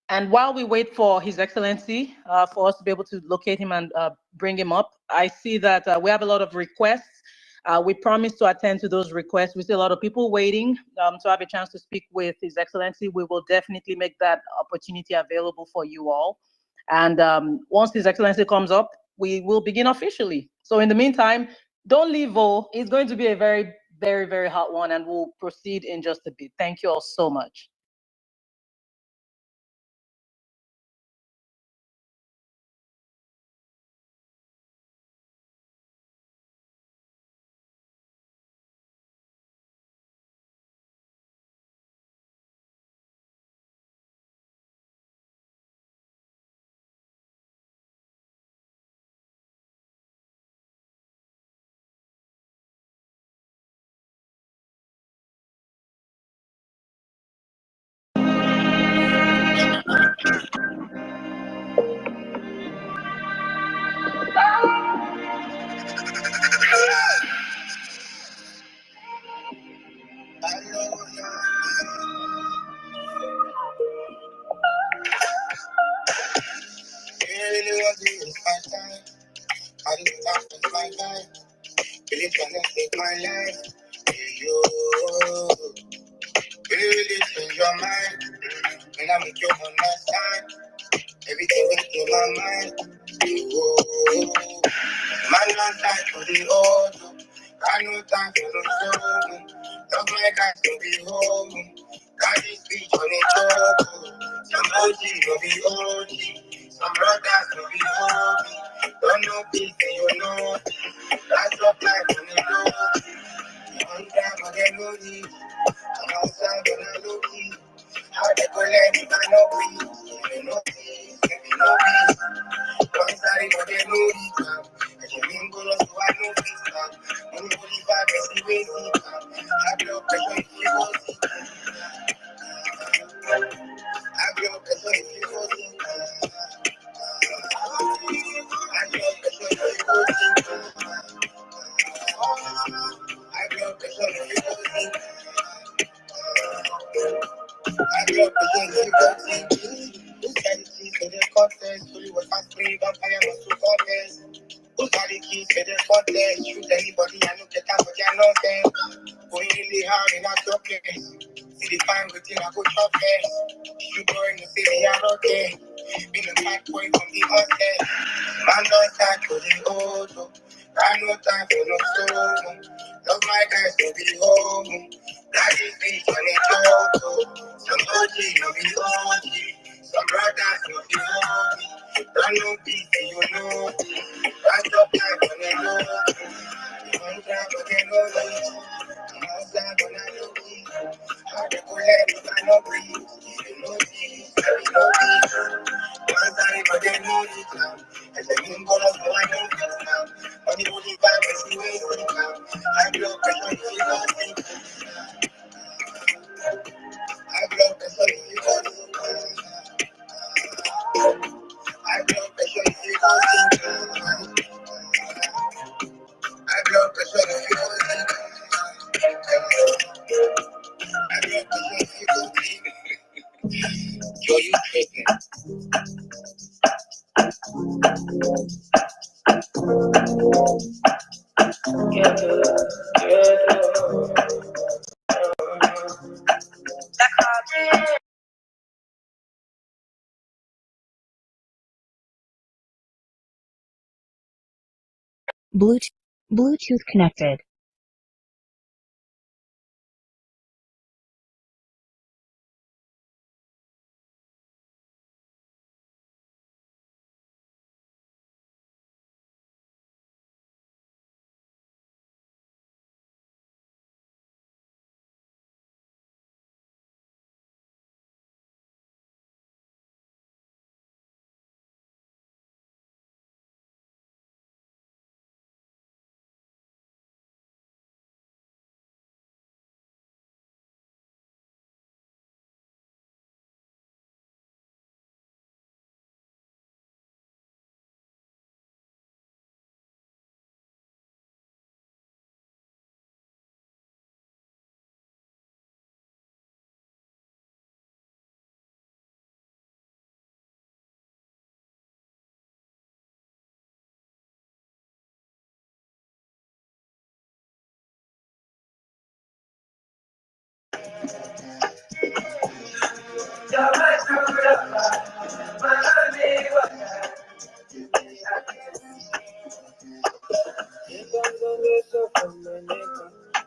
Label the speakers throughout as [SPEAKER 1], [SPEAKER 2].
[SPEAKER 1] And while we wait for His Excellency for us to be able to locate him and bring him up, I see that we have a lot of requests. We promise to attend to those requests. We see a lot of people waiting to have a chance to speak with His Excellency. We will definitely make that opportunity available for you all. And once His Excellency comes up, we will begin officially. So in the meantime, don't leave, oh. It's going to be a very, very, very hot one, and we'll proceed in just a bit. Thank you all so much.
[SPEAKER 2] Really was it my time? I didn't talk with my life. Really trying to take my life. Yeah, you really change your mind. When I make you on my side, everything went through my mind. You man, not time for the old. I know time for the soul. Love my guys to be home. Got this beach on the choke. Some OG will be OG. Some brothers will be homie. Don't know peace, you know. That's up like on the road. You on time, but they know me. I'm outside, but I know me. How they go let me, but no peace. You know peace, you know peace. One side, but they know me. And you mean go lost, so I know peace. Only believe I can see ways. I blow pressure if you go see. I blow pressure if you go see. I blow pressure if you go see. I blow pressure if you go see. I blow pressure if you go see. Who's got the keys to the contest? Fully was fast free, vampire must do contest. Who's got the keys to the contest? Shoot anybody, I know get out, but you're not there. Going really hard in our top place. See the fine within I go chop face. Shoot boy in the city, I'm okay. Been a bad boy from the onset. Man, don't start to the old. I no time for no solo. Love my guys to be home. That is beach on the choke. Some OG no be OG. Some brothers no be homie. Don't know peace, you know. That's up like on the road. You want time, but they know me. I'm outside, but I know me. How they go let me, I know breathe. You know me, you know me. One time, but they know me now. And they mean go lost, so I know me now. Money only vibe, and see where you now. I blow pressure if you don't think. I blow pressure if you don't think. I blow pressure if you don't think. I blow pressure if you don't think. I blow pressure if you don't think. Yo, you tripping.
[SPEAKER 3] Bluetooth connected.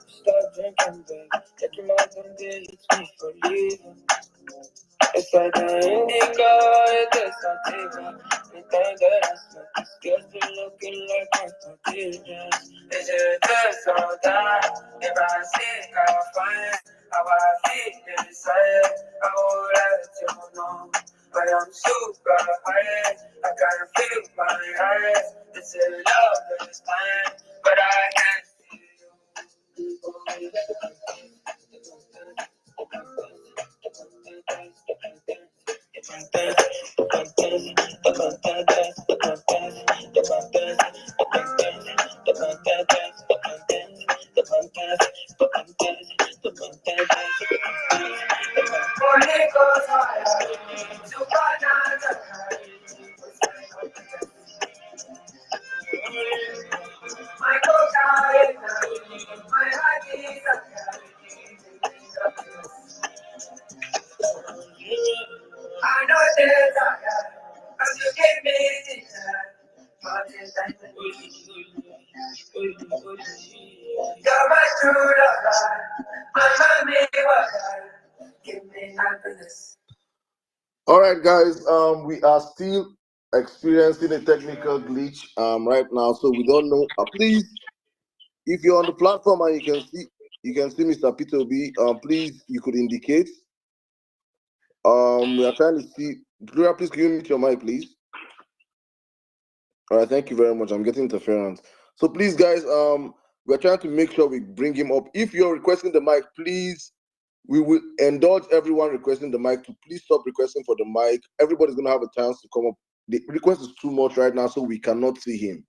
[SPEAKER 2] Stop drinking, babe. Take him out and day, hits me for leaving. It's like an indigo, it is sativa. Anything that I smoke, it's just looking like my contagious. Is it this or that? If I seek, I'll find how I feel inside. I will let you know. But I'm super high, I can feel my eyes. It's a love this time, but I can't see you. I know there's a cause you gave me you're my true love, my give me happiness.
[SPEAKER 4] All right, guys. We are still experiencing a technical glitch right now, so we don't know. Please, if you're on the platform and you can see Mr. Peter B. Please, you could indicate. We are trying to see. Gloria, please, can you mute your mic, please? All right, thank you very much. I'm getting interference. So please, guys, we're trying to make sure we bring him up. If you're requesting the mic, please, we will indulge everyone requesting the mic to please stop requesting for the mic. Everybody's going to have a chance to come up. The request is too much right now, so we cannot see him.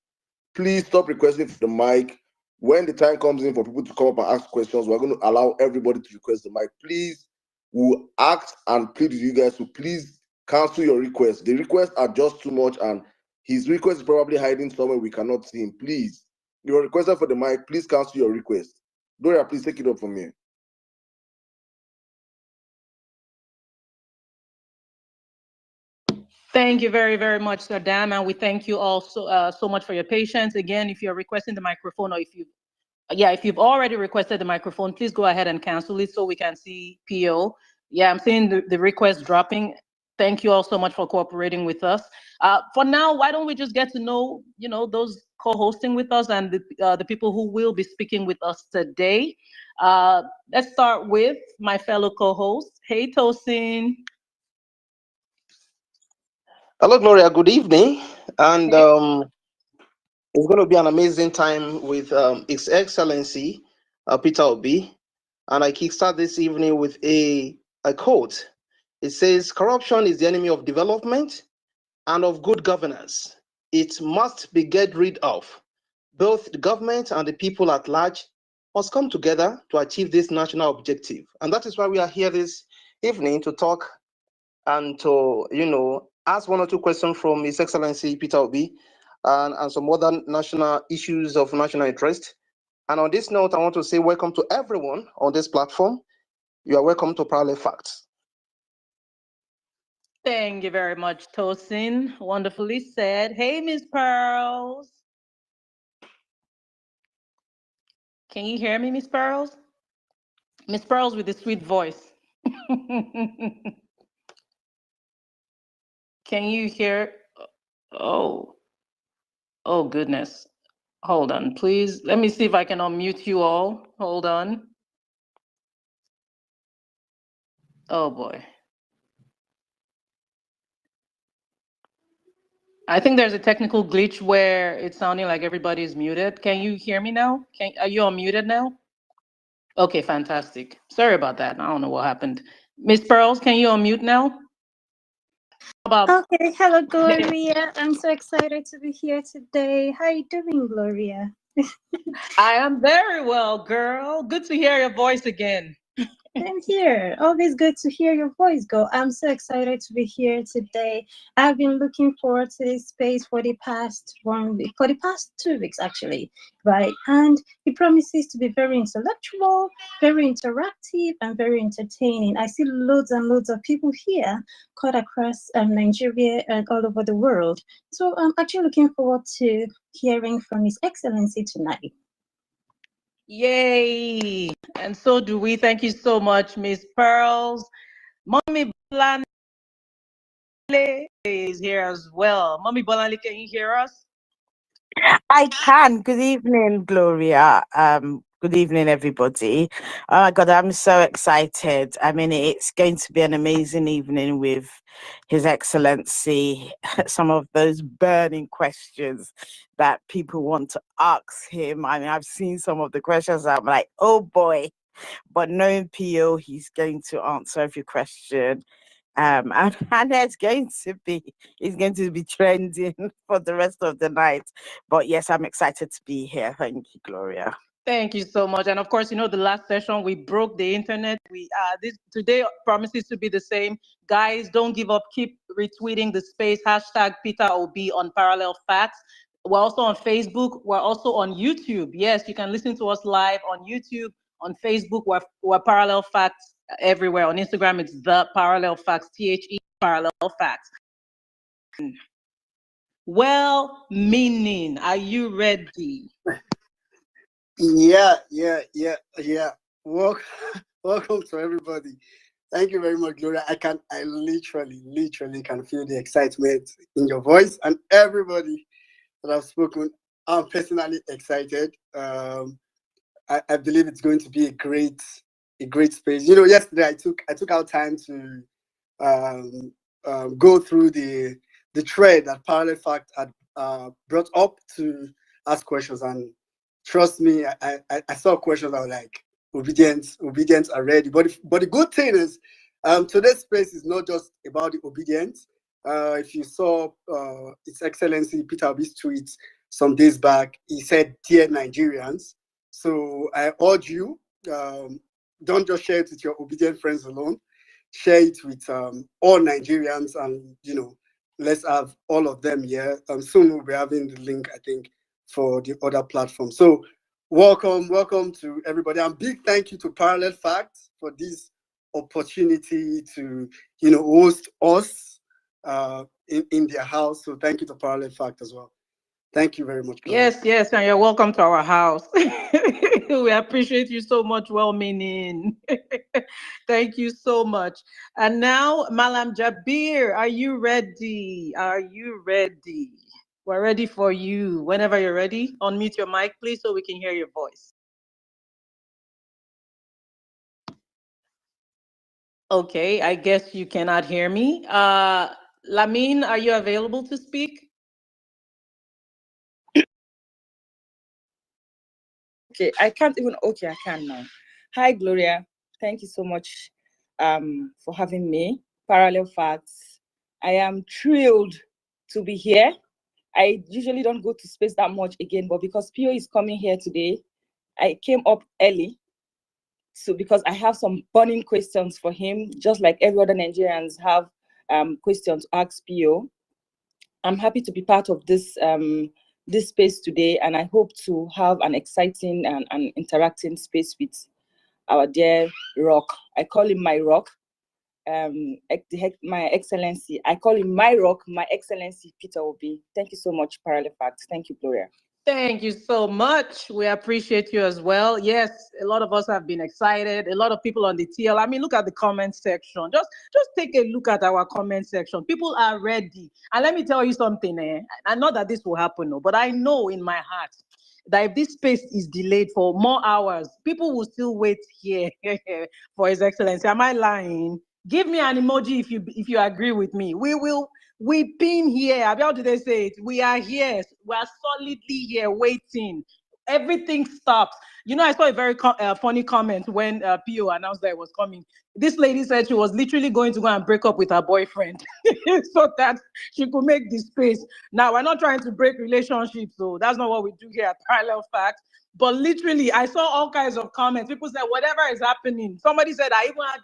[SPEAKER 4] Please stop requesting for the mic. When the time comes in for people to come up and ask questions, we're going to allow everybody to request the mic. Please, we'll ask and plead with you guys to please cancel your requests. The requests are just too much, and his request is probably hiding somewhere we cannot see him. Please, you're requesting for the mic. Please cancel your request. Gloria, please take it up from here.
[SPEAKER 1] Thank you very, very much, Sir Dan, and we thank you all so much for your patience. Again, if you're requesting the microphone, or if you've already requested the microphone, please go ahead and cancel it so we can see PO. Yeah, I'm seeing the request dropping. Thank you all so much for cooperating with us. For now, why don't we just get to know, those co-hosting with us and the people who will be speaking with us today. Let's start with my fellow co-host. Hey, Tosin.
[SPEAKER 5] Hello, Gloria. Good evening. And it's going to be an amazing time with His Excellency Peter Obi. And I kickstart this evening with a quote. It says, "Corruption is the enemy of development and of good governance. It must be get rid of. Both the government and the people at large must come together to achieve this national objective." And that is why we are here this evening to talk and to, ask one or two questions from His Excellency Peter Obi and some other national issues of national interest. And on this note, I want to say welcome to everyone on this platform. You are welcome to Parallel Facts.
[SPEAKER 1] Thank you very much, Tosin. Wonderfully said. Hey, Miss Pearls. Can you hear me, Miss Pearls? Miss Pearls with the sweet voice. Can you hear? Oh goodness. Hold on, please. Let me see if I can unmute you all. Hold on. Oh boy. I think there's a technical glitch where it's sounding like everybody is muted. Can you hear me now? Are you unmuted now? Okay, fantastic. Sorry about that. I don't know what happened. Miss Pearls, can you unmute now?
[SPEAKER 6] Okay, hello, Gloria. I'm so excited to be here today. How are you doing, Gloria?
[SPEAKER 1] I am very well, girl. Good to hear your voice again.
[SPEAKER 6] I'm here. Always good to hear your voice go. I'm so excited to be here today. I've been looking forward to this space for the past 1 week, for the past 2 weeks actually, right? And it promises to be very intellectual, very interactive, and very entertaining. I see loads and loads of people here cut across Nigeria and all over the world. So I'm actually looking forward to hearing from His Excellency tonight.
[SPEAKER 1] Yay! And so do we. Thank you so much, Miss Pearls. Mommy Bolanle is here as well. Mommy Bolanle, can you hear us?
[SPEAKER 7] I can. Good evening, Gloria. Good evening, everybody. Oh my God, I'm so excited. I mean, it's going to be an amazing evening with His Excellency. Some of those burning questions that people want to ask him. I mean, I've seen some of the questions. I'm like, oh boy. But knowing PO, he's going to answer every question. And it's going to be trending for the rest of the night. But yes, I'm excited to be here. Thank you, Gloria.
[SPEAKER 1] Thank you so much. And of course, the last session we broke the internet. This today promises to be the same. Guys, don't give up. Keep retweeting the space hashtag Peter Obi on Parallel Facts. We're also on Facebook. We're also on YouTube. Yes, you can listen to us live on YouTube, on Facebook. We're Parallel Facts everywhere. On Instagram, it's the Parallel Facts, THE Parallel Facts. Well meaning, are you ready?
[SPEAKER 8] Yeah. Welcome to everybody. Thank you very much, Gloria. I literally can feel the excitement in your voice, and everybody that I've spoken. I'm personally excited. I believe it's going to be a great space. Yesterday I took out time to go through the thread that Parallel Fact had brought up to ask questions, and trust me, I saw questions that were like obedience already. But the good thing is, today's space is not just about the obedience. If you saw His Excellency Peter Obi's tweets some days back, he said, "Dear Nigerians." So I urge you, don't just share it with your obedient friends alone. Share it with all Nigerians, and let's have all of them here. Soon we'll be having the link, I think, for the other platform. So welcome to everybody, and big thank you to Parallel Facts for this opportunity to host us in their house. So thank you to Parallel Fact as well. Thank you very much, Gloria.
[SPEAKER 1] Yes, and you're welcome to our house. We appreciate you so much, well-meaning. Thank you so much. And now, Malam Jabir, are you ready? We're ready for you. Whenever you're ready, unmute your mic, please, so we can hear your voice. Okay, I guess you cannot hear me. Lamine, are you available to speak?
[SPEAKER 9] Okay, I can now. Hi, Gloria. Thank you so much for having me. Parallel Facts. I am thrilled to be here. I usually don't go to space that much again, but because PO is coming here today, I came up early. So because I have some burning questions for him, just like every other Nigerians have questions to ask PO. I'm happy to be part of this this space today, and I hope to have an exciting and interacting space with our dear rock. I call him my rock, my excellency. I call him my rock, my excellency, Peter Obi. Thank you so much, Parallel Facts. Thank you, Gloria.
[SPEAKER 1] Thank you so much. We appreciate you as well. Yes, a lot of us have been excited. A lot of people on the TL. I mean, look at the comment section. Just take a look at our comment section. People are ready. And let me tell you something. I know that this will happen, but I know in my heart that if this space is delayed for more hours, people will still wait here for His Excellency. Am I lying? Give me an emoji if you agree with me. We've been here. How do they say it? We are here. We are solidly here waiting. Everything stops. You know, I saw a very funny comment when PO announced that it was coming. This lady said she was literally going to go and break up with her boyfriend so that she could make the space. Now, we're not trying to break relationships, so that's not what we do here at Parallel Facts. But literally, I saw all kinds of comments. People said, whatever is happening. Somebody said, I even had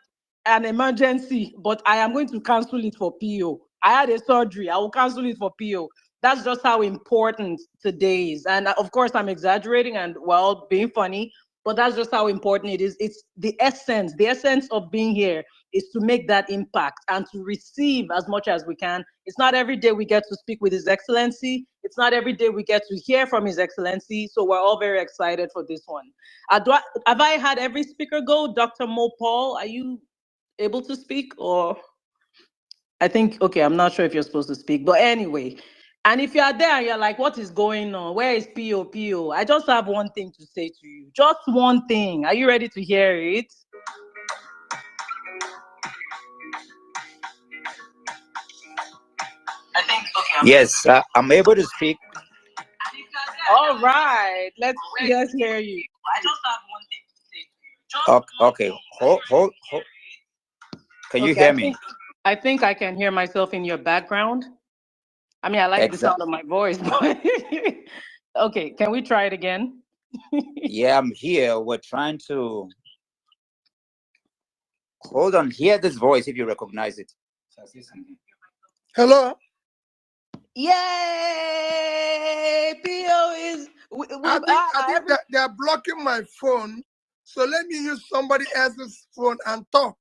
[SPEAKER 1] an emergency, but I am going to cancel it for PO. I had a surgery. I will cancel it for PO. That's just how important today is. And of course, I'm exaggerating and, well, being funny, but that's just how important it is. It's the essence. The essence of being here is to make that impact and to receive as much as we can. It's not every day we get to speak with His Excellency. It's not every day we get to hear from His Excellency. So we're all very excited for this one. Have I had every speaker go? Dr. Mo Paul, are you able to speak? Or I think, okay, I'm not sure if you're supposed to speak, but anyway. And if you are there and you're like, what is going on? Where is PO? I just have one thing to say to you. Just one thing. Are you ready to hear it? I think, okay.
[SPEAKER 10] Yes, I'm able to speak.
[SPEAKER 1] All right. Let's hear you. I just have one thing to say to you.
[SPEAKER 10] Okay. Hold. Can you hear me?
[SPEAKER 1] I think I can hear myself in your background. I mean, I like the sound of my voice, but okay, can we try it again?
[SPEAKER 10] Yeah, I'm here. We're trying to hold on. Hear this voice if you recognize it.
[SPEAKER 2] Hello.
[SPEAKER 1] Yay! PO is.
[SPEAKER 2] I think that they are blocking my phone, so let me use somebody else's phone and talk.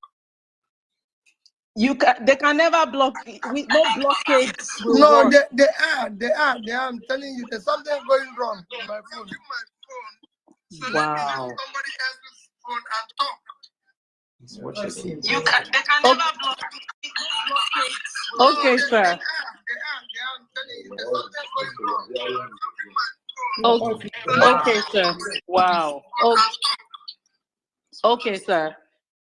[SPEAKER 1] They can never block. No blockade.
[SPEAKER 2] No, they are. I'm telling you, there's something going wrong with my phone. So
[SPEAKER 1] wow.
[SPEAKER 2] Let me use somebody else's phone and talk.
[SPEAKER 1] They can never block. Okay, sir.
[SPEAKER 2] They are. I'm telling you, there's something going wrong.
[SPEAKER 1] Okay, sir. Wow. Okay, sir.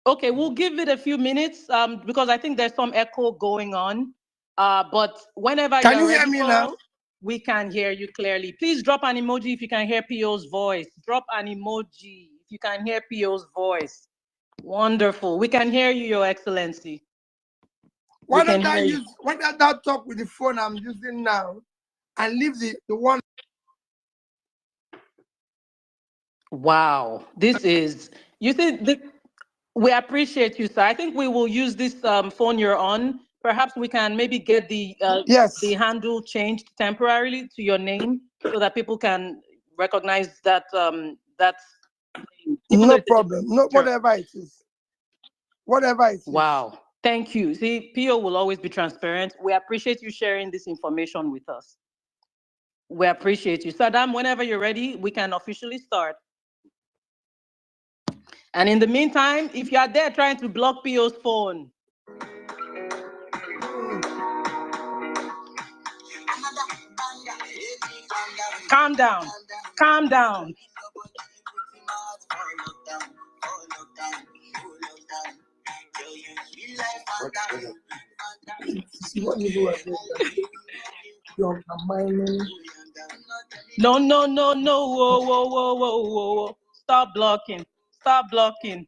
[SPEAKER 1] Okay, we'll give it a few minutes because I think there's some echo going on. But whenever
[SPEAKER 2] can you hear me now?
[SPEAKER 1] We can hear you clearly. Please drop an emoji if you can hear PO's voice. Drop an emoji if you can hear PO's voice. Wonderful. We can hear you, Your Excellency.
[SPEAKER 2] Why don't I talk with the phone I'm using now and leave the one?
[SPEAKER 1] Wow. This is, you think, we appreciate you, sir. I think we will use this phone you're on. Perhaps we can maybe get the handle changed temporarily to your name so that people can recognize that that's
[SPEAKER 2] no problem. No, whatever it is. Whatever it is.
[SPEAKER 1] Wow. Thank you. See, PO will always be transparent. We appreciate you sharing this information with us. We appreciate you. Saddam, whenever you're ready, we can officially start. And in the meantime, if you are there trying to block PO's phone, calm down. Calm down. No. Whoa. Stop blocking. Stop blocking.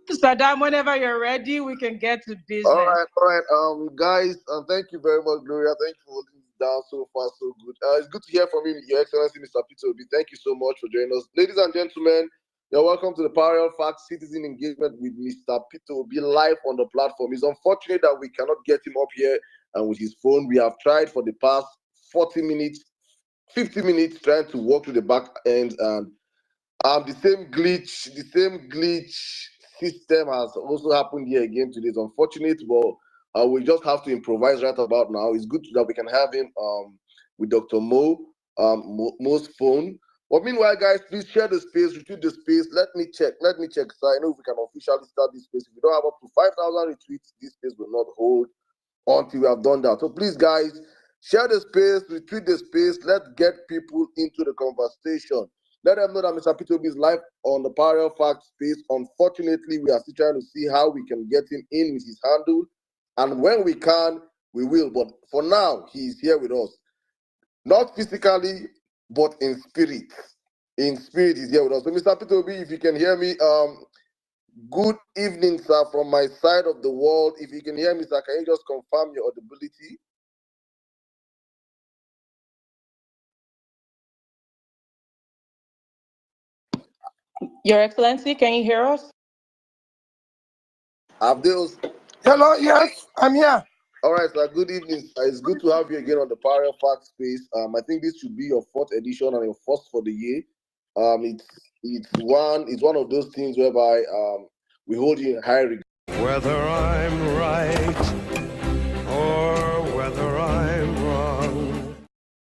[SPEAKER 1] Saddam, whenever you're ready, we can get to business.
[SPEAKER 4] All right. Guys, thank you very much, Gloria. Thank you for holding it down so far, so good. It's good to hear from you, Your Excellency, Mr. Peter Obi. Thank you so much for joining us. Ladies and gentlemen, you're welcome to the Parallel Facts Citizen Engagement with Mr. Peter Obi live on the platform. It's unfortunate that we cannot get him up here and with his phone. We have tried for the past 40 minutes, 50 minutes trying to walk to the back end, and the same glitch system has also happened here again today. It's unfortunate, but we just have to improvise right about now. It's good that we can have him with Dr. Mo's phone. But meanwhile, guys, please share the space, retweet the space. Let me check. So I know if we can officially start this space. If we don't have up to 5,000 retweets, this space will not hold until we have done that. So please, guys, share the space, retweet the space. Let's get people into the conversation. Let them know that Mr. Peter Obi is live on the Parallel Facts space. Unfortunately, we are still trying to see how we can get him in with his handle. And when we can, we will. But for now, he is here with us. not physically, but in spirit. In spirit, is here with us. So, Mr. Peter Obi, if you can hear me, good evening, sir, from my side of the world. If you can hear me, sir, can you just confirm your audibility?
[SPEAKER 1] Your Excellency, can you hear us?
[SPEAKER 4] Abdul.
[SPEAKER 2] Hello, yes, I'm here.
[SPEAKER 4] All right, sir. Good evening, sir. It's good to have you again on the Parallel Fact Space. I think this should be your 4th edition and your first for the year. It's one of those things whereby we hold you in high regard.
[SPEAKER 11] Whether I'm right or whether I'm wrong.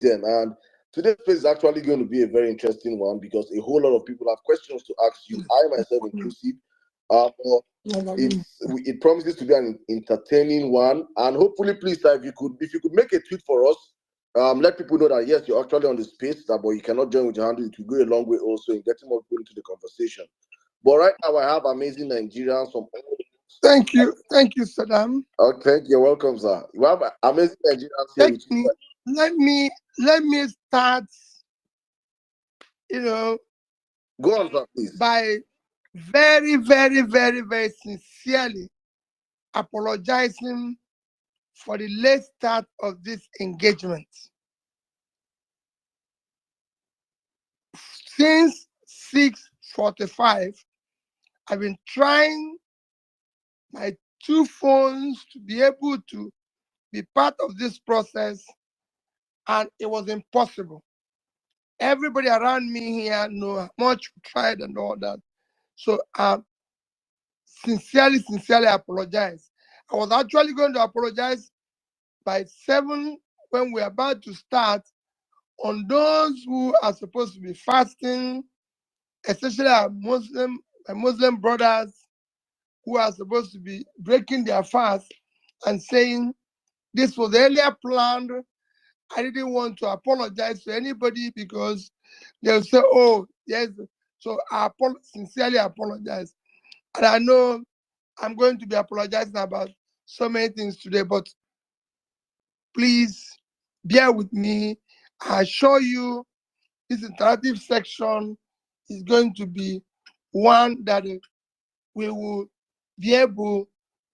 [SPEAKER 4] And today's space is actually going to be a very interesting one because a whole lot of people have questions to ask you, I myself inclusive. It promises to be an entertaining one, and hopefully, please, sir, if you could make a tweet for us, let people know that yes, you're actually on the space, but you cannot join with your handle. It will go a long way also in getting more people into the conversation. But right now, I have amazing Nigerians from all.
[SPEAKER 2] Thank you, Saddam.
[SPEAKER 4] Oh, thank you. You're welcome, sir. You have amazing Nigerians here with you.
[SPEAKER 2] Let me start.
[SPEAKER 4] Go on, sir, please.
[SPEAKER 2] By very, very, very, very sincerely apologizing for the late start of this engagement. Since 6:45, I've been trying my 2 phones to be able to be part of this process, and it was impossible. Everybody around me here know how much we tried and all that. So sincerely apologize. I was actually going to apologize by 7 when we're about to start on those who are supposed to be fasting, especially our Muslim brothers who are supposed to be breaking their fast and saying this was earlier planned. I didn't want to apologize to anybody because they'll say, oh, yes. So I sincerely apologize. And I know I'm going to be apologizing about so many things today, but please bear with me. I assure you this interactive section is going to be one that we will be able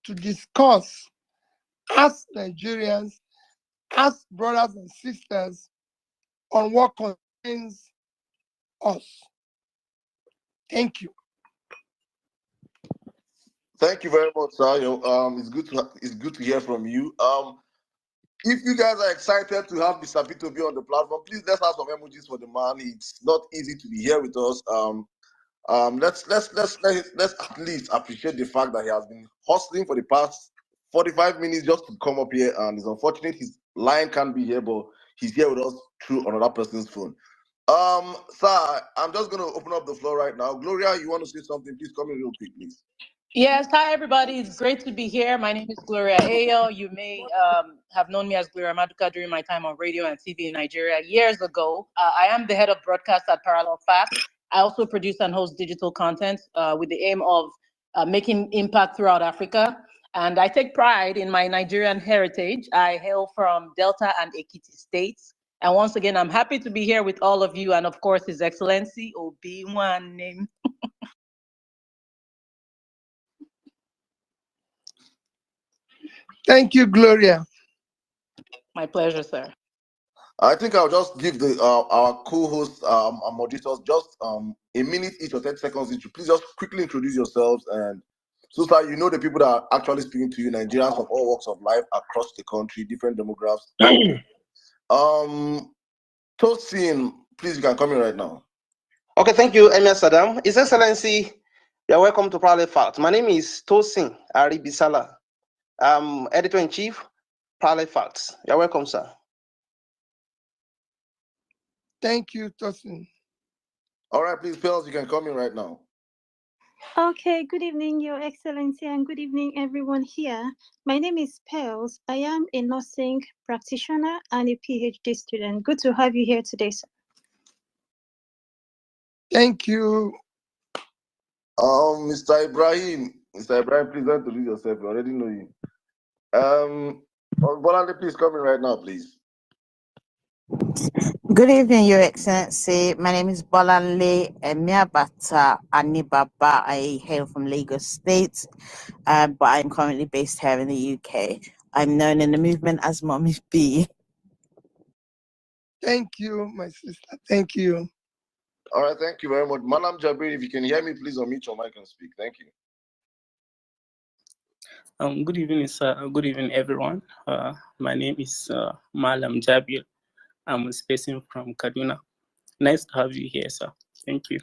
[SPEAKER 2] to discuss as Nigerians, as brothers and sisters, on what concerns us. Thank you.
[SPEAKER 4] Thank you very much, sir. It's good to hear from you. If you guys are excited to have Mr. Peter be on the platform, please let's have some emojis for the man. It's not easy to be here with us. Let's at least appreciate the fact that he has been hustling for the past 45 minutes just to come up here, and it's unfortunate his line can't be here, but he's here with us through another person's phone. Sir, I'm just gonna open up the floor right now. Gloria, you want to say something? Please come in real quick, please.
[SPEAKER 1] Yes, hi everybody. It's great to be here. My name is Gloria Ayo. You may have known me as Gloria Maduka during my time on radio and TV in Nigeria years ago. I am the head of broadcast at Parallel Fact. I also produce and host digital content with the aim of making impact throughout Africa. And I take pride in my Nigerian heritage. I hail from Delta and Ekiti states. And once again, I'm happy to be here with all of you and of course, His Excellency Obi-Wan.
[SPEAKER 2] Thank you, Gloria.
[SPEAKER 1] My pleasure, sir.
[SPEAKER 4] I think I'll just give our co-hosts, our moderators, just a minute each or 10 seconds each. Please just quickly introduce yourselves. And so, sir, you know the people that are actually speaking to you, Nigerians of all walks of life across the country, different demographics. Tosin, please, you can come in right now.
[SPEAKER 5] Okay, thank you, Emir Saddam. His Excellency, you're welcome to Parallel Fact. My name is Tosin Aribisala. I'm Editor-in-Chief, Parallel Facts. You're welcome, sir.
[SPEAKER 2] Thank you, Tosin.
[SPEAKER 4] All right, please, Pels, you can come in right now.
[SPEAKER 6] Okay, good evening, Your Excellency, and good evening, everyone here. My name is Pels. I am a nursing practitioner and a PhD student. Good to have you here today, sir.
[SPEAKER 2] Thank you.
[SPEAKER 4] Mr. Ibrahim, please don't introduce yourself. We already know you. Bolande, please come in right now, please.
[SPEAKER 7] Good evening, Your Excellency. My name is Bolanle Emiabata Anibaba. I hail from Lagos State, but I'm currently based here in the UK. I'm known in the movement as Mommy B.
[SPEAKER 2] Thank you, my sister. Thank you.
[SPEAKER 4] All right, thank you very much. Malam Jabir, if you can hear me, please unmute your mic and speak. Thank you.
[SPEAKER 12] Good evening, sir. Good evening, everyone. My name is Malam Jabir. I'm speaking from Kaduna. Nice to have you here, sir. Thank you.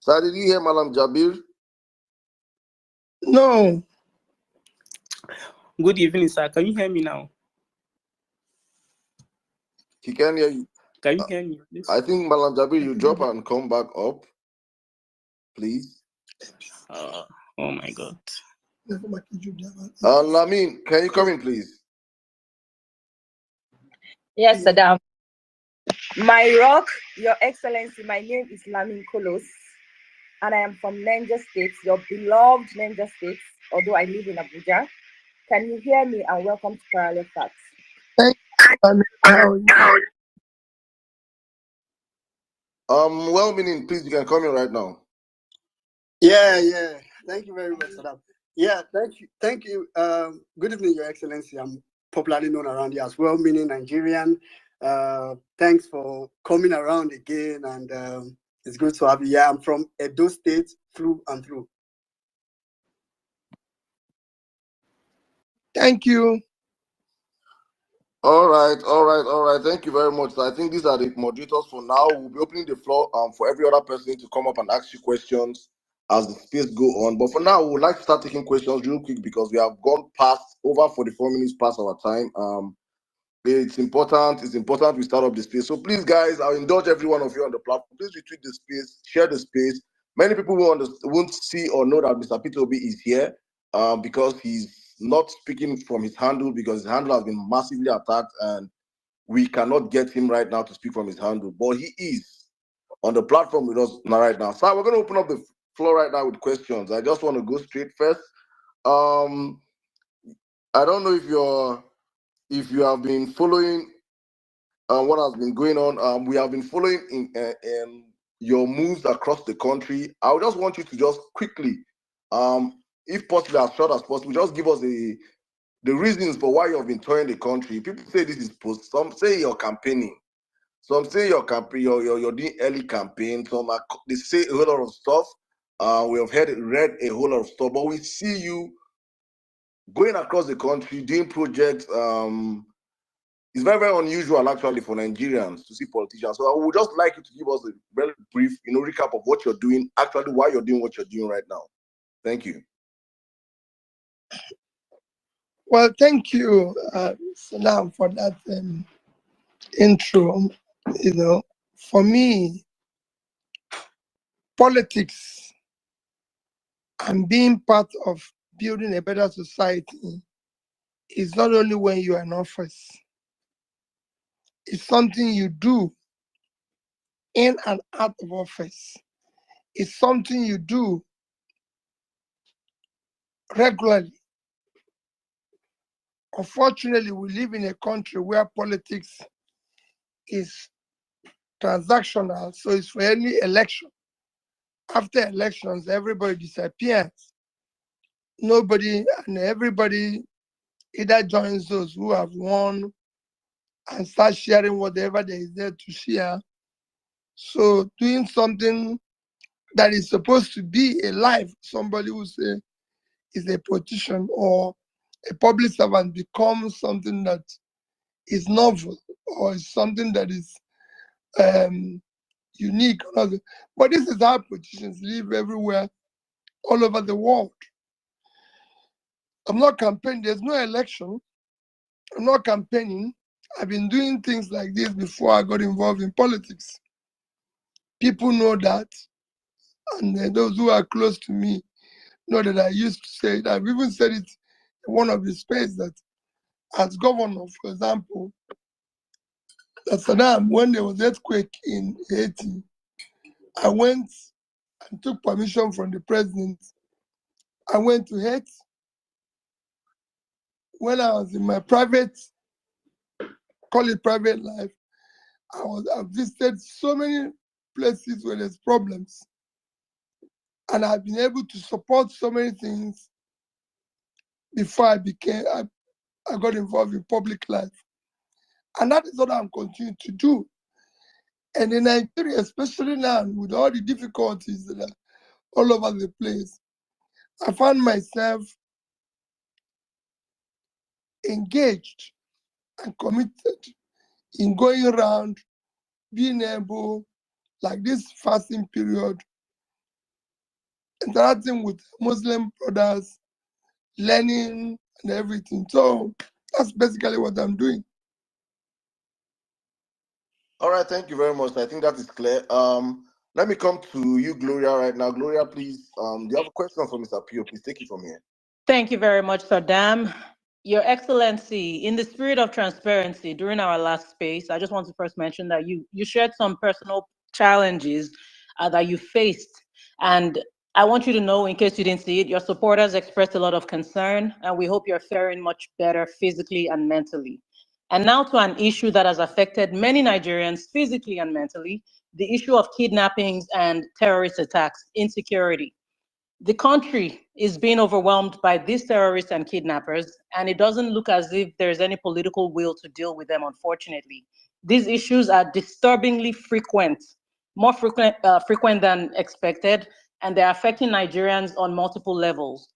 [SPEAKER 4] Sir, did you hear Malam Jabir?
[SPEAKER 2] No.
[SPEAKER 12] Good evening, sir. Can you hear me now?
[SPEAKER 4] He can hear you.
[SPEAKER 12] Can you hear me, please?
[SPEAKER 4] I think Malam Jabir, you drop and come back up, please.
[SPEAKER 12] Oh my God.
[SPEAKER 4] Lamin, can you come in, please?
[SPEAKER 9] Yes, Saddam. My rock, Your Excellency, my name is Lamin Kolos, and I am from Niger State, your beloved Niger State, although I live in Abuja. Can you hear me? And welcome to Parallel Facts.
[SPEAKER 2] Thank you.
[SPEAKER 4] Well-meaning, please, you can come in right now.
[SPEAKER 8] Yeah. Thank you very much, Saddam. Yeah, thank you. Good evening, Your Excellency. I'm popularly known around here as well-meaning Nigerian. Thanks for coming around again, and it's good to have you. Yeah, I'm from Edo State, through and through.
[SPEAKER 2] Thank you.
[SPEAKER 4] All right. Thank you very much. So I think these are the moderators for now. We'll be opening the floor for every other person to come up and ask you questions as the space go on. But for now, we would like to start taking questions real quick because we have gone past over 44 minutes past our time. It's important we start up the space. So please, guys, I'll indulge every one of you on the platform. Please retweet the space, share the space. Many people won't see or know that Mr. Peter Obi is here because he's not speaking from his handle because his handle has been massively attacked and we cannot get him right now to speak from his handle. But he is on the platform with us right now. So we're going to open up the floor right now with questions. I just want to go straight first. I don't know if you have been following what has been going on. We have been following in your moves across the country. I would just want you to just quickly, if possible, as short as possible, just give us the reasons for why you have been touring the country. People say this is post. Some say you're campaigning. Some say you're doing early campaign. Some they say a whole lot of stuff. We have read a whole lot of stuff, but we see you going across the country doing projects. It's very, very unusual actually for Nigerians to see politicians. So I would just like you to give us a very brief, recap of what you're doing, actually why you're doing what you're doing right now. Thank you.
[SPEAKER 2] Well, thank you, Salam, for that intro. For me, politics and being part of building a better society is not only when you are in office. It's something you do in and out of office. It's something you do regularly. Unfortunately, we live in a country where politics is transactional, so it's for any election. After elections, everybody disappears. Everybody either joins those who have won and start sharing whatever there is there to share. So doing something that is supposed to be a life, somebody who say is a politician or a public servant becomes something that is novel or is something that is unique. But this is how politicians live everywhere, all over the world. I'm not campaigning. There's no election. I'm not campaigning. I've been doing things like this before I got involved in politics. People know that. And those who are close to me know that I used to say it. I've even said it in one of the spaces that as governor, for example, that Saddam, when there was earthquake in Haiti, I went and took permission from the president. I went to Haiti
[SPEAKER 13] when I was in my private, call it private life, I visited so many places where there's problems. And I've been able to support so many things before I got involved in public life. And that is what I'm continuing to do. And in Nigeria, especially now, with all the difficulties that are all over the place, I found myself engaged and committed in going around, being able, like this fasting period, interacting with Muslim brothers, learning and everything. So that's basically what I'm doing.
[SPEAKER 4] All right, thank you very much. I think that is clear. Let me come to you, Gloria, right now. Gloria, please, do you have a question for Mr. Pio? Please take it from here.
[SPEAKER 1] Thank you very much, Sir Dam. Your Excellency, in the spirit of transparency, during our last space, I just want to first mention that you shared some personal challenges that you faced. And I want you to know, in case you didn't see it, your supporters expressed a lot of concern, and we hope you're faring much better physically and mentally. And now to an issue that has affected many Nigerians physically and mentally, the issue of kidnappings and terrorist attacks, insecurity. The country is being overwhelmed by these terrorists and kidnappers, and it doesn't look as if there's any political will to deal with them, unfortunately. These issues are disturbingly frequent, more frequent than expected, and they're affecting Nigerians on multiple levels.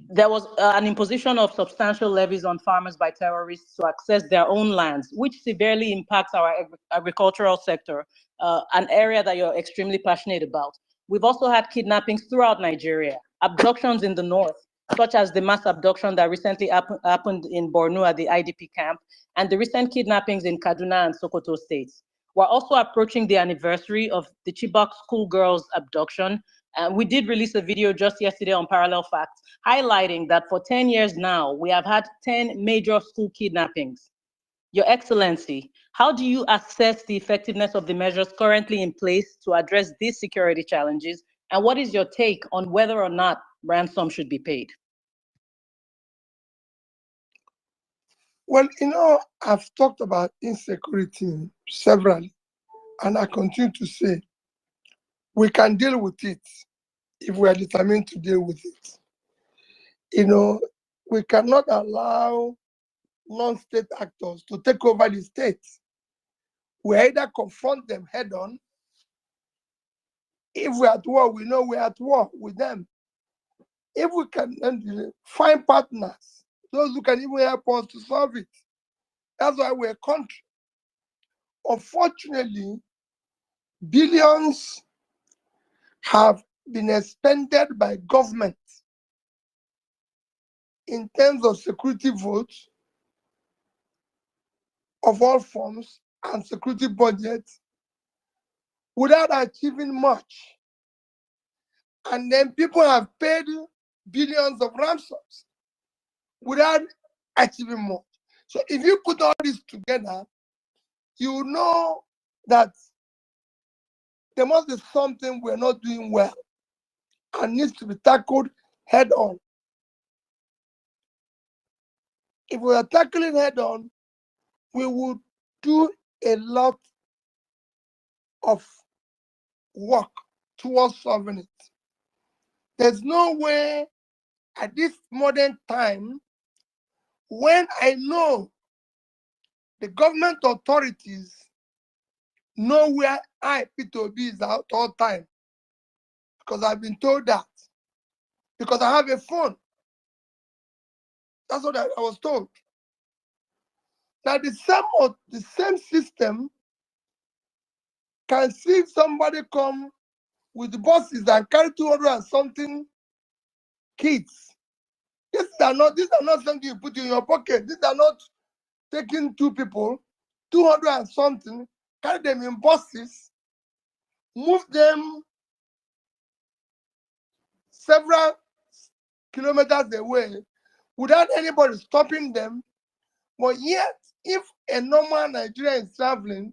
[SPEAKER 1] There was an imposition of substantial levies on farmers by terrorists to access their own lands, which severely impacts our agricultural sector, an area that you're extremely passionate about. We've also had kidnappings throughout Nigeria, abductions in the north, such as the mass abduction that recently happened in Borno at the IDP camp, and the recent kidnappings in Kaduna and Sokoto states. We're also approaching the anniversary of the Chibok schoolgirls abduction. And we did release a video just yesterday on Parallel Facts, highlighting that for 10 years now, we have had 10 major school kidnappings. Your Excellency, how do you assess the effectiveness of the measures currently in place to address these security challenges? And what is your take on whether or not ransom should be paid?
[SPEAKER 13] Well, I've talked about insecurity severally, and I continue to say we can deal with it if we are determined to deal with it. We cannot allow non-state actors to take over the states. We either confront them head on. If we're at war, we know we're at war with them. If we can find partners, those who can even help us to solve it. That's why we're a country. Unfortunately, billions have been expended by government in terms of security votes of all forms and security budgets without achieving much. And then people have paid billions of ransoms without achieving much. So if you put all this together, you know that there must be something we're not doing well and needs to be tackled head on. If we are tackling head on, we would do a lot of work towards solving it. There's no way at this modern time, when I know the government authorities know where Peter Obi is at all time, because I've been told that, because I have a phone. That's what I was told. Now the same system can see somebody come with the buses and carry 200 and something kids. These are not something you put in your pocket. These are not taking two people, 200 and something, carry them in buses, move them several kilometers away without anybody stopping them. But yet, if a normal Nigerian is traveling,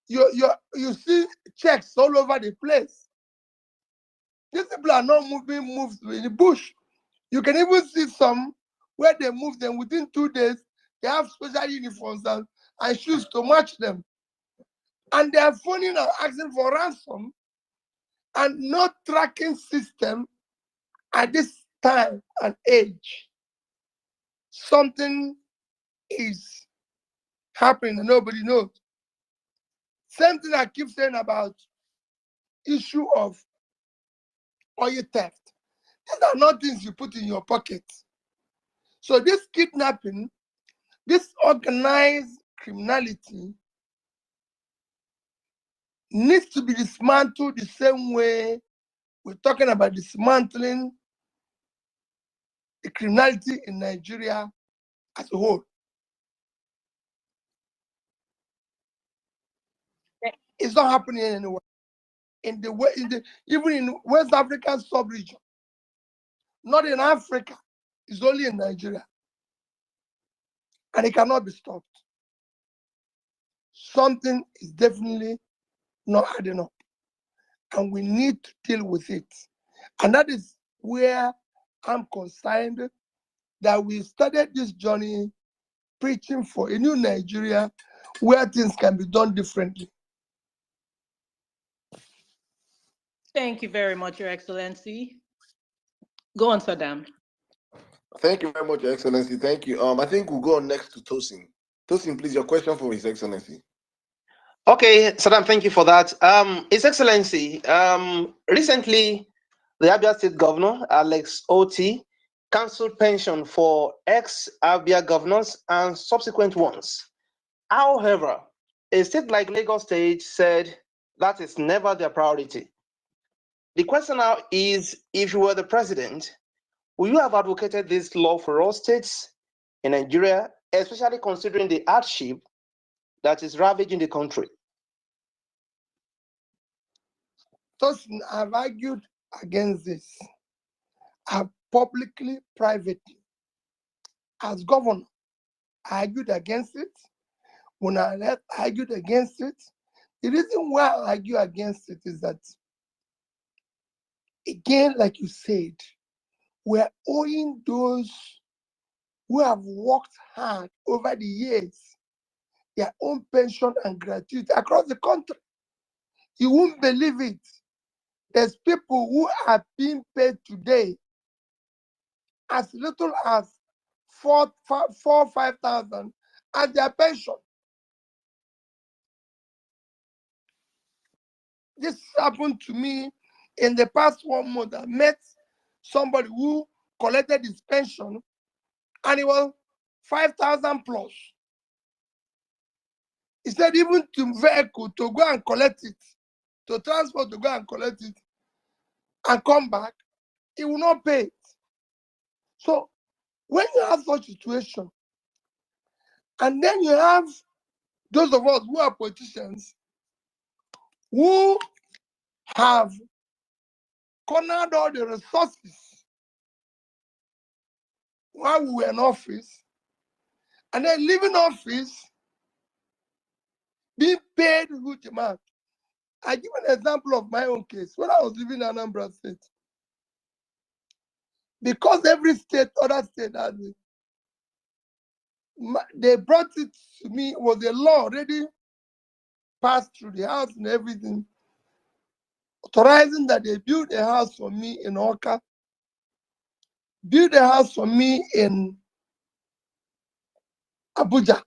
[SPEAKER 13] you see checks all over the place. These people are not moved in the bush. You can even see some where they move them within 2 days, they have special uniforms and shoes to match them. And they are phoning and asking for ransom and no tracking system at this time and age. Something is happening and nobody knows. Same thing I keep saying about issue of oil theft. These are not things you put in your pocket. So this kidnapping, this organized criminality needs to be dismantled the same way we're talking about dismantling the criminality in Nigeria as a whole. It's not happening anywhere. Even in West African sub-region, not in Africa, it's only in Nigeria. And it cannot be stopped. Something is definitely not adding up. And we need to deal with it. And that is where I'm concerned that we started this journey preaching for a new Nigeria where things can be done differently.
[SPEAKER 1] Thank you very much, Your Excellency. Go on, Saddam.
[SPEAKER 4] Thank you very much, Your Excellency. Thank you. I think we'll go on next to Tosin. Tosin, please, your question for His Excellency.
[SPEAKER 5] Okay, Saddam, thank you for that. His Excellency, recently the Abia State Governor, Alex Oti, cancelled pension for ex-Abia governors and subsequent ones. However, a state like Lagos State said that is never their priority. The question now is, if you were the president, would you have advocated this law for all states in Nigeria, especially considering the hardship that is ravaging the country?
[SPEAKER 13] Tosin, I've argued against this. I've publicly, privately, as governor, I argued against it. When I left, I argued against it. The reason why I argue against it is that, again, like you said, we're owing those who have worked hard over the years their own pension and gratuity across the country. You won't believe it. There's people who are being paid today as little as 5,000 as their pension. This happened to me in the past 1 month. I met somebody who collected his pension and it was 5,000 plus. He said even to vehicle to go and collect it, to transport to go and collect it and come back, he will not pay it. So when you have such a situation, and then you have those of us who are politicians who have cornered all the resources while we were in office, and then leaving office, being paid huge amount. I give an example of my own case. When I was living in Anambra State, because every state, other state has it, they brought it to me, it was a law already passed through the house and everything, authorizing that they build a house for me in Oka, build a house for me in Abuja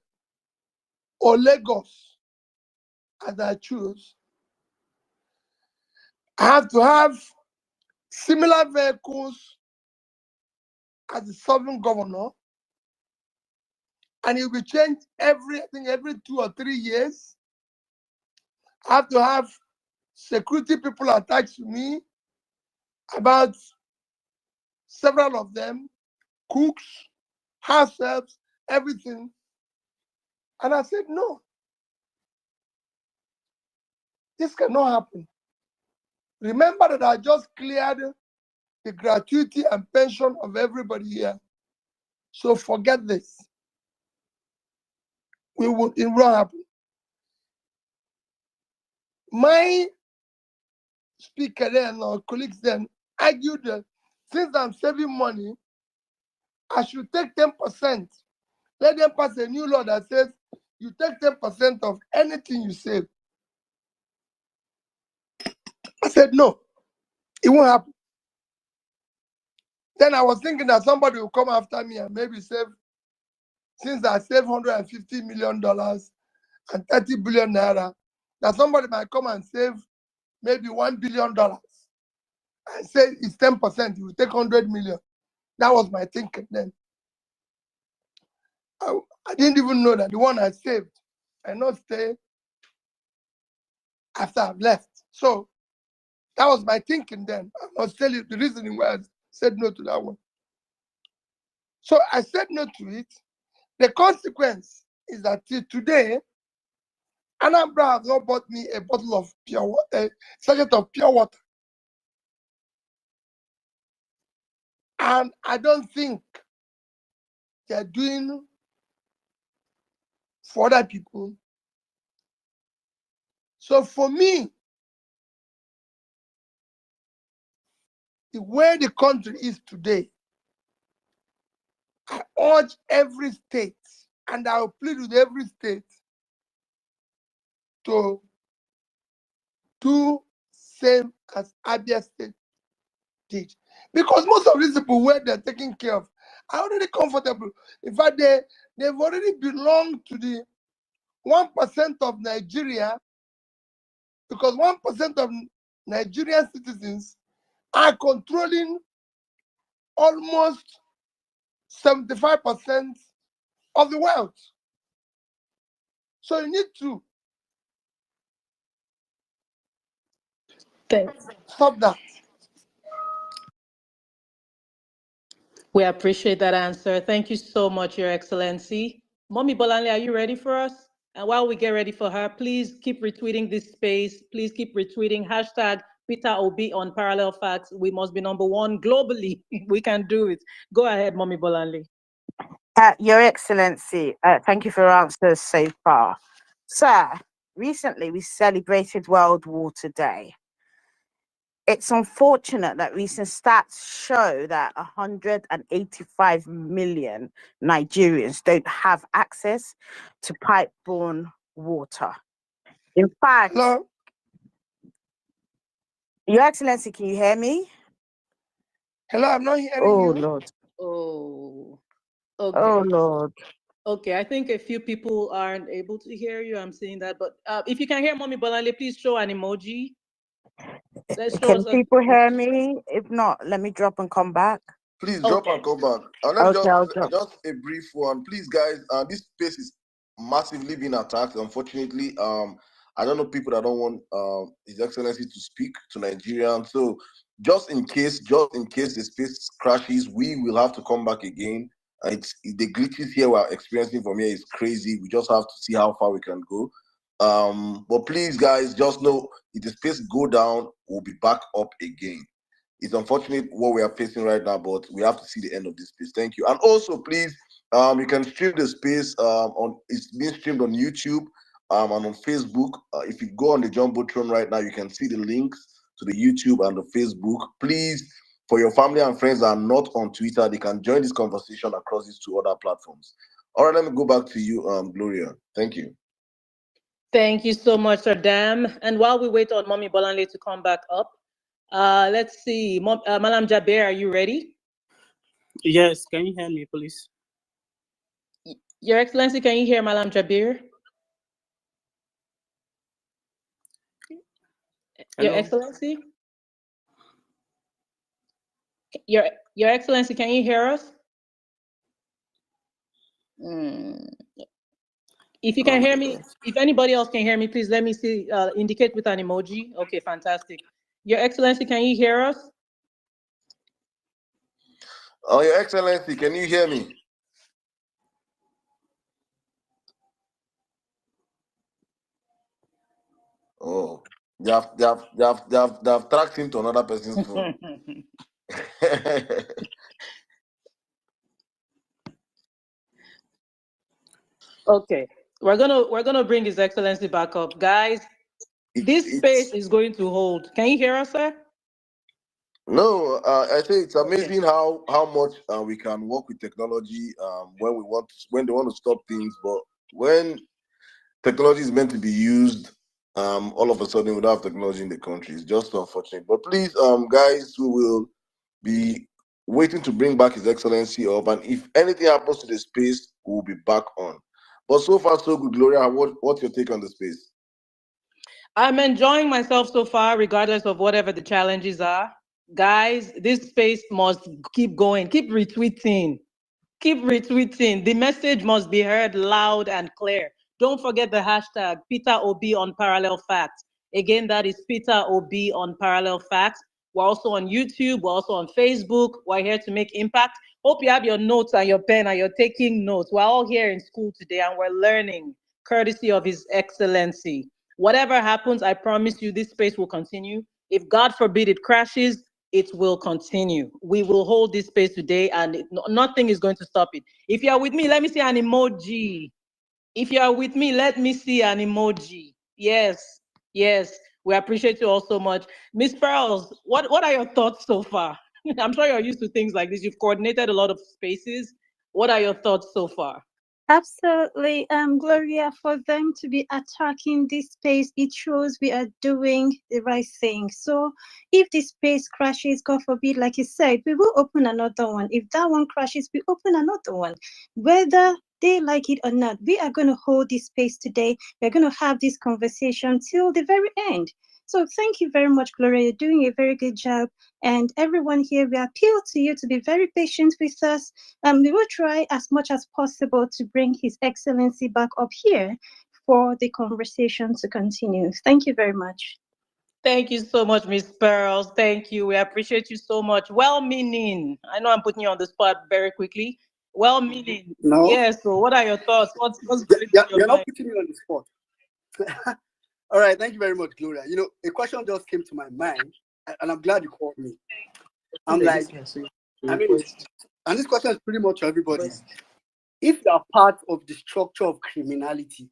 [SPEAKER 13] or Lagos, as I choose. I have to have similar vehicles as the sovereign governor, and it will be changed every 2 or 3 years. I have to have security people attached to me, about several of them, cooks, house helps, everything. And I said, no, this cannot happen. Remember that I just cleared the gratuity and pension of everybody here. So forget this. It won't happen. My speaker then, or colleagues then, argued that since I'm saving money, I should take 10%. Let them pass a new law that says you take 10% of anything you save. I said, no, it won't happen. Then I was thinking that somebody will come after me and maybe save, since I saved $150 million and 30 billion naira, that somebody might come and save maybe $1 billion and say it's 10%, you will take 100 million. That was my thinking then. I didn't even know that the one I saved I not stay after I've left. So that was my thinking then. I must tell you the reasoning why I said no to that one. So I said no to it. The consequence is that till today, Anambra has not bought me a bottle of pure water, a sachet of pure water. And I don't think they're doing for other people. So for me, the way the country is today, I urge every state, and I will plead with every state to do same as Abia State did. Because most of these people where they're taking care of are already comfortable. In fact, they've already belonged to the 1% of Nigeria, because 1% of Nigerian citizens are controlling almost 75% of the wealth. So you need to stop that.
[SPEAKER 1] We appreciate that answer. Thank you so much, Your Excellency. Mommy Bolanle, are you ready for us? And while we get ready for her, please keep retweeting this space. Please keep retweeting hashtag Peter Obi on Parallel Facts. We must be #1 globally. We can do it. Go ahead, Mommy Bolanle.
[SPEAKER 7] Your Excellency, thank you for your answers so far. Sir, recently we celebrated World Water Day. It's unfortunate that recent stats show that 185 million Nigerians don't have access to pipe-borne water. In fact,
[SPEAKER 13] Hello?
[SPEAKER 7] Your Excellency, can you hear me?
[SPEAKER 13] Hello, I'm not hearing
[SPEAKER 7] Oh,
[SPEAKER 13] you.
[SPEAKER 7] Lord.
[SPEAKER 1] Oh, okay.
[SPEAKER 7] Oh, Lord.
[SPEAKER 1] Okay, I think a few people aren't able to hear you. I'm seeing that, but if you can hear Mommy Bolanle, please show an emoji. Let's show
[SPEAKER 7] Can
[SPEAKER 1] us
[SPEAKER 7] people hear me? If not, let me drop and come back.
[SPEAKER 4] Please drop and come back. Let me
[SPEAKER 7] Okay, I'll drop.
[SPEAKER 4] just a brief one. Please, guys, this space is massively being attacked. Unfortunately, I don't know people that don't want His Excellency to speak to Nigerians. So just in case the space crashes, we will have to come back again. It's the glitches here we're experiencing from here is crazy. We just have to see how far we can go. But please, guys, just know if the space go down, we'll be back up again. It's unfortunate what we are facing right now, but we have to see the end of this space. Thank you. And also, please, you can stream the space it's being streamed on YouTube and on Facebook. If you go on the Jumbotron right now, you can see the links to the YouTube and the Facebook. Please, for your family and friends that are not on Twitter, they can join this conversation across these two other platforms. All right, let me go back to you, Gloria. Thank you.
[SPEAKER 1] Thank you so much, Sir Dam. And while we wait on Mommy Bolanle to come back up, let's see. Malam Jaber, are you ready?
[SPEAKER 12] Yes, can you hear me, please?
[SPEAKER 1] Your Excellency, can you hear Malam Jaber? Your Excellency? Your Excellency, can you hear us? If you can hear me, if anybody else can hear me, please let me see, indicate with an emoji. Okay, fantastic. Your Excellency, can you hear us?
[SPEAKER 4] Oh, Your Excellency, can you hear me? Oh, they have tracked him to another person's phone.
[SPEAKER 1] Okay, we're gonna bring His Excellency back up, guys. This space is going to hold. Can you hear us, sir?
[SPEAKER 4] No, I say it's
[SPEAKER 9] Okay.
[SPEAKER 4] amazing how much we can work with technology when they want to stop things, but when technology is meant to be used, all of a sudden we don't have technology in the country. It's just unfortunate. But please, guys, we will be waiting to bring back His Excellency up, and if anything happens to the space, we'll be back on. But so far, so good, Gloria. What's your take on the space?
[SPEAKER 1] I'm enjoying myself so far, regardless of whatever the challenges are. Guys, this space must keep going. Keep retweeting. Keep retweeting. The message must be heard loud and clear. Don't forget the hashtag Peter Obi on Parallel Facts. Again, that is Peter Obi on Parallel Facts. We're also on YouTube. We're also on Facebook. We're here to make impact. Hope you have your notes and your pen and you're taking notes. We're all here in school today and we're learning, courtesy of His Excellency. Whatever happens, I promise you this space will continue. If God forbid it crashes, it will continue. We will hold this space today and nothing is going to stop it. If you are with me, let me see an emoji. If you are with me, let me see an emoji. Yes, yes. We appreciate you all so much. Miss Pearls, what are your thoughts so far? I'm sure you're used to things like this. You've coordinated a lot of spaces. What are your thoughts so far?
[SPEAKER 6] Absolutely, Gloria, for them to be attacking this space, it shows we are doing the right thing. So if this space crashes, God forbid, like you said, we will open another one. If that one crashes, we open another one. Whether they like it or not, we are going to hold this space today. We're going to have this conversation till the very end. So thank you very much, Gloria. You're doing a very good job. And everyone here, we appeal to you to be very patient with us. We will try as much as possible to bring His Excellency back up here for the conversation to continue. Thank you very much.
[SPEAKER 1] Thank you so much, Miss Pearls. Thank you. We appreciate you so much. Well-meaning. I know I'm putting you on the spot very quickly. Well-meaning.
[SPEAKER 8] No,
[SPEAKER 1] Yes. So, what are your thoughts? What's going through your
[SPEAKER 8] you're not
[SPEAKER 1] mind?
[SPEAKER 8] putting me on the spot. All right, thank you very much, Gloria. You know, a question just came to my mind, and I'm glad you called me. I'm like, I mean, and this question is pretty much to everybody. If you are part of the structure of criminality,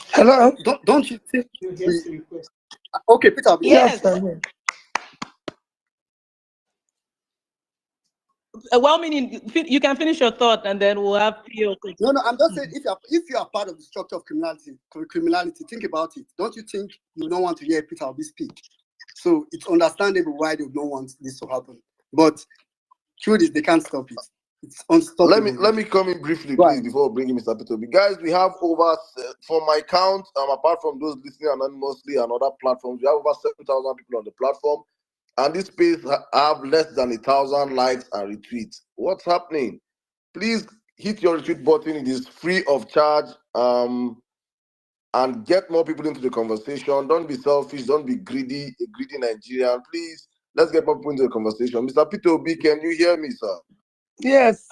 [SPEAKER 13] Hello?
[SPEAKER 8] don't you think okay, Peter, I'll be
[SPEAKER 1] Yes.
[SPEAKER 13] Sir.
[SPEAKER 1] Well-meaning. You can finish your thought, and then we'll have Pio.
[SPEAKER 8] No, I'm just saying if you are part of the structure of criminality, think about it. Don't you think you don't want to hear Peter Obi speak? So it's understandable why they don't want this to happen. But truth is they can't stop it. It's unstoppable.
[SPEAKER 4] Let me come in briefly,
[SPEAKER 8] Go
[SPEAKER 4] please,
[SPEAKER 8] ahead.
[SPEAKER 4] before bringing Mr. Pitobi. Guys, we have over, from my count, apart from those listening anonymously and other platforms, we have over 7,000 people on the platform, and this page have less than 1,000 likes and retweets. What's happening? Please hit your retweet button. It is free of charge. And get more people into the conversation. Don't be selfish. Don't be greedy. A greedy Nigerian. Please, let's get more people into the conversation. Mr. Pitobi, can you hear me, sir?
[SPEAKER 13] Yes.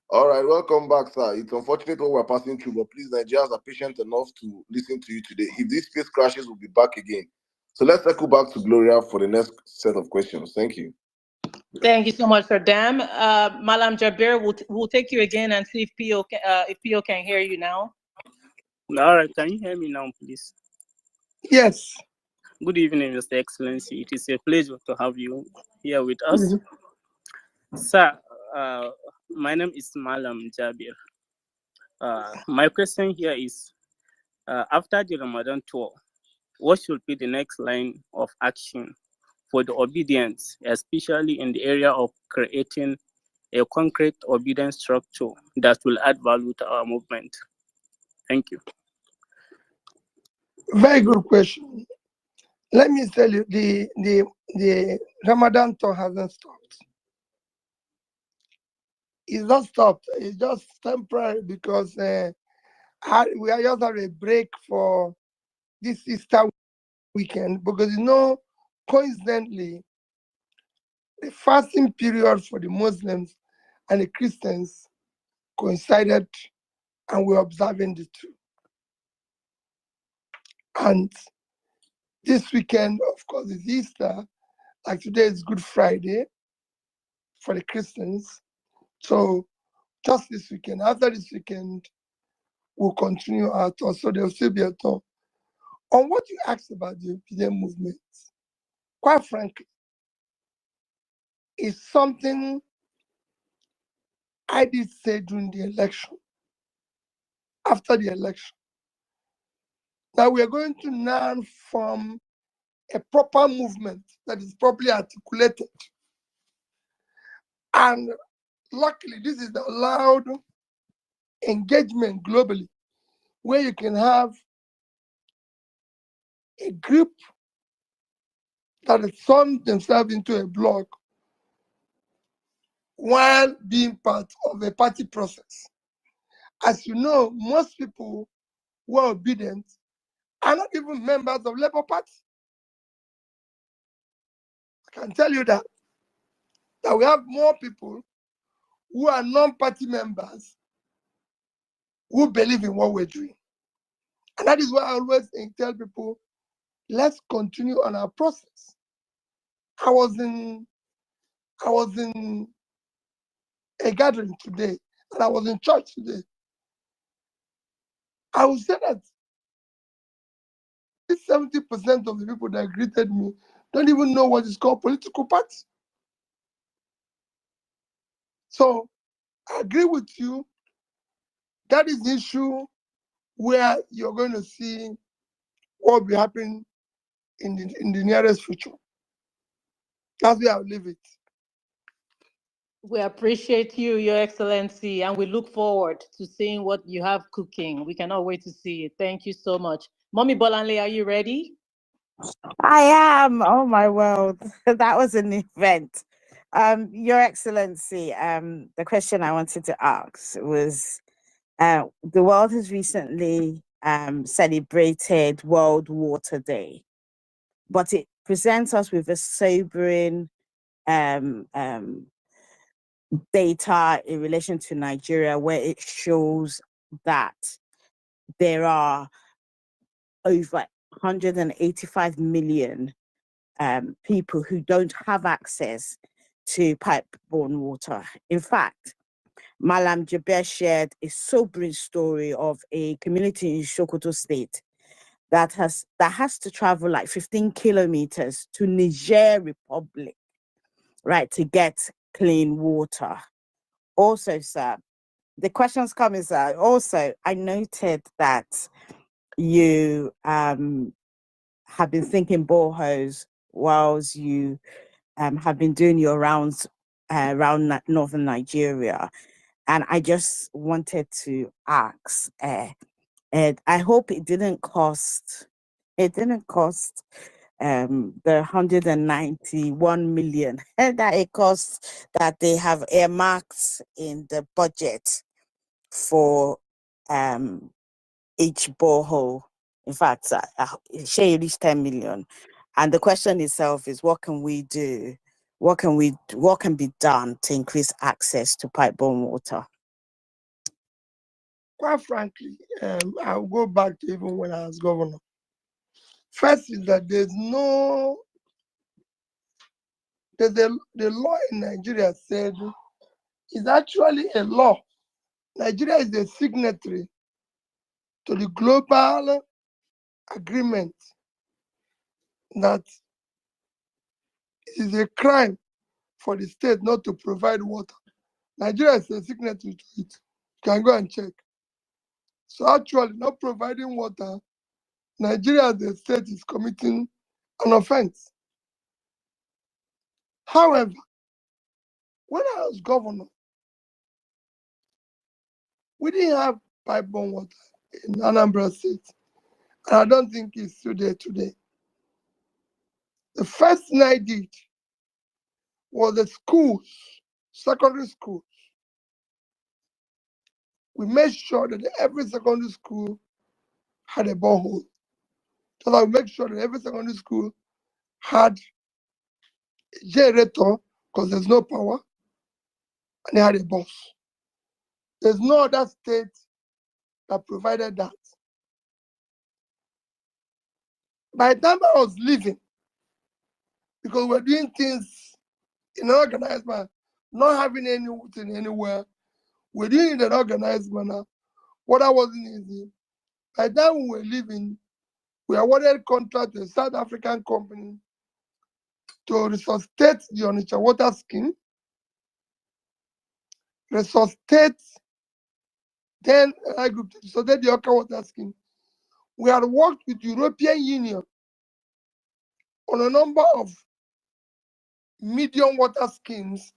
[SPEAKER 4] All right, welcome back, sir. It's unfortunate what we're passing through, but please, Nigerians are patient enough to listen to you today. If this space crashes, we'll be back again. So let's circle back to Gloria for the next set of questions. Thank you.
[SPEAKER 1] Thank you so much, Sir Dam. Malam Jabir, we'll take you again and see if Pio can hear you now.
[SPEAKER 12] All right, can you hear me now, please?
[SPEAKER 13] Yes.
[SPEAKER 12] Good evening, Mr. Excellency. It is a pleasure to have you here with us. Sir, my name is Malam Jabir. My question here is, after the Ramadan tour, what should be the next line of action for the obedience, especially in the area of creating a concrete obedience structure that will add value to our movement? Thank you.
[SPEAKER 13] Very good question. Let me tell you, the Ramadan tour hasn't stopped. It's not stopped. It's just temporary because we are just having a break for this Easter weekend because coincidentally, the fasting period for the Muslims and the Christians coincided, and we're observing the two. And this weekend, of course, is Easter. Like today is Good Friday for the Christians. So just this weekend, after this weekend, we'll continue our tour. So there'll still be a tour. On what you asked about the obedient movement, quite frankly, is something I did say during the election, after the election, that we are going to now form a proper movement that is properly articulated. And luckily, this is the allowed engagement globally, where you can have a group that has formed themselves into a bloc while being part of a party process. As you know, most people who are obedient are not even members of Labour Party. I can tell you that we have more people who are non-party members who believe in what we're doing. And that is why I always tell people, let's continue on our process. I was in a gathering today, and I was in church today. I would say that 70% of the people that greeted me don't even know what is called political party. So I agree with you. That is the issue where you're going to see what will be happening in the nearest future. That's where I'll leave it.
[SPEAKER 1] We appreciate you, Your Excellency, and we look forward to seeing what you have cooking. We cannot wait to see it. Thank you so much. Mommy Bolanle, are you ready?
[SPEAKER 7] I am. Oh my world. That was an event. Your Excellency, the question I wanted to ask was, the world has recently celebrated World Water Day, but it presents us with a sobering data in relation to Nigeria, where it shows that there are over 185 million people who don't have access to pipe-borne water. In fact, Malam Jaber shared a sobering story of a community in Sokoto State that has to travel like 15 kilometers to Niger Republic, right, to get clean water. Also, sir, the questions coming, sir. Also, I noted that you have been thinking boreholes whilst you have been doing your rounds around northern Nigeria. And I just wanted to ask, and I hope it didn't cost the 191 million that it costs that they have earmarked in the budget for each borehole. In fact, share at least 10 million. And the question itself is, what can we do? What can be done to increase access to pipe-borne water?
[SPEAKER 13] Quite frankly, I'll go back to even when I was governor. First is that the law in Nigeria said it's actually a law. Nigeria is a signatory to the global agreement that it is a crime for the state not to provide water. Nigeria is a signatory to it. You can go and check. So actually, not providing water, Nigeria as a state is committing an offense. However, when I was governor, we didn't have pipe-borne water in Anambra State, and I don't think it's still there today. The first thing I did was the schools, secondary schools. We made sure that every secondary school had a borehole. So I make sure that every secondary school had a generator because there's no power, and they had a bus. There's no other state that provided that. By the time I was leaving, because we're doing things in an organized manner, not having anything anywhere, we're doing it in an organized manner. What I wasn't easy. By the time we were leaving, we awarded contract to a South African company to resuscitate the Onitsha water scheme, resuscitate then I group to resuscitate the Oka water scheme. We had worked with the European Union on a number of medium water schemes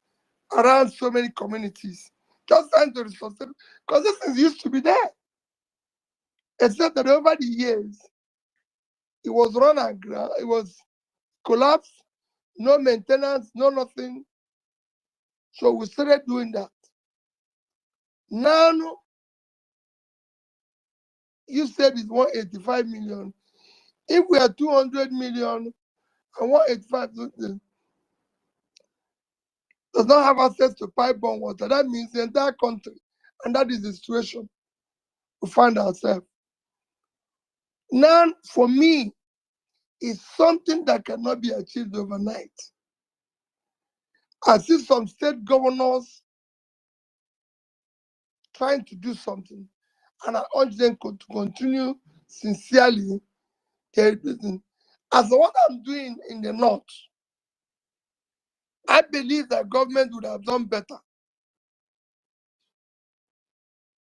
[SPEAKER 13] around so many communities, just trying to resuscitate, because this thing used to be there. Except that over the years, it was run aground, it was collapsed, no maintenance, no nothing. So we started doing that. Now, you said it's 185 million. If we are 200 million and 185 does not have access to pipe-borne water, that means the entire country, and that is the situation we find ourselves. Now, for me, it's something that cannot be achieved overnight. I see some state governors trying to do something, and I urge them to continue sincerely their business. As for what I'm doing in the north, I believe that government would have done better.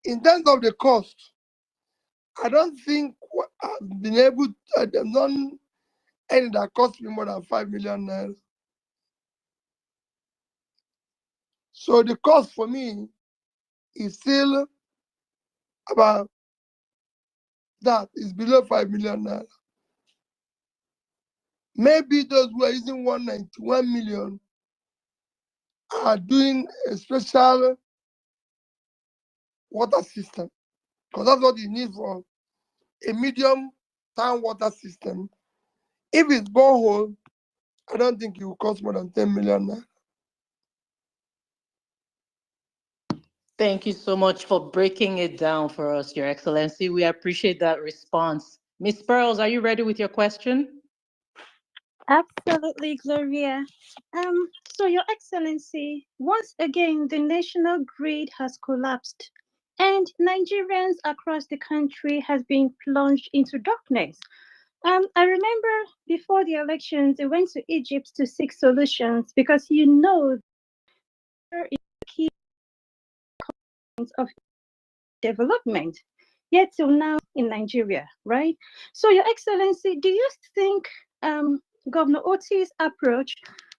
[SPEAKER 13] In terms of the cost, I don't think I've been able to, I've done any that cost me more than 5 million naira. So the cost for me is still about that, is below 5 million naira. Maybe those who are using 191 million are doing a special water system, because that's what you need for a medium town water system. If it's borehole, I don't think it will cost more than 10 million naira.
[SPEAKER 1] Thank you so much for breaking it down for us, Your Excellency. We appreciate that response. Ms. Pearls, are you ready with your question?
[SPEAKER 6] Absolutely, Gloria. So, Your Excellency, once again, the national grid has collapsed, and Nigerians across the country has been plunged into darkness. I remember before the elections, they went to Egypt to seek solutions because you know there is a key of development. Yet till now in Nigeria, right? So, Your Excellency, do you think Governor Oti's approach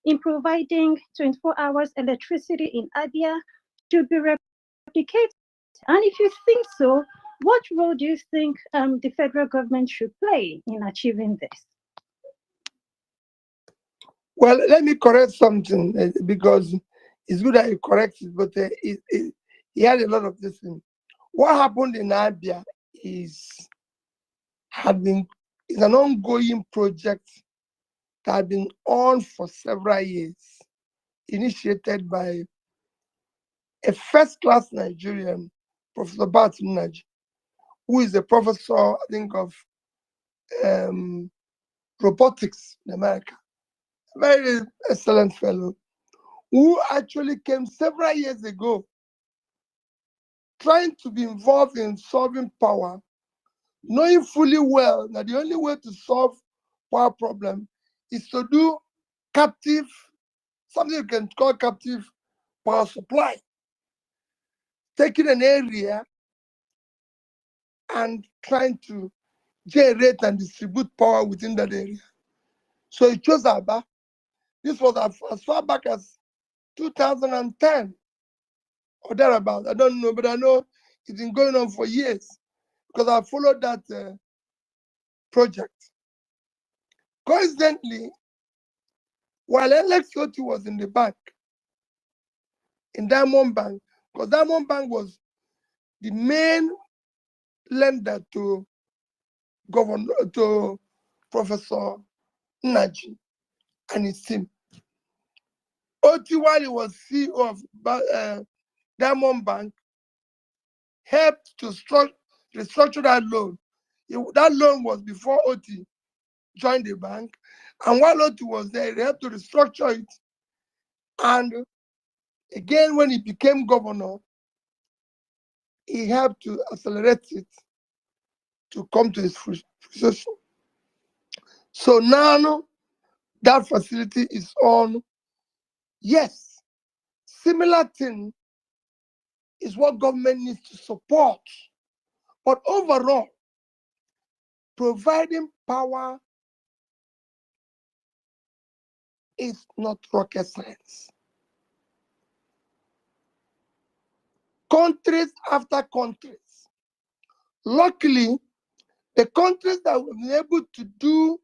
[SPEAKER 6] in providing 24 hours electricity in Abia should be replicated? And if you think so, what role do you think the federal government should play in achieving this?
[SPEAKER 13] Well, let me correct something because it's good that you correct it, but he had a lot of this thing. What happened in Abia is an ongoing project that had been on for several years, initiated by a first-class Nigerian, Professor Bart Nnaji, who is a professor, I think, of robotics in America. A very excellent fellow, who actually came several years ago trying to be involved in solving power, knowing fully well that the only way to solve power problem is to do captive, something you can call captive power supply. Taking an area and trying to generate and distribute power within that area. So he chose Aba. This was as far back as 2010 or thereabout. I don't know, but I know it's been going on for years because I followed that project. Coincidentally, while Alex Oti was in the bank, in Diamond Bank, because Diamond Bank was the main lender to Professor Nnaji and his team. Oti, while he was CEO of Diamond Bank, helped to restructure that loan. That loan was before Oti joined the bank, and while Oti was there, he helped to restructure it. And again, when he became governor, he helped to accelerate it to come to his fruition. So now that facility is on. Yes, similar thing is what government needs to support. But overall, providing power is not rocket science. Countries after countries. Luckily, the countries that have been able to do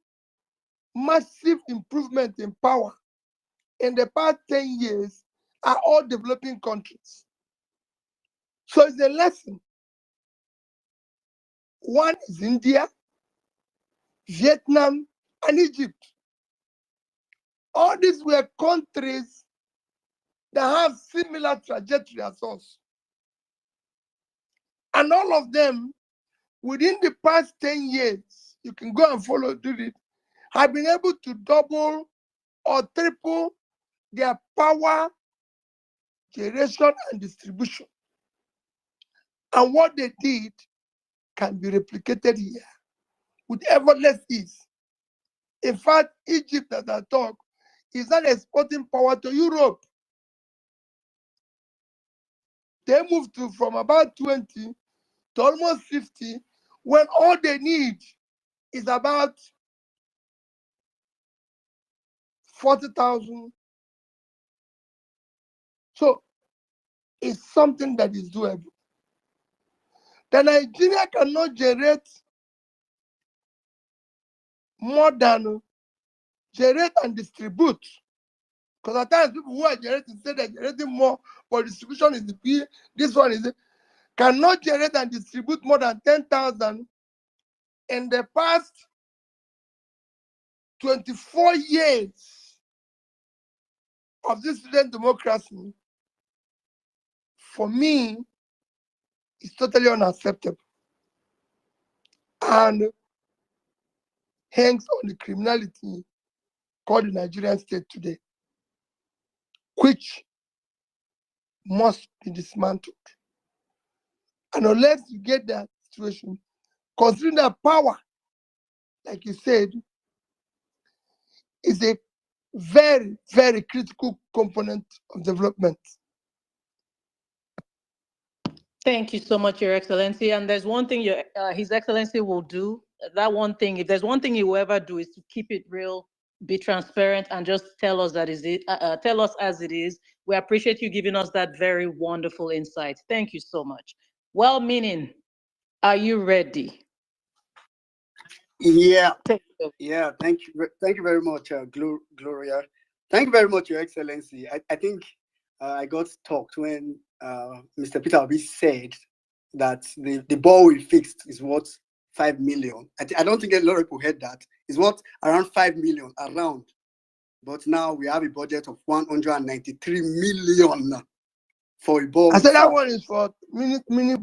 [SPEAKER 13] massive improvement in power in the past 10 years are all developing countries. So it's a lesson. One is India, Vietnam, and Egypt. All these were countries that have similar trajectory as us. And all of them, within the past 10 years, you can go and follow, do it, have been able to double or triple their power generation and distribution. And what they did can be replicated here with effortless ease. In fact, Egypt, as I talk, is not exporting power to Europe. They moved from about 20 to almost 50 when all they need is about 40,000. So it's something that is doable. The Nigeria cannot generate more than generate and distribute. Because at times people who are generating say they're generating more, but distribution is the key. This one is cannot generate and distribute more than 10,000 in the past 24 years of this student democracy. For me, it's totally unacceptable. And hangs on the criminality called the Nigerian state today, which must be dismantled. And unless you get that situation, considering that power, like you said, is a very, very critical component of development.
[SPEAKER 1] Thank you so much, Your Excellency. And there's one thing His Excellency will do. That one thing, if there's one thing he will ever do, is to keep it real, be transparent, and just tell us tell us as it is. We appreciate you giving us that very wonderful insight. Thank you so much. Well-meaning, are you ready?
[SPEAKER 8] Yeah, yeah. Thank you very much, Gloria. Thank you very much, Your Excellency. I think I got talked when Mr. Peter Obi said that the ball we fixed is worth 5 million. I don't think a lot of people heard that. It's worth around 5 million around. But now we have a budget of 193 million for a ball.
[SPEAKER 13] I said that one is for mini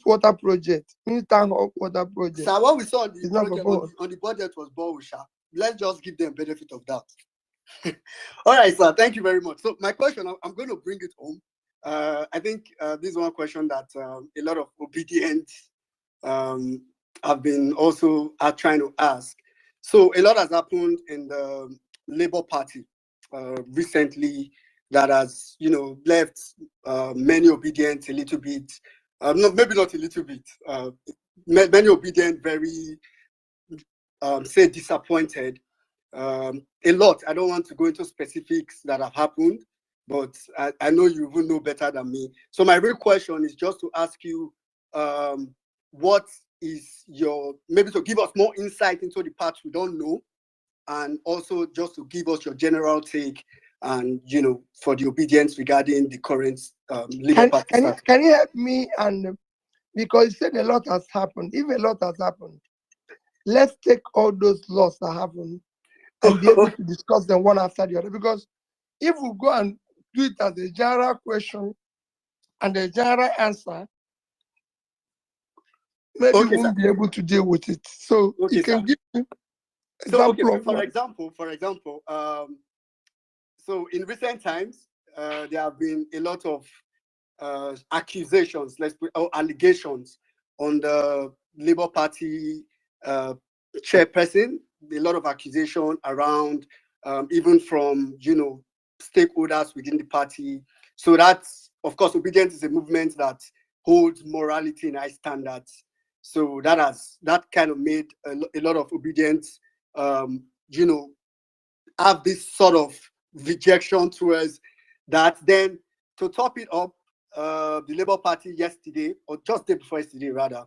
[SPEAKER 13] water project, mini tank water project.
[SPEAKER 8] So what we saw on
[SPEAKER 13] It's not for ball.
[SPEAKER 8] the budget was ball. Let's just give them benefit of that. All right, sir. Thank you very much. So my question, I'm going to bring it home. I think this is one question that a lot of obedient have been also trying to ask. So a lot has happened in the Labour Party recently that has, left many obedient a little bit. No, maybe not a little bit. Many obedient very say disappointed. A lot. I don't want to go into specifics that have happened, but I know you will know better than me. So my real question is just to ask you, what is your, maybe to give us more insight into the parts we don't know, and also just to give us your general take and, for the obedience regarding the current Labour Party.
[SPEAKER 13] Can you help me? And because you said a lot has happened. If a lot has happened, let's take all those laws that happened and be able to discuss them one after the other. Because if we go and do it as a general question and a general answer, maybe we won't be able to deal with it. So you can give me example.
[SPEAKER 8] For example, so in recent times, there have been a lot of accusations, allegations on the Labour Party chairperson, a lot of accusation around, even from, stakeholders within the party. So that's, of course, Obedience is a movement that holds morality in high standards. So that kind of made a lot of Obedience, have this sort of rejection towards that. Then to top it up, the Labour Party yesterday, or just day before yesterday rather,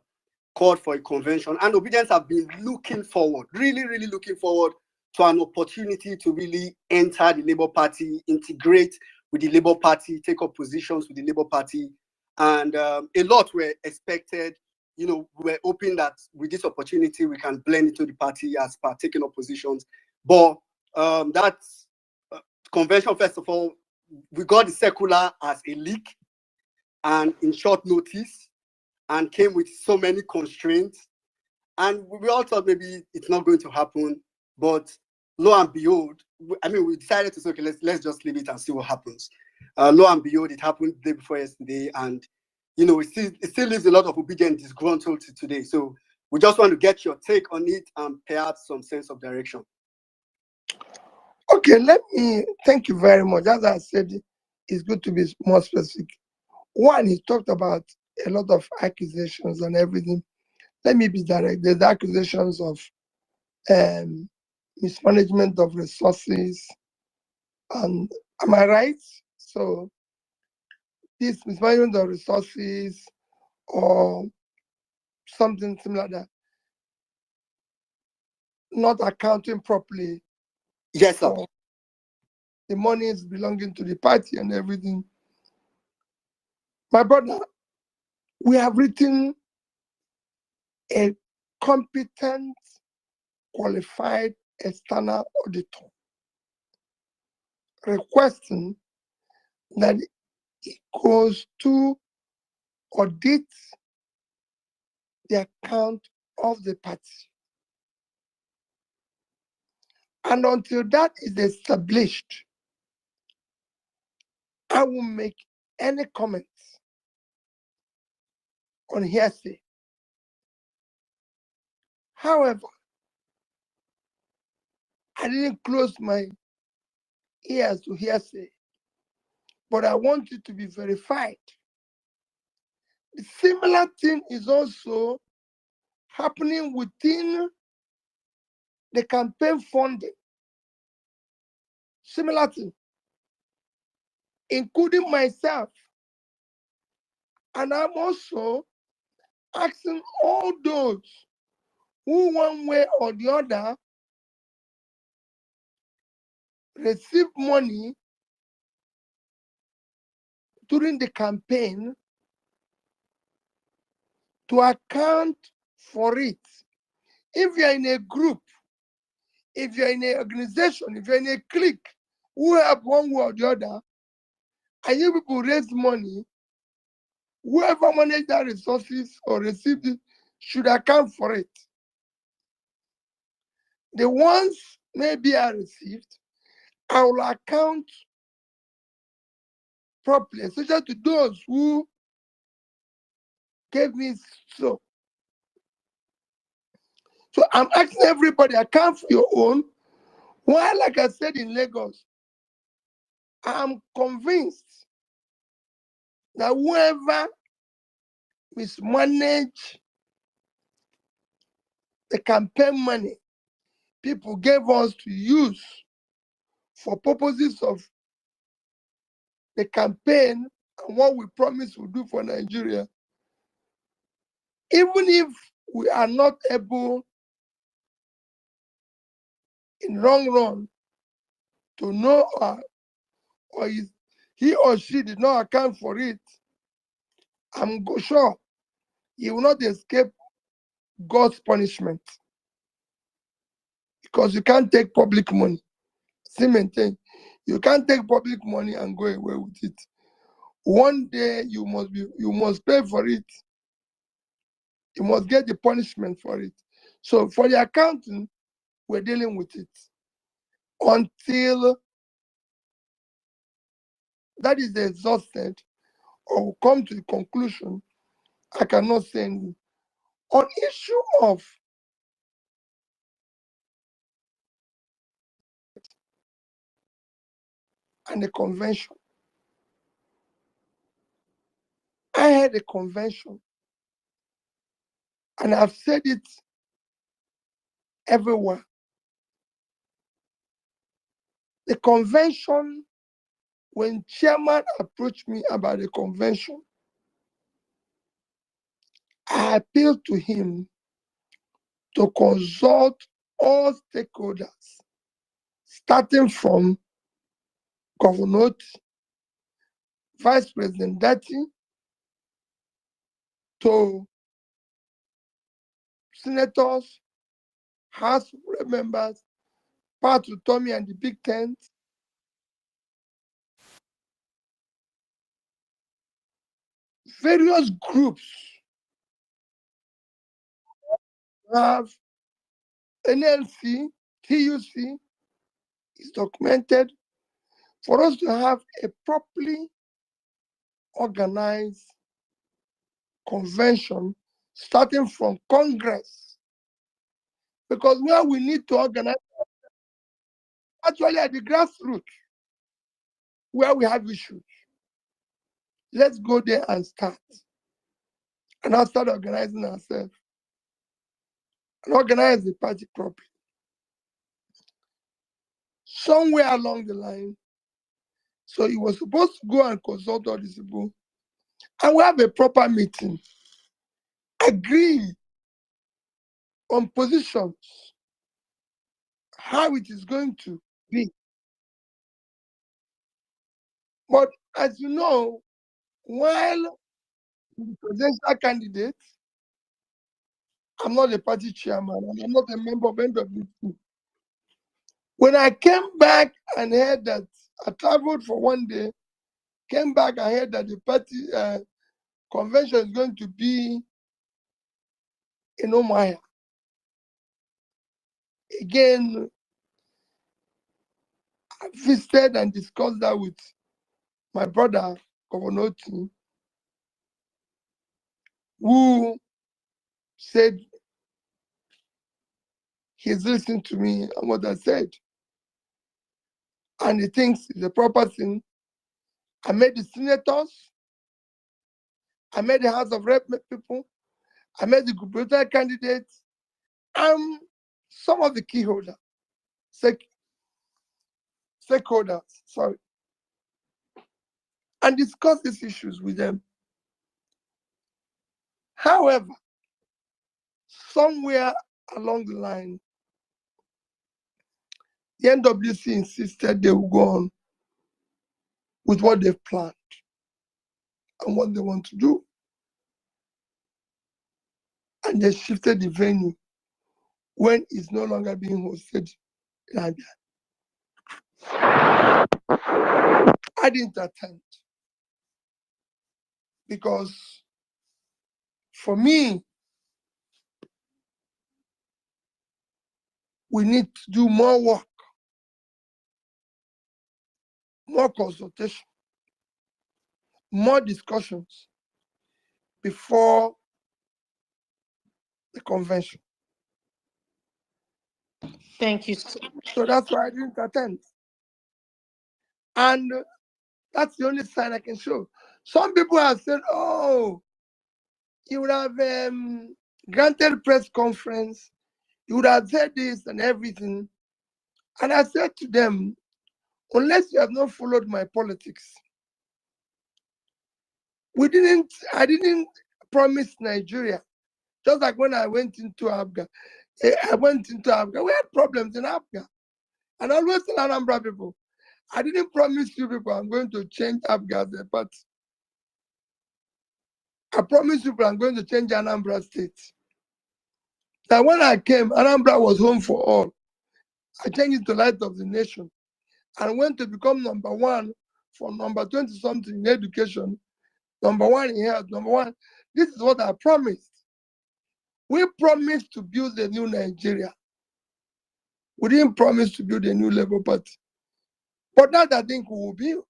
[SPEAKER 8] called for a convention, and Obedience have been looking forward, really, really looking forward to an opportunity to really enter the Labour Party, integrate with the Labour Party, take up positions with the Labour Party, and a lot were expected. We're hoping that with this opportunity we can blend into the party as per taking up positions. But that convention, first of all, we got the circular as a leak and in short notice, and came with so many constraints. And we all thought maybe it's not going to happen, but lo and behold, we decided to say, okay, let's just leave it and see what happens. Lo and behold, it happened the day before yesterday, and it still leaves a lot of Obedience disgruntled to today. So we just want to get your take on it and perhaps some sense of direction.
[SPEAKER 13] Okay, thank you very much. As I said, it's good to be more specific. One, he talked about a lot of accusations and everything. Let me be direct. There's accusations of mismanagement of resources. And am I right? So this mismanagement of resources or something similar that not accounting properly.
[SPEAKER 8] Yes, sir.
[SPEAKER 13] For the monies belonging to the party and everything. My brother, we have written a competent, qualified external auditor requesting that it goes to audit the account of the party. And until that is established, I will make any comments on hearsay. However, I didn't close my ears to hearsay, but I want it to be verified. The similar thing is also happening within the campaign funding. Similar thing, including myself. And I'm also asking all those who one way or the other receive money during the campaign to account for it. If you're in a group, if you're in an organization, if you're in a clique, who have one way or the other, and you people raise money, whoever manage that resources or received it should account for it. The ones maybe I received, I will account properly, especially to those who gave me so. So I'm asking everybody, account for your own. While, like I said in Lagos, I'm convinced that whoever mismanaged the campaign money people gave us to use for purposes of the campaign and what we promised we'll do for Nigeria, even if we are not able in long run to know or he or she did not account for it, I'm sure he will not escape God's punishment. Because you can't take public money. See, maintain. You can't take public money and go away with it. One day you must pay for it. You must get the punishment for it. So for the accounting, we're dealing with it until that is exhausted or come to the conclusion. I cannot say anything. On issue of and a convention. I had a convention, and I've said it everywhere. The convention, when chairman approached me about the convention, I appealed to him to consult all stakeholders, starting from Governor, Vice President Dati, to senators, House members, Pat Tommy and the Big Tent, various groups have NLC, TUC is documented for us to have a properly organized convention starting from Congress. Because where we need to organize, actually at the grassroots, where we have issues. Let's go there and start. And I'll start organizing ourselves and organize the party properly. Somewhere along the line, so he was supposed to go and consult all these people, and we have a proper meeting, agree on positions, how it is going to be. But as you know, while the presidential candidate, I'm not a party chairman, and I'm not a member of NWC. When I came back and heard that, I traveled for one day, came back and heard that the party convention is going to be in Omaya. Again, I visited and discussed that with my brother, Governor Tim, who said he's listening to me and what I said. And he thinks it's a proper thing. I met the senators, I met the House of Rep people, I met the gubernatorial candidates, and some of the key holders, stakeholders, sorry, and discussed these issues with them. However, somewhere along the line, the NWC insisted they would go on with what they've planned and what they want to do. And they shifted the venue when it's no longer being hosted in Abia. I didn't attend because for me, we need to do more work, more consultation, more discussions before the convention.
[SPEAKER 1] Thank you.
[SPEAKER 13] So that's why I didn't attend. And that's the only sign I can show. Some people have said, oh, you would have granted press conference, you would have said this and everything. And I said to them, unless you have not followed my politics, I didn't promise Nigeria. Just like when I went into Abga, we had problems in Abga. And I always tell Anambra people, I didn't promise you people I'm going to change Abga as a party. I promise you people I'm going to change Anambra State. Now when I came, Anambra was home for all. I changed it to Light of the Nation and went to become number 1 for number 20 something in education, number 1 in health, number 1. This is what I promised. We promised to build a new Nigeria. We didn't promise to build a new Labour Party. But that I think we will build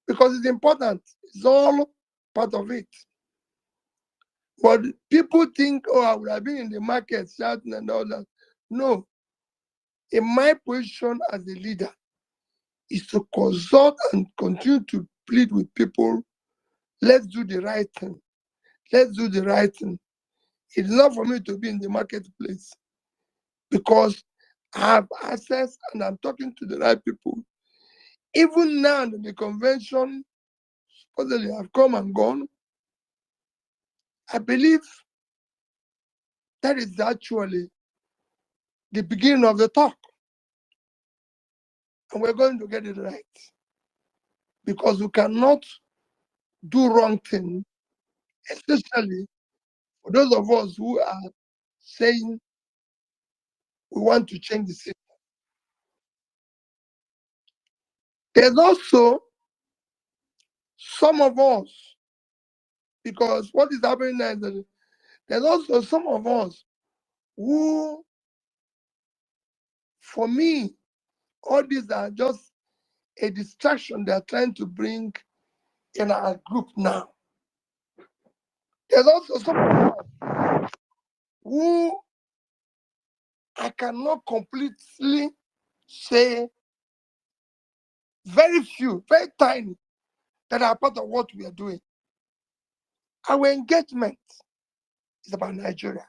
[SPEAKER 13] because it's important. It's all part of it. But people think, oh, I would have been in the market shouting and all that. No. In my position as a leader, is to consult and continue to plead with people. Let's do the right thing. Let's do the right thing. It's not for me to be in the marketplace because I have access and I'm talking to the right people. Even now that the convention supposedly have come and gone, I believe that is actually the beginning of the talk. And we're going to get it right. Because we cannot do wrong thing, especially for those of us who are saying we want to change the system. There's also some of us, because what is happening now is that there's also some of us who, for me, all these are just a distraction they're trying to bring in our group now. There's also some of us who I cannot completely say, very few, very tiny, that are part of what we are doing. Our engagement is about Nigeria.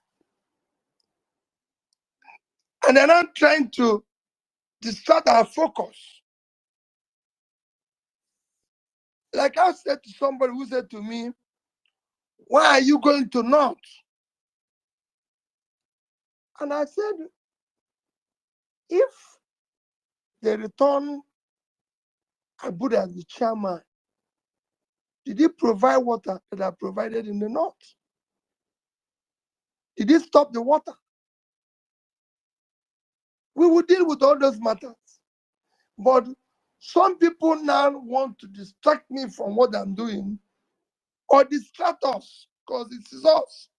[SPEAKER 13] And they're not trying to distract our focus. Like I said to somebody who said to me, why are you going to North? And I said, if they return Abu as the chairman, did he provide water that are provided in the North? Did he stop the water? We will deal with all those matters. But some people now want to distract me from what I'm doing or distract us because it is us.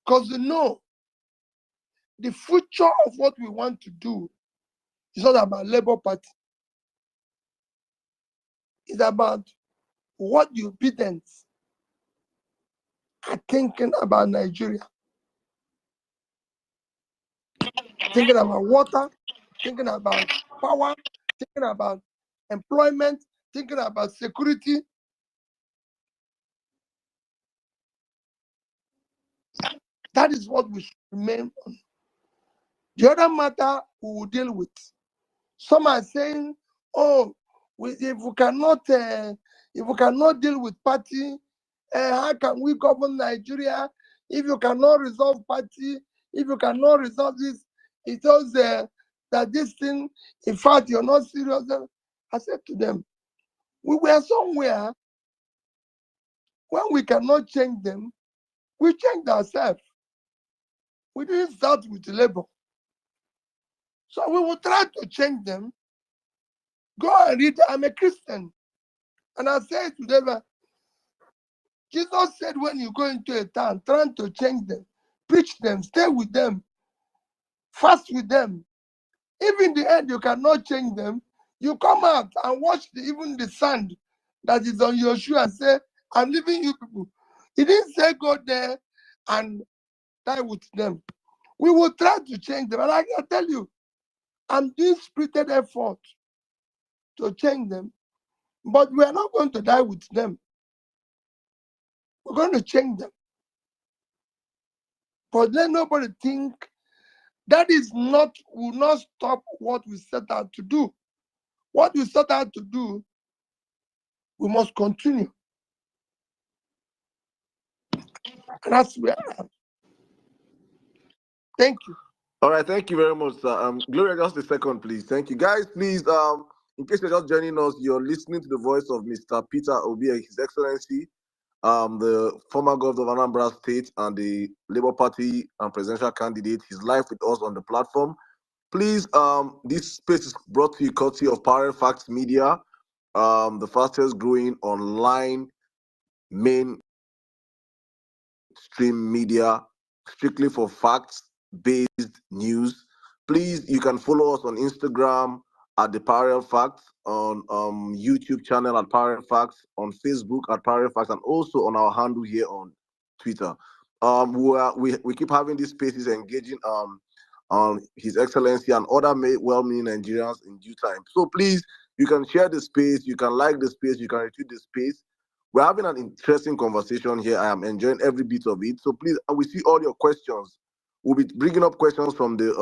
[SPEAKER 13] Because they know the future of what we want to do is not about Labour Party. It's about what the Obedience are thinking about Nigeria. Thinking about water, thinking about power, thinking about employment, thinking about security. That is what we should remain on. The other matter we will deal with. Some are saying, oh, if we cannot deal with party, how can we govern Nigeria? If you cannot resolve party, if you cannot resolve this, it shows that this thing, in fact, you're not serious. I said to them, we were somewhere when we cannot change them, we changed ourselves. We didn't start with Labour. So we will try to change them. Go and read, I'm a Christian. And I said to them, Jesus said when you go into a town, trying to change them, preach them, stay with them, fast with them. If in the end you cannot change them, you come out and watch even the sand that is on your shoe and say, I'm leaving you people. He didn't say go there and die with them. We will try to change them. And I can tell you, I'm doing spirited effort to change them, but we are not going to die with them. We're going to change them. But let nobody think that will not stop what we set out to do. What we set out to do, we must continue. And that's where I am. Thank you.
[SPEAKER 4] All right, thank you very much, sir. Gloria, just a second, please. Thank you, guys. Please, in case you're just joining us, you're listening to the voice of Mr. Peter Obi, His Excellency, the former governor of Anambra State and the Labour Party and presidential candidate. He's live with us on the platform. Please, this space is brought to you courtesy of Parallel Facts Media, the fastest growing online mainstream media, strictly for facts-based news. Please, you can follow us on Instagram at the Parallel Facts, on YouTube channel at Parallel Facts, on Facebook at Parallel Facts, and also on our handle here on Twitter. We keep having these spaces engaging His Excellency and other well-meaning Nigerians in due time. So please, You can share the space, you can like the space, you can retweet the space. We're having an interesting conversation here. I am enjoying every bit of it. So please, we see all your questions. We'll be bringing up questions from the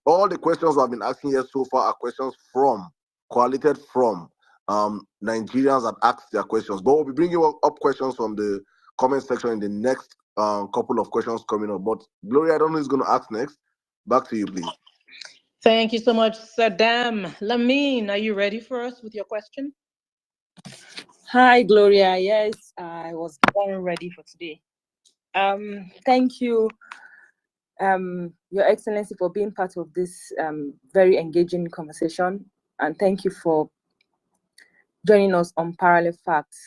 [SPEAKER 4] all the questions I've been asking here so far are questions from collated from Nigerians that asked their questions. But we'll be bringing up questions from the comment section in the next couple of questions coming up. But Gloria, I don't know who's going to ask next. Back to you, please.
[SPEAKER 1] Thank you so much, Saddam. Lamine, are you ready for us with your question?
[SPEAKER 9] Hi, Gloria. Yes, I was born ready for today. Thank you, Your Excellency, for being part of this very engaging conversation, and thank you for joining us on Parallel Facts.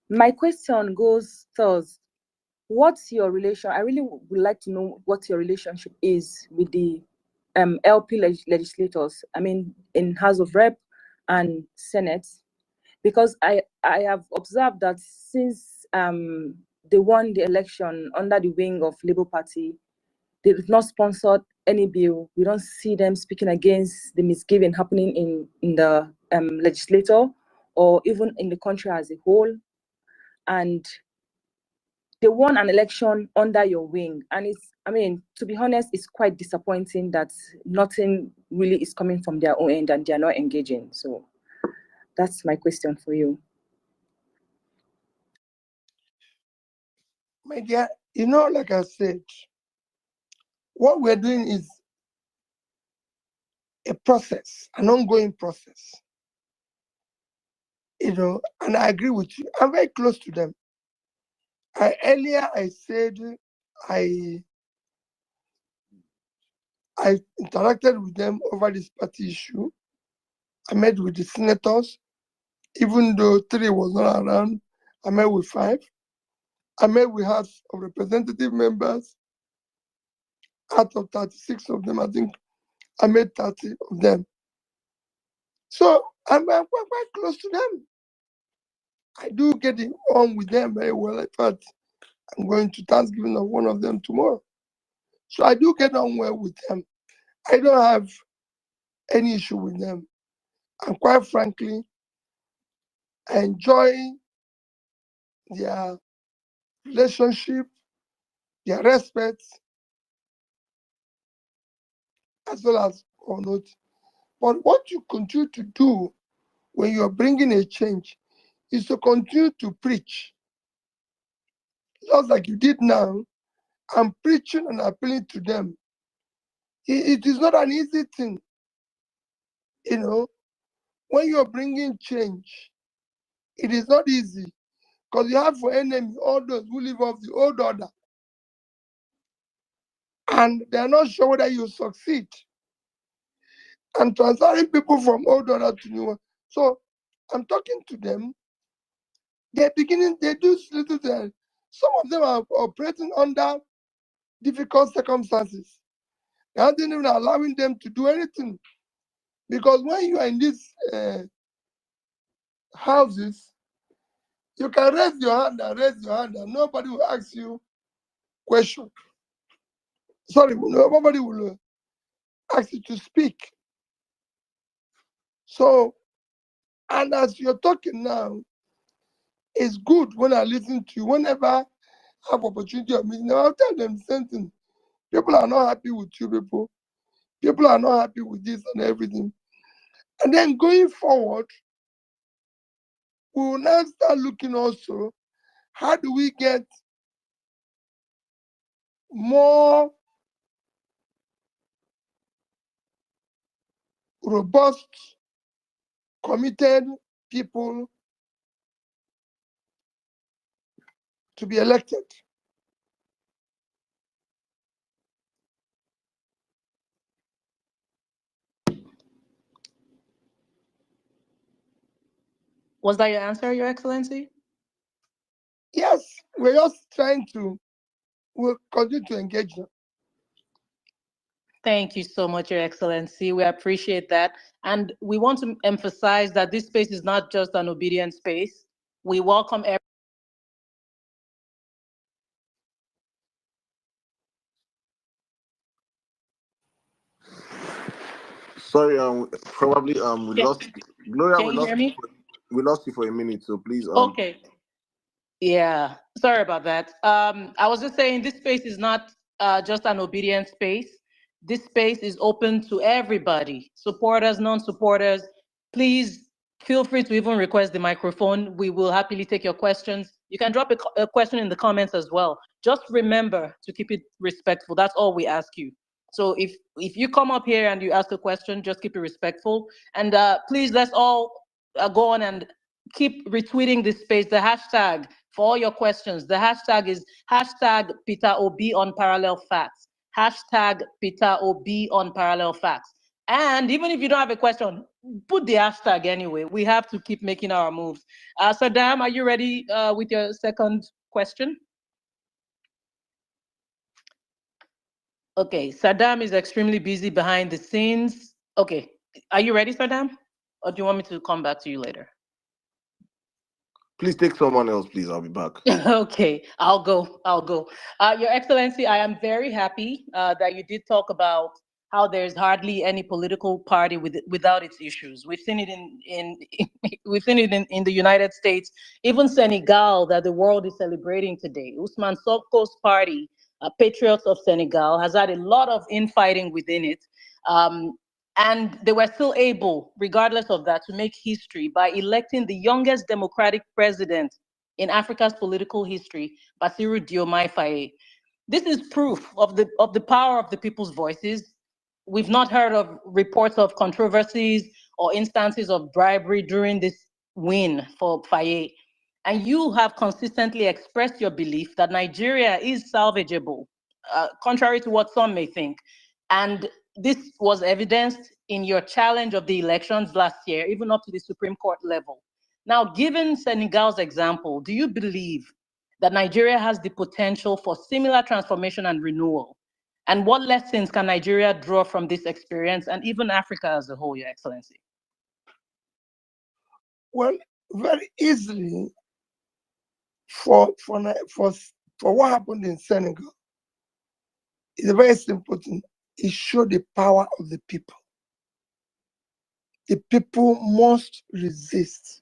[SPEAKER 9] My question goes thus: what's your relation? I really would like to know what your relationship is with the LP legislators. I mean, in House of Rep and Senate, because I have observed that since they won the election under the wing of Labour Party, they've not sponsored any bill. We don't see them speaking against the misgiving happening in the legislature or even in the country as a whole. And they won an election under your wing. And it's, I mean, to be honest, it's quite disappointing that nothing really is coming from their own end and they're not engaging. So that's my question for you.
[SPEAKER 13] My dear, you know, like I said, what we're doing is a process, an ongoing process. You know, and I agree with you. I'm very close to them. Earlier I said I interacted with them over this party issue. I met with the senators, even though 3 was not around. I met with 5. I met with House of Representative members. Out of 36 of them, I think I met 30 of them. So I'm quite close to them. I do get on with them very well. In fact, I'm going to Thanksgiving of one of them tomorrow. So I do get on well with them. I don't have any issue with them. And quite frankly, I enjoy their relationship, their respect, as well as or not. But what you continue to do when you are bringing a change is to continue to preach. Just like you did now, I'm preaching and appealing to them. It is not an easy thing. You know, when you're bringing change, it is not easy because you have for enemy all those who live off the old order. And they're not sure whether you succeed. And transferring people from old order to new one. So I'm talking to them. They're beginning, they do little things. Some of them are operating under difficult circumstances. They aren't even allowing them to do anything. Because when you are in these houses, you can raise your hand and nobody will ask you question. Sorry, nobody will ask you to speak. So, and as you're talking now, it's good when I listen to you. Whenever I have opportunity of meeting them, I'll tell them the same thing. People are not happy with you people. People are not happy with this and everything. And then going forward, we will now start looking also, how do we get more robust, committed people to be elected.
[SPEAKER 1] Was that your answer, Your Excellency?
[SPEAKER 13] Yes, we're just trying to, we'll continue to engage them.
[SPEAKER 1] Thank you so much, Your Excellency. We appreciate that. And we want to emphasize that this space is not just an obedient space. We welcome everyone.
[SPEAKER 4] Sorry, probably we
[SPEAKER 1] Can,
[SPEAKER 4] lost Gloria.
[SPEAKER 1] can you hear me?
[SPEAKER 4] We lost you for a minute, so please
[SPEAKER 1] Okay. Yeah, sorry about that. I was just saying this space is not just an obedient space. This space is open to everybody, supporters, non-supporters. Please feel free to even request the microphone. We will happily take your questions. You can drop a question in the comments as well. Just remember to keep it respectful. That's all we ask you. So if you come up here and you ask a question, just keep it respectful. And please, let's all go on and keep retweeting this space, the hashtag for all your questions. The hashtag is hashtag Peter Obi on Parallel Facts. Hashtag Peter Obi on Parallel Facts. And even if you don't have a question, put the hashtag anyway. We have to keep making our moves. Saddam, are you ready with your second question? Okay, Saddam is extremely busy behind the scenes. Okay, are you ready, Saddam? Or do you want me to come back to you later?
[SPEAKER 4] please take someone else, please. I'll be back.
[SPEAKER 1] Okay, I'll go. Your Excellency, I am very happy that you did talk about how there's hardly any political party without its issues. We've seen it in the United States, even Senegal, that the world is celebrating today. Ousmane Sonko's party, Patriots of Senegal, has had a lot of infighting within it. And they were still able, regardless of that, to make history by electing the youngest democratic president in Africa's political history, Bassirou Diomaye Faye. This is proof of the power of the people's voices. We've not heard of reports of controversies or instances of bribery during this win for Faye. And you have consistently expressed your belief that Nigeria is salvageable, contrary to what some may think. And this was evidenced in your challenge of the elections last year, even up to the Supreme Court level. Now, given Senegal's example, do you believe that Nigeria has the potential for similar transformation and renewal? And what lessons can Nigeria draw from this experience and even Africa as a whole, Your Excellency?
[SPEAKER 13] Well, very easily for what happened in Senegal, it's a very simple thing. It showed the power of the people. The people must resist.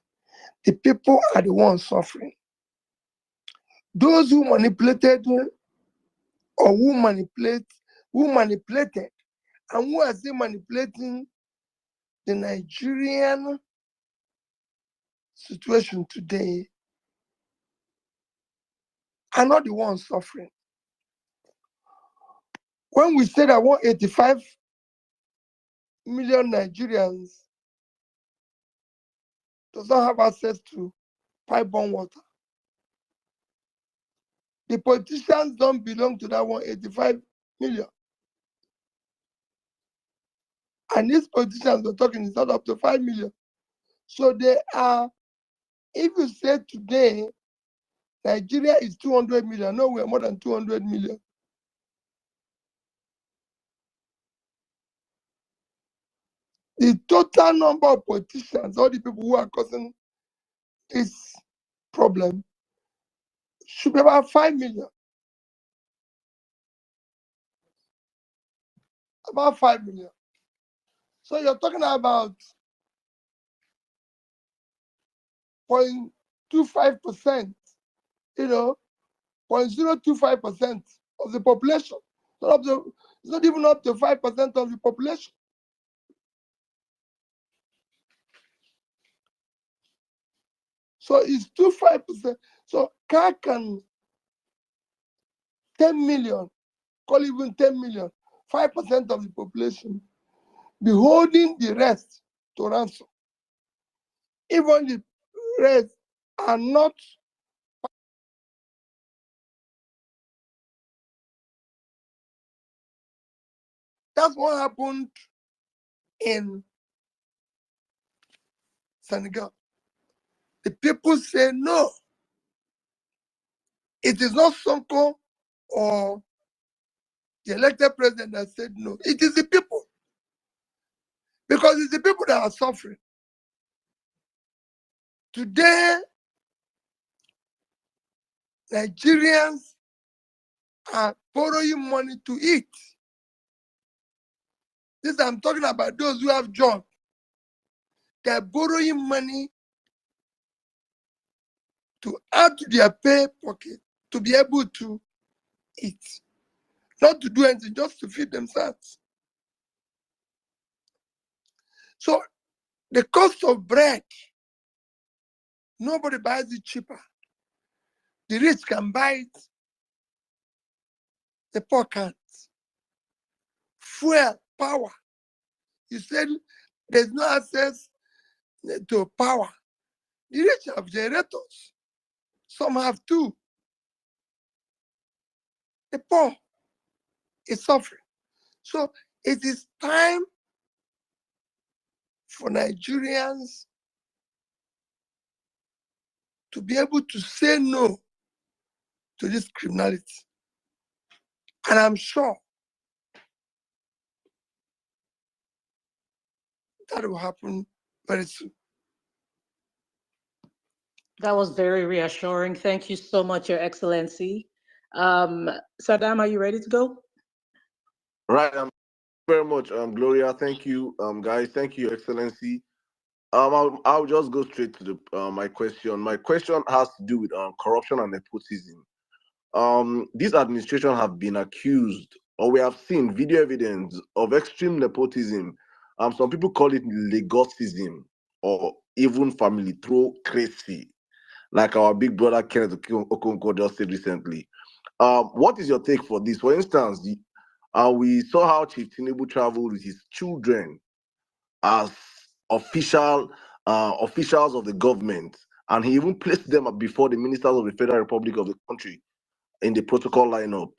[SPEAKER 13] The people are the ones suffering. Those who manipulated or who manipulated, and who are still manipulating the Nigerian situation today are not the ones suffering. When we say that 185 million Nigerians does not have access to pipe-borne water, the politicians don't belong to that 185 million. And these politicians we're talking is not up to 5 million. So they are, if you say today, Nigeria is 200 million, no, we're more than 200 million. The total number of politicians, all the people who are causing this problem, should be about 5 million. About 5 million. So you're talking about 0.25%, 0.025% of the population. It's not even up to 5% of the population. So it's 25%. So how can 10 million, call even 10 million, 5% of the population, be holding the rest to ransom? Even the rest are not. That's what happened in Senegal. The people say no. It is not Sonko or the elected president that said no. It is the people. Because it's the people that are suffering. Today, Nigerians are borrowing money to eat. This I'm talking about those who have jobs. They're borrowing money to add to their pay pocket to be able to eat. Not to do anything, just to feed themselves. So the cost of bread, nobody buys it cheaper. The rich can buy it, the poor can't. Fuel, power. You said there's no access to power. The rich have generators. Some have two. The poor is suffering. So it is time for Nigerians to be able to say no to this criminality. And I'm sure that will happen very soon.
[SPEAKER 1] That was very reassuring. Thank you so much, Your Excellency. Saddam, are you ready to go?
[SPEAKER 4] Right. Very much, Gloria. Thank you, guys. Thank you, Your Excellency. I'll just go straight to the my question. My question has to do with corruption and nepotism. This administration have been accused, or we have seen video evidence of extreme nepotism. Some people call it Lagosism, or even family through crazy, like our big brother Kenneth Okonkwo just said recently. What is your take for this? For instance, we saw how Chief Tinubu traveled with his children as officials of the government, and he even placed them before the ministers of the Federal Republic of the country in the protocol lineup.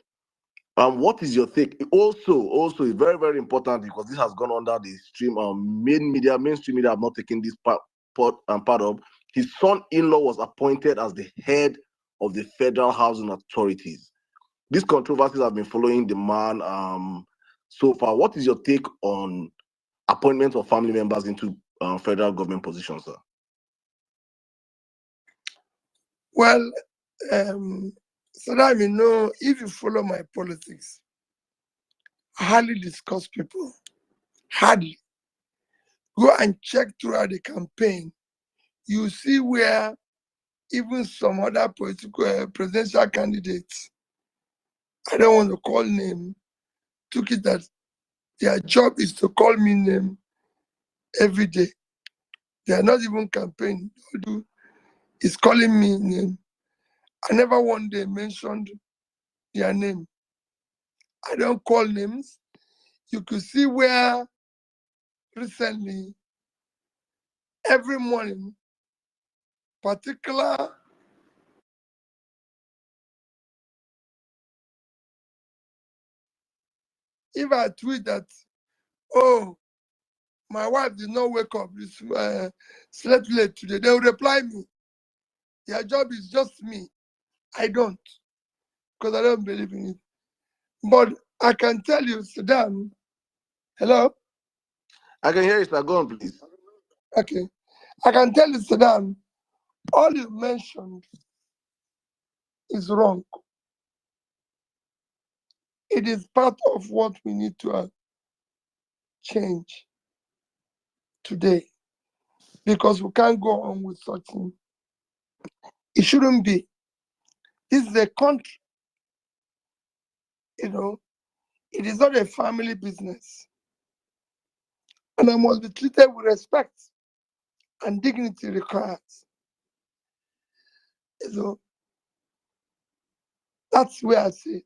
[SPEAKER 4] What is your take? Also, it's very, very important because this has gone under the stream. Mainstream media have not taken this part of. His son-in-law was appointed as the head of the Federal Housing Authorities. These controversies have been following the man so far. What is your take on appointment of family members into federal government positions, sir?
[SPEAKER 13] Well, Saddam, you know, if you follow my politics, I hardly discuss people. Hardly. Go and check throughout the campaign. You see where even some other political presidential candidates, I don't want to call name, took it that their job is to call me name every day. They are not even campaigning. All they do is calling me name. I never one day mentioned their name. I don't call names. You could see where recently, every morning, particular if I tweet that, oh, my wife did not wake up, slept late today, they will reply me. Their job is just me. I don't, because I don't believe in it. But I can tell you, Saddam, hello?
[SPEAKER 4] I can hear you, sir. Go on, please.
[SPEAKER 13] Okay. I can tell you, Saddam, all you mentioned is wrong. It is part of what we need to change today, because we can't go on with such thing. It shouldn't be. This is a country, you know, it is not a family business. And I must be treated with respect and dignity required. You know, that's where I see it.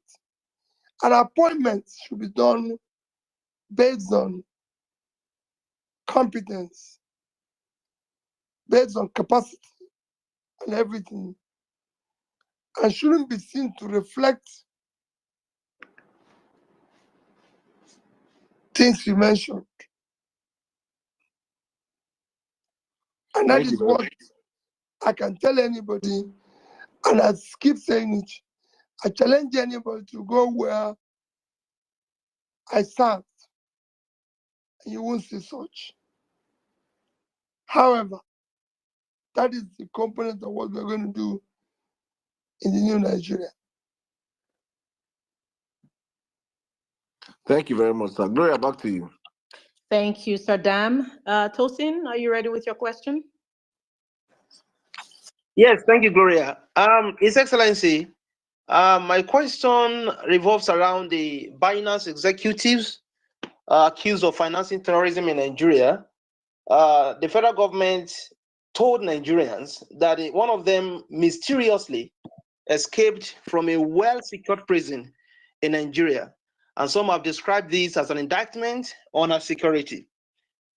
[SPEAKER 13] An appointment should be done based on competence, based on capacity and everything, and shouldn't be seen to reflect things you mentioned. And that is what I can tell anybody, and I keep saying it. I challenge anybody to go where I served, and you won't see such. However, that is the component of what we're going to do in the new Nigeria.
[SPEAKER 4] Thank you very much, sir. Gloria, back to you.
[SPEAKER 1] Thank you, Saddam. Tosin, are you ready with your question?
[SPEAKER 5] Yes, thank you, Gloria. His Excellency, my question revolves around the Binance executives accused of financing terrorism in Nigeria. The federal government told Nigerians that one of them mysteriously escaped from a well-secured prison in Nigeria, and some have described this as an indictment on our security.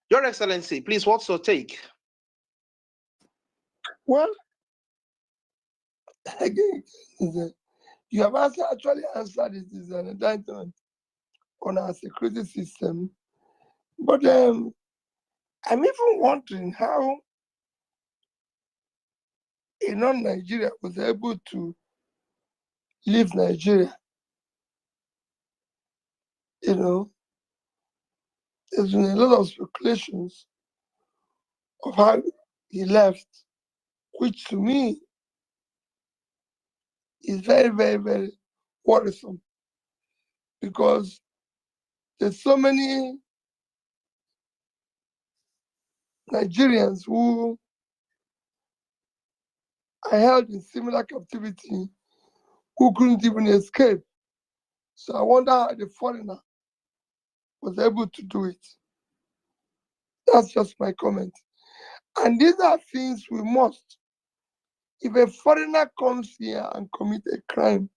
[SPEAKER 5] Your Excellency, please, what's your take?
[SPEAKER 13] Well, again, you have actually answered it is an indictment on our security system. But I'm even wondering how a non-Nigeria was able to leave Nigeria. You know, there's been a lot of speculations of how he left, which to me is very, very, very worrisome, because there's so many Nigerians who are held in similar captivity who couldn't even escape. So I wonder how the foreigner was able to do it. That's just my comment. And these are things we must. If a foreigner comes here and commits a crime,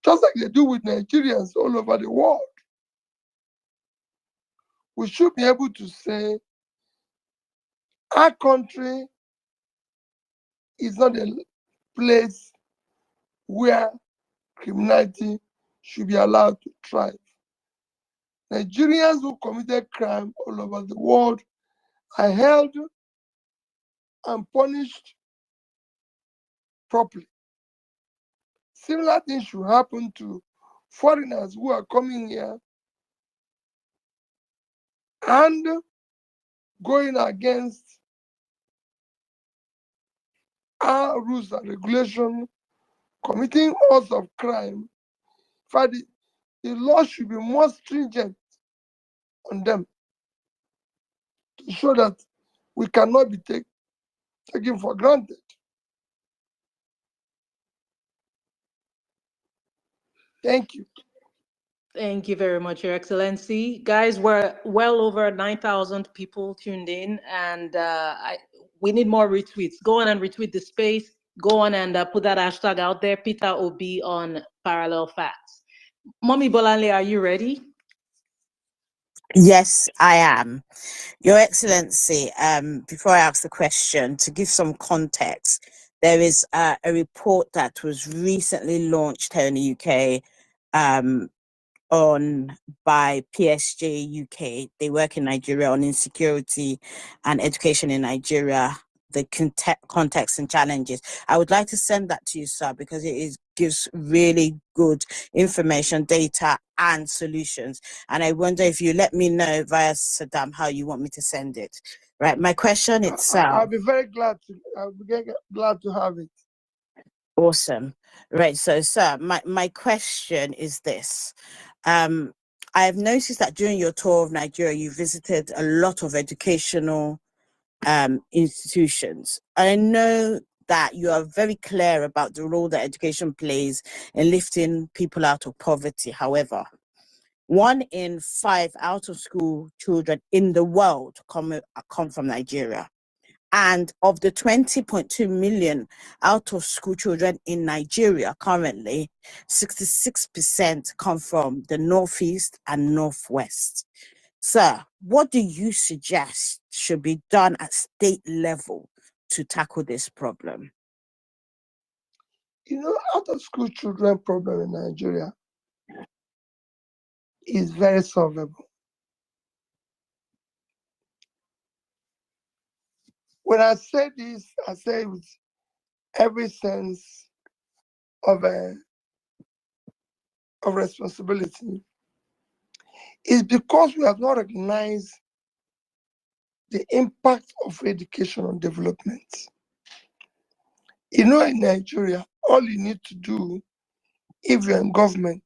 [SPEAKER 13] just like they do with Nigerians all over the world, we should be able to say our country is not a place where criminality should be allowed to thrive. Nigerians who committed crime all over the world are held and punished properly. Similar things should happen to foreigners who are coming here and going against our rules and regulations, committing acts of crime. In fact, the law should be more stringent on them to show that we cannot be taken for granted. Thank you.
[SPEAKER 1] Thank you very much, Your Excellency. Guys, we're well over 9,000 people tuned in, and we need more retweets. Go on and retweet the space. Go on and put that hashtag out there, Peter Obi on Parallel Facts. Mommy Bolanle, are you ready?
[SPEAKER 7] Yes, I am. Your Excellency, before I ask the question, to give some context, there is a report that was recently launched here in the UK by PSG UK. They work in Nigeria on insecurity and education in Nigeria, the context and challenges. I would like to send that to you, sir, because it gives really good information, data, and solutions. And I wonder if you let me know via Saddam how you want me to send it. Right. My question itself.
[SPEAKER 13] I'll be very glad to. I'll be glad to have it.
[SPEAKER 7] Awesome. Right. So, sir, my question is this. I've noticed that during your tour of Nigeria, you visited a lot of educational institutions. I know that you are very clear about the role that education plays in lifting people out of poverty. However, 1 in 5 out-of-school children in the world come from Nigeria. And of the 20.2 million out-of-school children in Nigeria currently, 66% come from the Northeast and Northwest. Sir, what do you suggest should be done at state level to tackle this problem?
[SPEAKER 13] You know, out-of-school children problem in Nigeria is very solvable. When I say this, I say with every sense of responsibility. It's because we have not recognized the impact of education on development. You know, in Nigeria, all you need to do if you're in government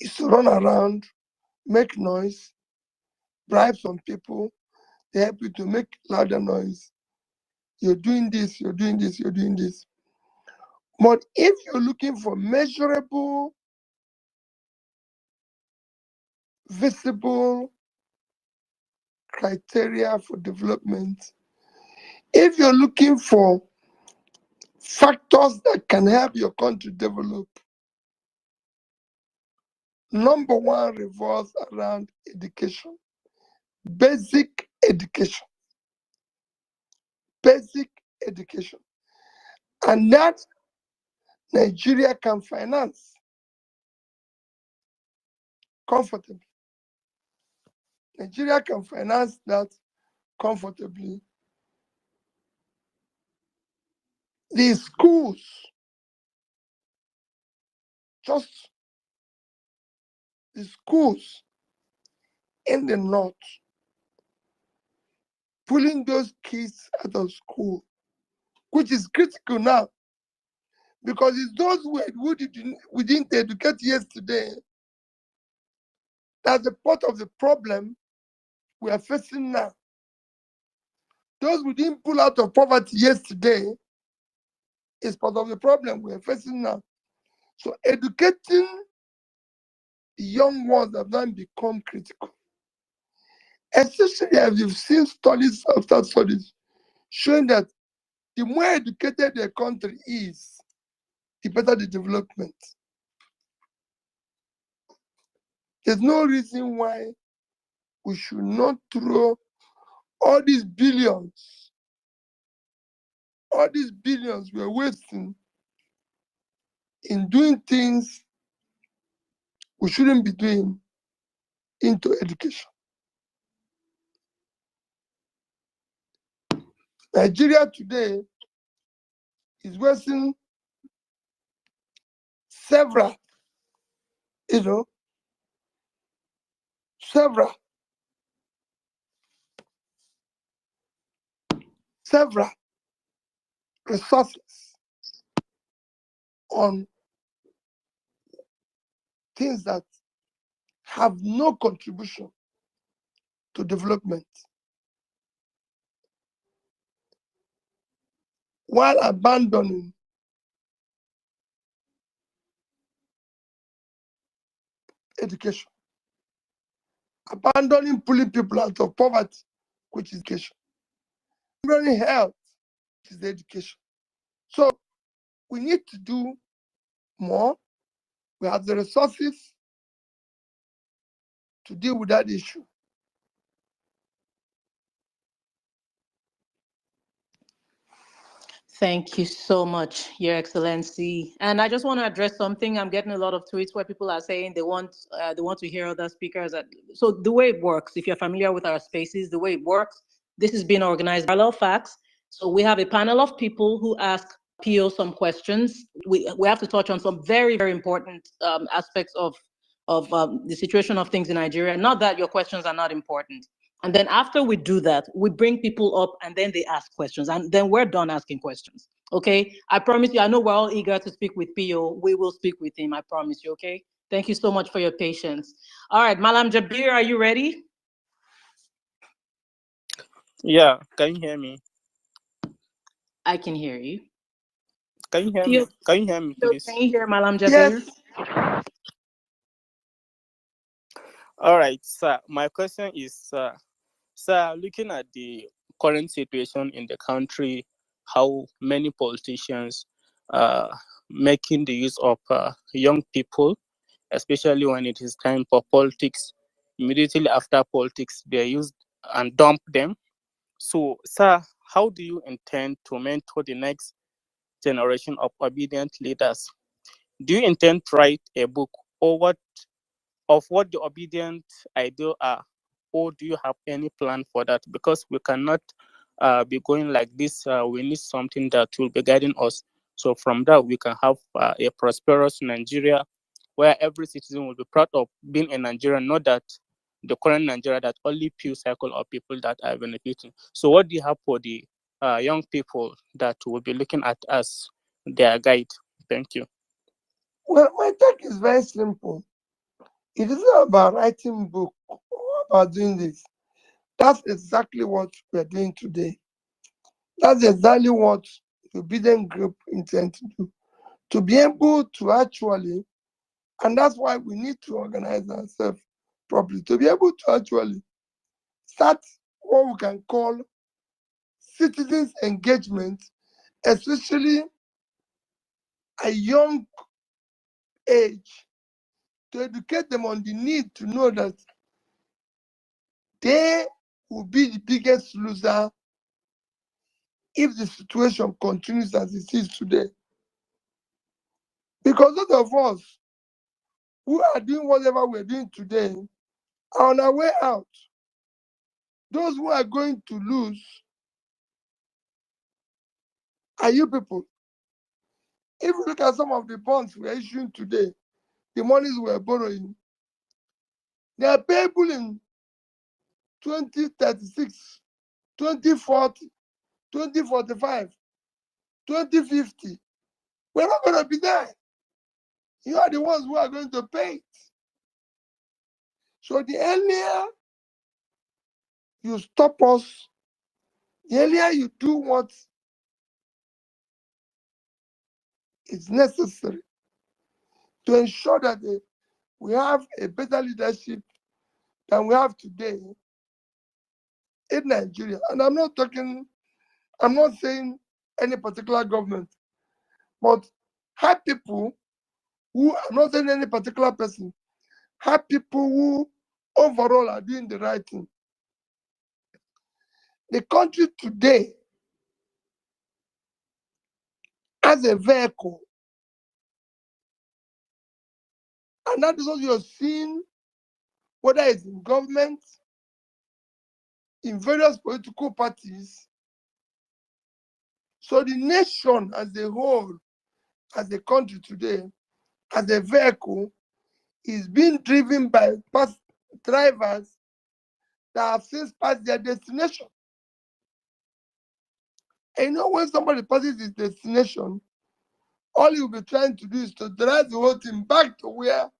[SPEAKER 13] is to run around, make noise, bribe some people, they help you to make louder noise. You're doing this, you're doing this, you're doing this. But if you're looking for measurable, visible criteria for development, if you're looking for factors that can help your country develop, number one revolves around education, basic education, basic education. And that Nigeria can finance comfortably. Nigeria can finance that comfortably. The schools, just the schools in the north, pulling those kids out of school, which is critical now, because it's those who didn't educate yesterday that's a part of the problem we are facing now. Those who didn't pull out of poverty yesterday is part of the problem we are facing now. So educating the young ones have now become critical. Especially as you've seen studies after studies showing that the more educated the country is, the better the development. There's no reason why we should not throw all these billions we're wasting in doing things we shouldn't be doing into education. Nigeria today is wasting several resources on things that have no contribution to development, while abandoning education, abandoning pulling people out of poverty, which is education, abandoning health, which is education. So we need to do more. We have the resources to deal with that issue.
[SPEAKER 1] Thank you so much, Your Excellency. And I just want to address something. I'm getting a lot of tweets where people are saying they want to hear other speakers. So the way it works, if you're familiar with our spaces, the way it works, this is being organized by Parallel Facts. So we have a panel of people who ask PO some questions. We have to touch on some very, very important aspects of the situation of things in Nigeria. Not that your questions are not important. And then after we do that, we bring people up and then they ask questions. And then we're done asking questions. Okay? I promise you, I know we're all eager to speak with PO. We will speak with him. I promise you. Okay? Thank you so much for your patience. All right, Malam Jabir, are you ready?
[SPEAKER 12] Yeah, can you hear me?
[SPEAKER 1] I can hear you.
[SPEAKER 12] Can you hear me? Can you hear me, please?
[SPEAKER 1] Can you hear Malam Jabir?
[SPEAKER 13] Yes.
[SPEAKER 12] All right, sir. My question is, sir, looking at the current situation in the country, how many politicians making the use of young people, especially when it is time for politics, immediately after politics, they use and dump them. So, sir, how do you intend to mentor the next generation of obedient leaders? Do you intend to write a book or what the obedient ideal are, or do you have any plan for that? Because we cannot be going like this. We need something that will be guiding us. So from that, we can have a prosperous Nigeria where every citizen will be proud of being a Nigerian, not that the current Nigeria that only few cycle of people that are benefiting. So what do you have for the young people that will be looking at us, their guide? Thank you.
[SPEAKER 13] Well, my take is very simple. It isn't about writing book or about doing this. That's exactly what we're doing today. That's exactly what the Obedient Group intends to do. To be able to actually, and that's why we need to organize ourselves properly, to be able to actually start what we can call citizens engagement, especially a young age, to educate them on the need to know that they will be the biggest loser if the situation continues as it is today. Because those of us who are doing whatever we're doing today are on our way out. Those who are going to lose are you people. If you look at some of the bonds we are issuing today, the monies we are borrowing, they are payable in 2036, 2040, 2045, 2050. We're not going to be there. You are the ones who are going to pay it. So the earlier you stop us, the earlier you do what is necessary to ensure that we have a better leadership than we have today in Nigeria. And I'm not saying any particular government, but have people who, I'm not saying any particular person, have people who overall are doing the right thing. The country today has a vehicle, and that is what you're seeing, whether it's in government, in various political parties. So the nation as a whole, as a country today, as a vehicle, is being driven by bus drivers that have since passed their destination. And you know, when somebody passes his destination, all you'll be trying to do is to drive the whole thing back to where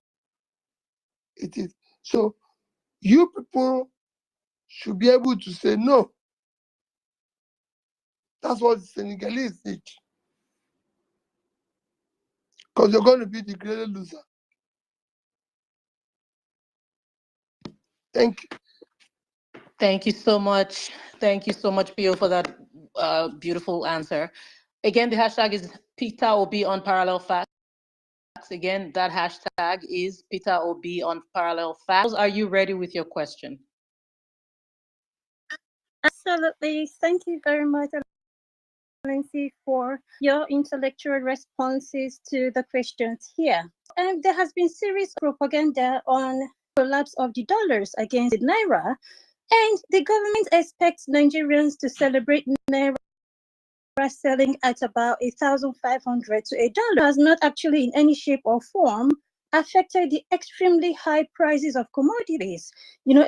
[SPEAKER 13] it is. So you people should be able to say no. That's what the Senegalese need. Because you're going to be the greatest loser. Thank you.
[SPEAKER 1] Thank you so much. Thank you so much, Pio, for that beautiful answer. Again, the hashtag is Peter Obi on Parallel Facts. Again, that hashtag is Peter Obi on Parallel Facts. Are you ready with your question?
[SPEAKER 6] Absolutely. Thank you very much, Excellency, for your intellectual responses to the questions here. And there has been serious propaganda on collapse of the dollars against the naira, and the government expects Nigerians to celebrate naira selling at about 1,500 to $1 has not actually in any shape or form affected the extremely high prices of commodities,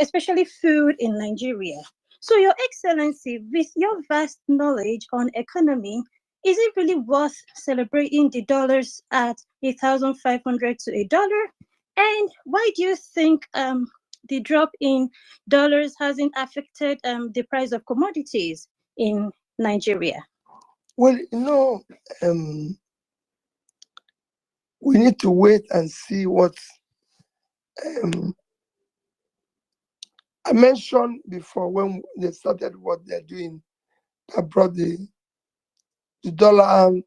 [SPEAKER 6] especially food in Nigeria. So, Your Excellency, with your vast knowledge on economy, is it really worth celebrating the dollars at 1,500 to $1? And why do you think the drop in dollars hasn't affected the price of commodities in Nigeria?
[SPEAKER 13] Well, we need to wait and see what I mentioned before when they started what they're doing that brought the dollar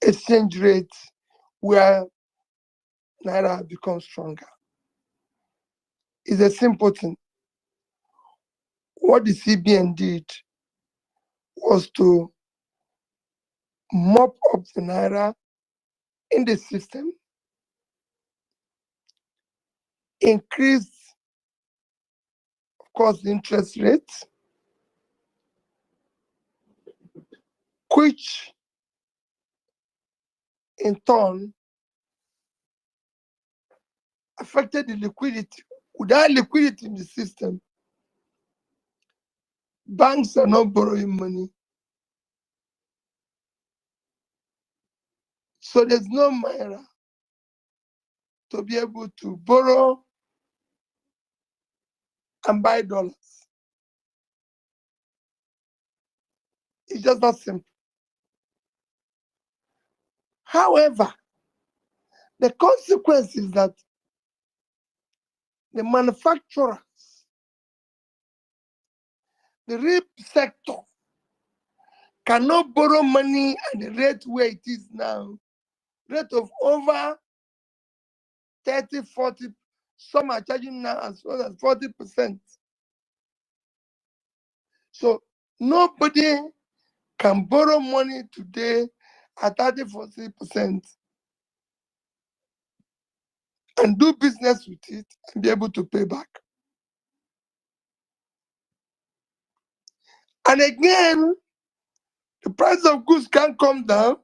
[SPEAKER 13] exchange rate where naira becomes stronger. It's a simple thing. What the CBN did was to mop up the naira in the system, increase, of course, the interest rates, which in turn affected the liquidity. Without liquidity in the system, banks are not borrowing money. So there's no naira to be able to borrow and buy dollars. It's just that simple. However, the consequence is that the manufacturers, the real sector, cannot borrow money at the rate where it is now, rate of over 30, 40, some are charging now as well as 40%. So nobody can borrow money today at 30, 40% and do business with it and be able to pay back. And again, the price of goods can't come down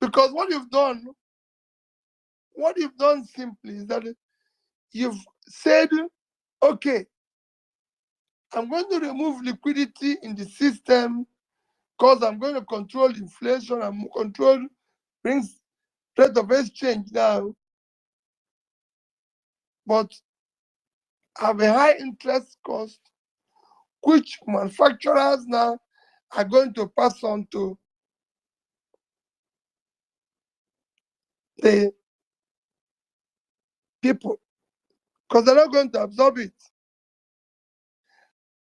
[SPEAKER 13] because what you've done simply is that you've said, okay, I'm going to remove liquidity in the system because I'm going to control inflation and control brings rate of exchange down, but have a high interest cost, which manufacturers now are going to pass on to the people because they're not going to absorb it.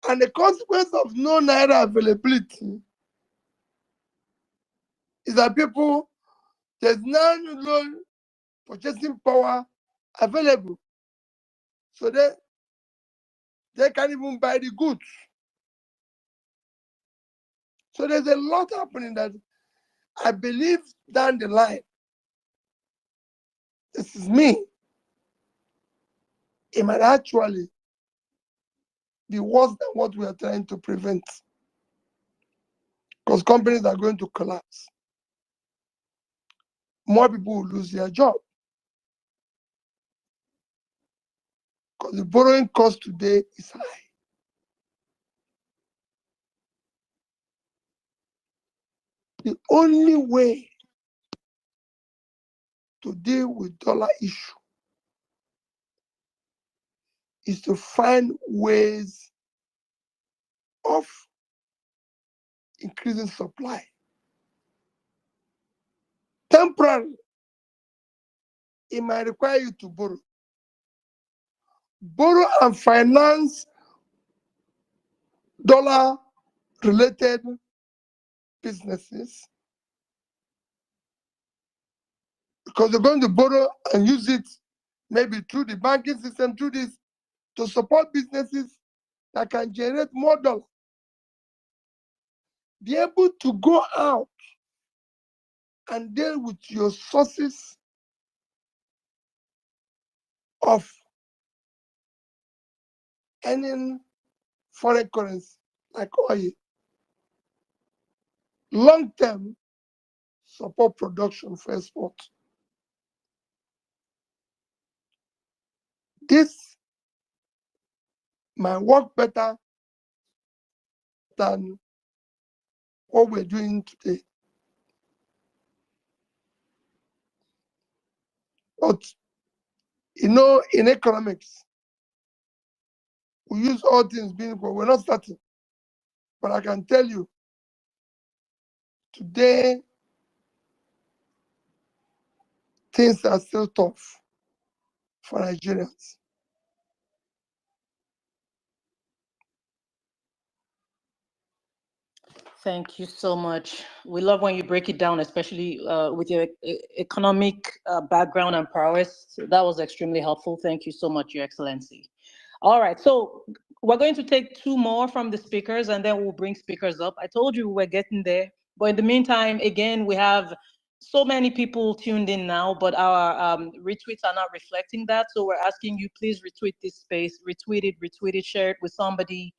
[SPEAKER 13] And the consequence of no naira availability is that people, there's now no purchasing power available. So they can't even buy the goods. So there's a lot happening that I believe down the line, this is me, it might actually be worse than what we are trying to prevent. Because companies are going to collapse. More people will lose their job. Because the borrowing cost today is high. The only way to deal with dollar issue is to find ways of increasing supply. Temporarily, it might require you to borrow. Borrow and finance dollar-related businesses because they're going to borrow and use it maybe through the banking system, through this, to support businesses that can generate more dollars. Be able to go out and deal with your sources of earning foreign currency like oil. Long-term support production for export. This might work better than what we're doing today. But you know, in economics, we use all things being equal. We're not starting. But I can tell you, today, things are still tough for Nigerians.
[SPEAKER 1] Thank you so much. We love when you break it down, especially with your economic background and prowess. That was extremely helpful. Thank you so much, Your Excellency. All right, so we're going to take two more from the speakers and then we'll bring speakers up. I told you we're getting there, but in the meantime, again, we have so many people tuned in now, but our retweets are not reflecting that. So we're asking you, please retweet this space, retweet it, share it with somebody.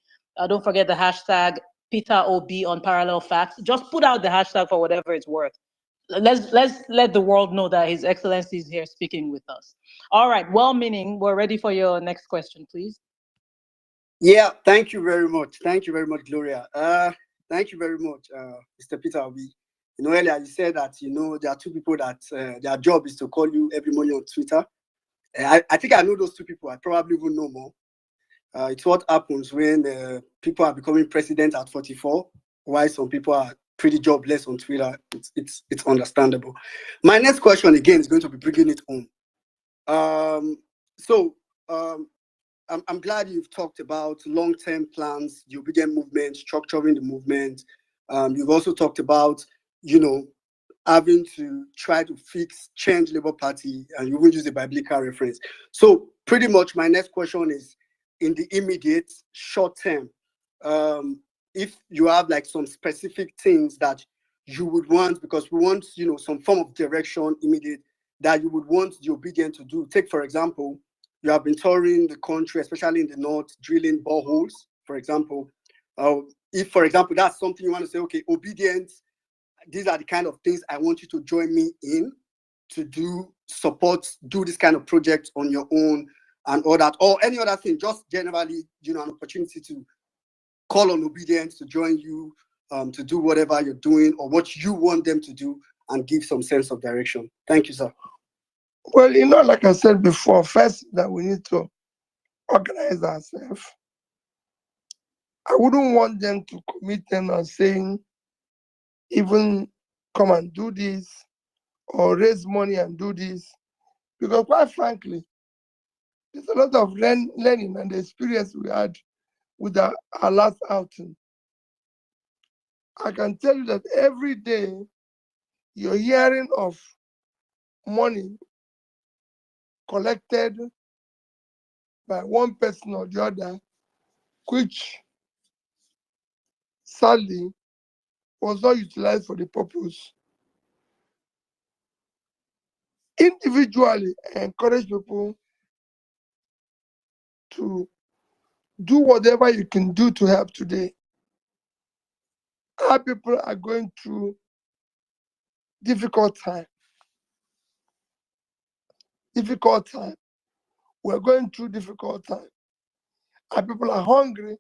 [SPEAKER 1] Don't forget the hashtag Peter OB on Parallel Facts. Just put out the hashtag for whatever it's worth. Let's let the world know that His Excellency is here speaking with us. All right, well-meaning, we're ready for your next question, please.
[SPEAKER 8] Yeah, thank you very much. Thank you very much, Gloria. Thank you very much, Mr. Peter Obi. Earlier you said that, there are two people that their job is to call you every morning on Twitter. I think I know those two people. I probably even know more. It's what happens when people are becoming president at 44, why some people are pretty jobless on Twitter. It's understandable. My next question again is going to be bringing it home. I'm glad you've talked about long-term plans, the obedient movement, structuring the movement. You've also talked about, having to try to change Labour Party, and you will use a biblical reference. So pretty much my next question is, in the immediate short term, if you have like some specific things that you would want, because we want, some form of direction immediate that you would want the obedient to do. Take, for example, you have been touring the country, especially in the north, drilling boreholes, for example. If, for example, that's something you want to say, okay, obedience, these are the kind of things I want you to join me in to do this kind of project on your own and all that, or any other thing, just generally, an opportunity to call on obedience to join you, to do whatever you're doing or what you want them to do and give some sense of direction. Thank you, sir.
[SPEAKER 13] Well, like I said before, first that we need to organize ourselves. I wouldn't want them to commit them on saying, even come and do this or raise money and do this, because quite frankly, there's a lot of learning and the experience we had with our last outing. I can tell you that every day you're hearing of money collected by one person or the other, which sadly was not utilized for the purpose. Individually, I encourage people to do whatever you can do to help today. Our people are going through difficult time. We're going through difficult time. Our people are hungry.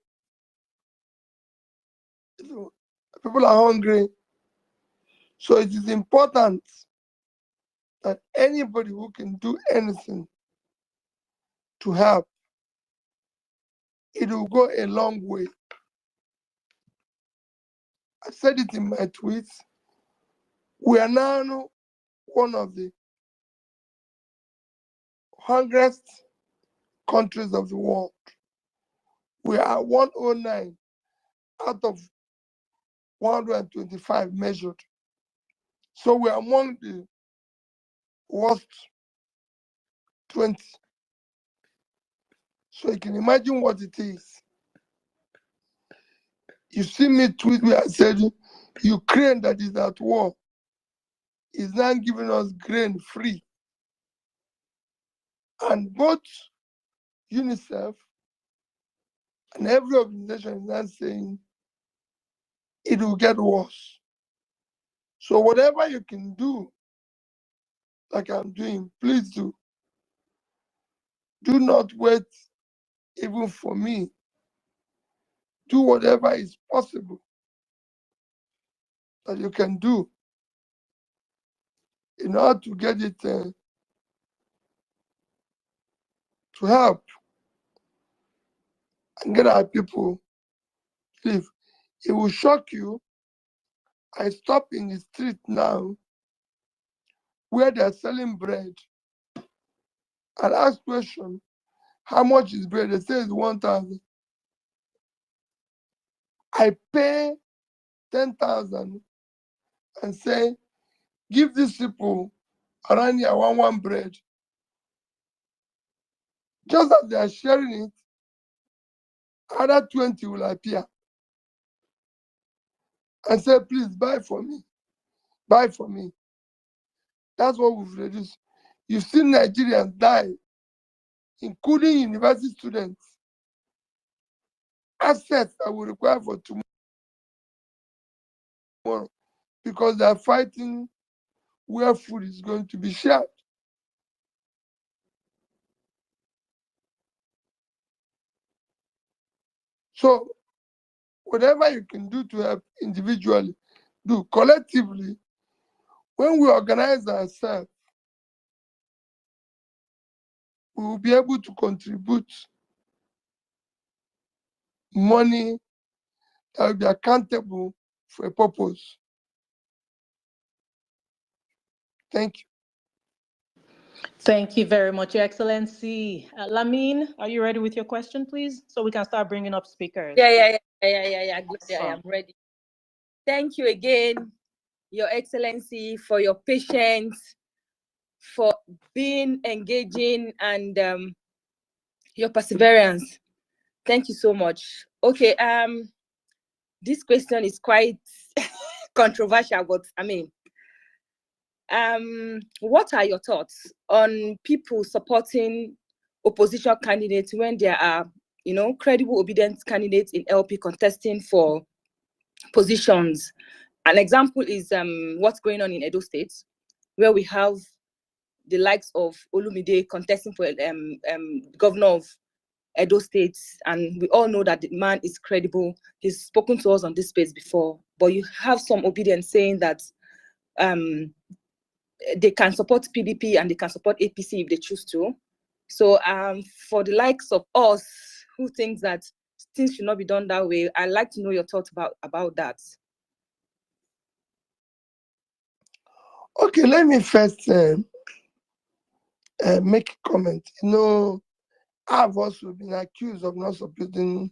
[SPEAKER 13] People are hungry. So it is important that anybody who can do anything to help, it will go a long way. I said it in my tweets. We are now one of the hungriest countries of the world. We are 109 out of 125 measured. So we are among the worst 20. So you can imagine what it is. You see me tweet where I said, Ukraine that is at war is now giving us grain free. And both UNICEF and every organization is now saying it will get worse. So whatever you can do, like I'm doing, please do. Do not wait even for me. Do whatever is possible that you can do in order to get it to help and get our people to live. It will shock you. I stop in the street now where they're selling bread and ask question, how much is bread? They say it's 1,000. I pay 10,000 and say, give these people around here one bread. Just as they are sharing it, other 20 will appear and say, please buy for me. Buy for me. That's what we've reduced. You've seen Nigerians die, including university students. Assets that we require for tomorrow because they are fighting where food is going to be shared. So whatever you can do to help individually, do. Collectively, When we organize ourselves, we will be able to contribute money that will be accountable for a purpose. Thank you.
[SPEAKER 1] Thank you very much, Your Excellency. Lamine, are you ready with your question, please? So we can start bringing up speakers.
[SPEAKER 9] Yeah. Good. I
[SPEAKER 1] Awesome.
[SPEAKER 9] am ready. Thank you again, Your Excellency, for your patience, for being engaging, and your perseverance. Thank you so much. Okay, this question is quite controversial, but I mean, what are your thoughts on people supporting opposition candidates when there are, credible, obedient candidates in LP contesting for positions? An example is what's going on in Edo State, where we have the likes of Olumide contesting for governor of Edo State, and we all know that the man is credible. He's spoken to us on this space before, but you have some obedience saying that they can support PDP and they can support APC if they choose to. So for the likes of us who think that things should not be done that way, I'd like to know your thoughts about that.
[SPEAKER 13] Okay, let me first make a comment. I've also been accused of not supporting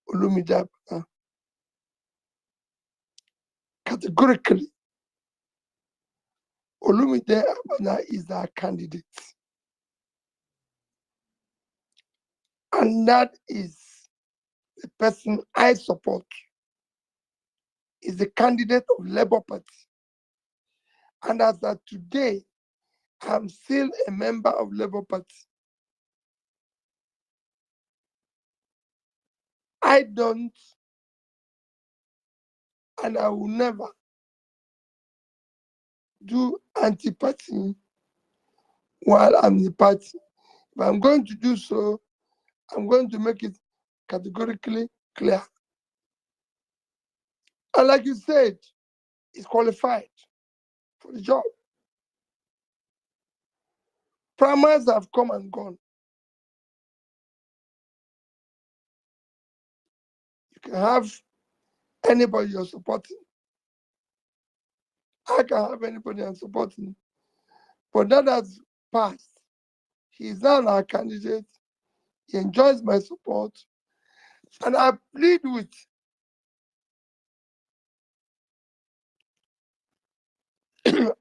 [SPEAKER 13] Olumide Abana. Categorically, Olumide Abana is our candidate. And that is the person I support. Is the candidate of Labour Party. And as of today, I'm still a member of Labour Party. I don't, and I will never do anti-party while I'm the party. If I'm going to do so, I'm going to make it categorically clear. And like you said, he's qualified for the job. Primaries have come and gone. You can have anybody you're supporting. I can have anybody I'm supporting. But that has passed. He's now our candidate. He enjoys my support. And I plead with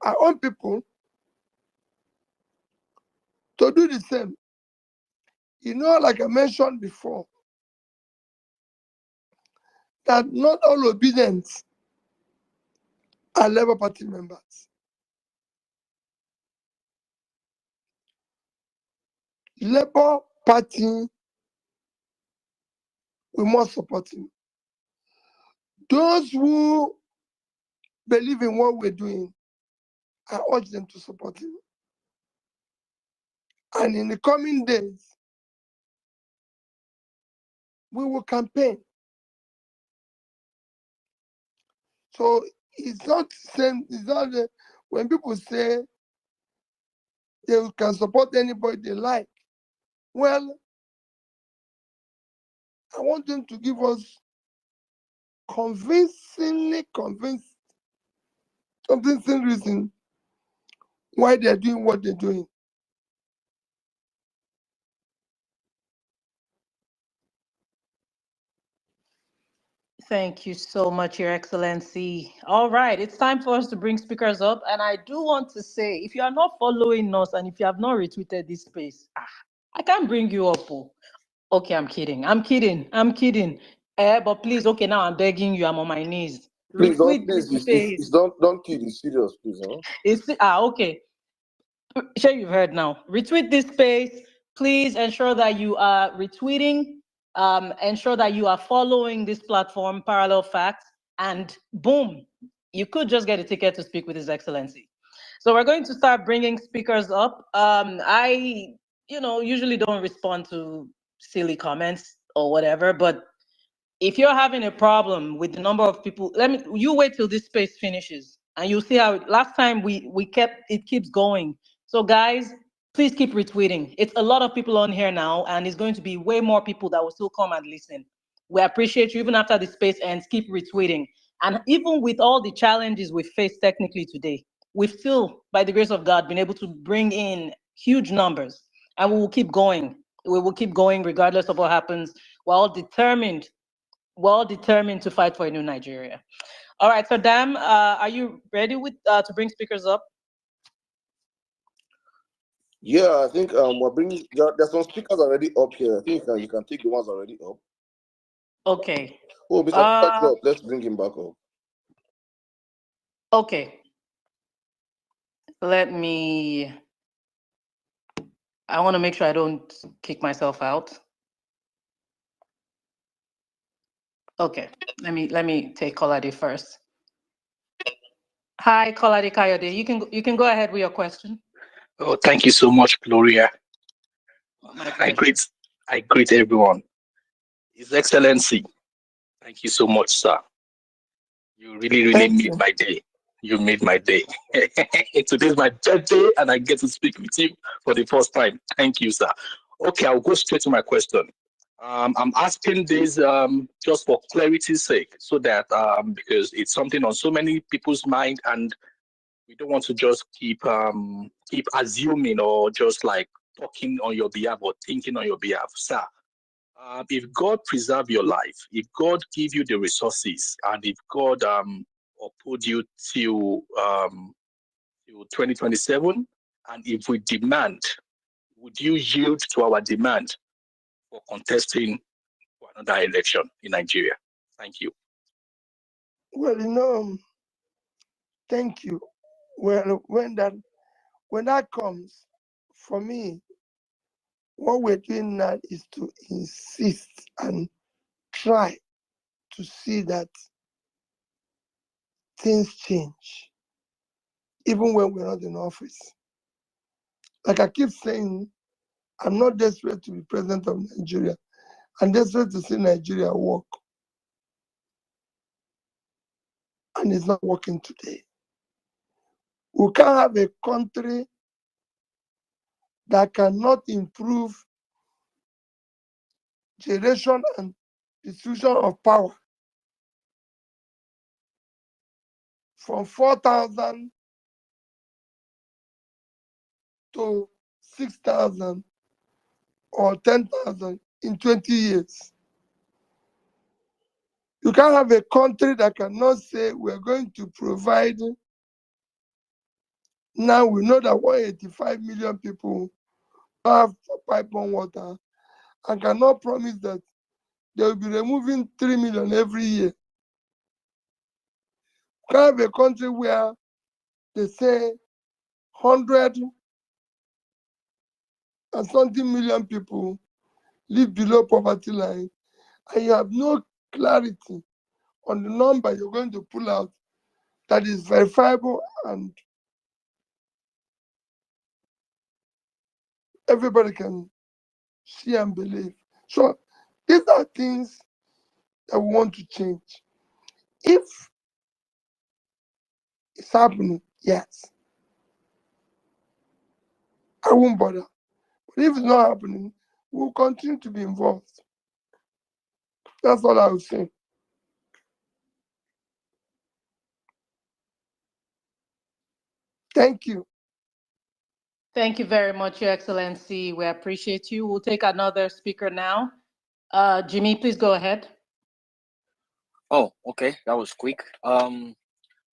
[SPEAKER 13] our own people to do the same. Like I mentioned before, that not all obedience are Labour Party members. Labour Party, we must support him. Those who believe in what we're doing, I urge them to support him. And in the coming days, we will campaign. So it's not same. It's not when people say they can support anybody they like. Well, I want them to give us convincing reason why they're doing what they're doing.
[SPEAKER 1] Thank you so much, Your Excellency. All right, it's time for us to bring speakers up. And I do want to say, if you are not following us and if you have not retweeted this space, I can't bring you up. Okay, I'm kidding. But please, okay, now I'm begging you, I'm on my knees.
[SPEAKER 4] Please
[SPEAKER 1] Retweet
[SPEAKER 4] don't,
[SPEAKER 1] this space.
[SPEAKER 4] don't kid, it's serious, please. Huh?
[SPEAKER 1] Okay. Sure, you've heard now. Retweet this space. Please ensure that you are retweeting. Ensure that you are following this platform, Parallel Facts, and boom, you could just get a ticket to speak with His Excellency. So we're going to start bringing speakers up. I, usually don't respond to silly comments or whatever, but if you're having a problem with the number of people, you wait till this space finishes And you see how last time we kept, it keeps going. So guys, please keep retweeting. It's a lot of people on here now, and it's going to be way more people that will still come and listen. We appreciate you. Even after the space ends, keep retweeting. And even with all the challenges we face technically today, we've still, by the grace of God, been able to bring in huge numbers. And we will keep going. We will keep going regardless of what happens. We're all determined to fight for a new Nigeria. All right, so Dam, are you ready with to bring speakers up?
[SPEAKER 4] Yeah, I think we're bringing. There's some speakers already up here. I think you can take the ones already up.
[SPEAKER 1] Okay.
[SPEAKER 4] Oh, Mr. Peter is up. Let's bring him back up.
[SPEAKER 1] Okay. Let me. I want to make sure I don't kick myself out. Okay. Let me take Kolade first. Hi, Kolade Kayode. You can go ahead with your question.
[SPEAKER 14] Oh, thank you so much, Gloria.
[SPEAKER 1] My pleasure.
[SPEAKER 14] I greet everyone. His Excellency, thank you so much, sir. You really made my day. You made my day. Today's my birthday, and I get to speak with you for the first time. Thank you, sir. Okay, I'll go straight to my question. I'm asking this just for clarity's sake, so that because it's something on so many people's mind, and we don't want to just keep assuming or just like talking on your behalf or thinking on your behalf, sir. If God preserve your life, if God give you the resources, and if God uphold you till 2027, and if we demand, would you yield to our demand for contesting for another election in Nigeria? Thank you.
[SPEAKER 13] Well, thank you. Well, when that comes, for me, what we're doing now is to insist and try to see that things change, even when we're not in office. Like I keep saying, I'm not desperate to be president of Nigeria. I'm desperate to see Nigeria work. And it's not working today. We can't have a country that cannot improve generation and distribution of power from 4,000 to 6,000 or 10,000 in 20 years. You can't have a country that cannot say we're going to provide. Now we know that 185 million people have pipe-on water and cannot promise that they will be removing 3 million every year. You can't have a country where they say 100 and something million people live below poverty line, and you have no clarity on the number you're going to pull out that is verifiable and everybody can see and believe. So these are things that we want to change. If it's happening, yes, I won't bother. But if it's not happening, we'll continue to be involved. That's all I would say. Thank you.
[SPEAKER 1] Thank you very much, Your Excellency. We appreciate you. We'll take another speaker now. Jimmy, please go ahead.
[SPEAKER 15] Oh, okay. That was quick.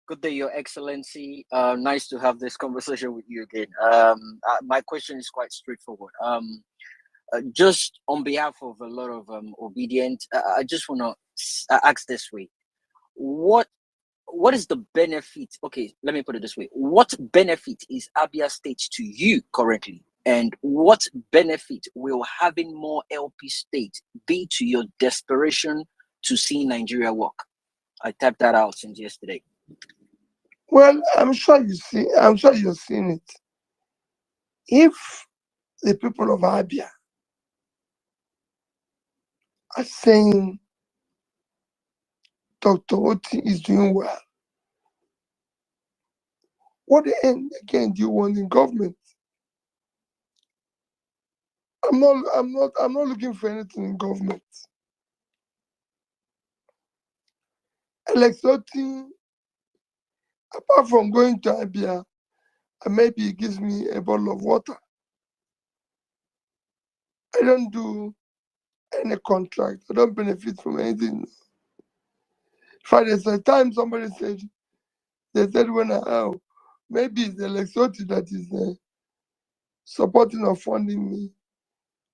[SPEAKER 15] Good day, Your Excellency. Nice to have this conversation with you again. My question is quite straightforward. Just on behalf of a lot of obedient, I just want to ask this way: what is the benefit? Okay, let me put it this way: what benefit is Abia State to you currently, and what benefit will having more LP state be to your desperation to see Nigeria work? I tapped that out since yesterday.
[SPEAKER 13] Well, I'm sure you've seen it. If the people of Abia are saying Dr. Oti is doing well, What end again do you want in government? I'm not looking for anything in government. Electoting, apart from going to Abia, and maybe it gives me a bottle of water. I don't do any contract. I don't benefit from anything. In fact, there's a time somebody said, they said when maybe it's the Lexoti that is supporting or funding me.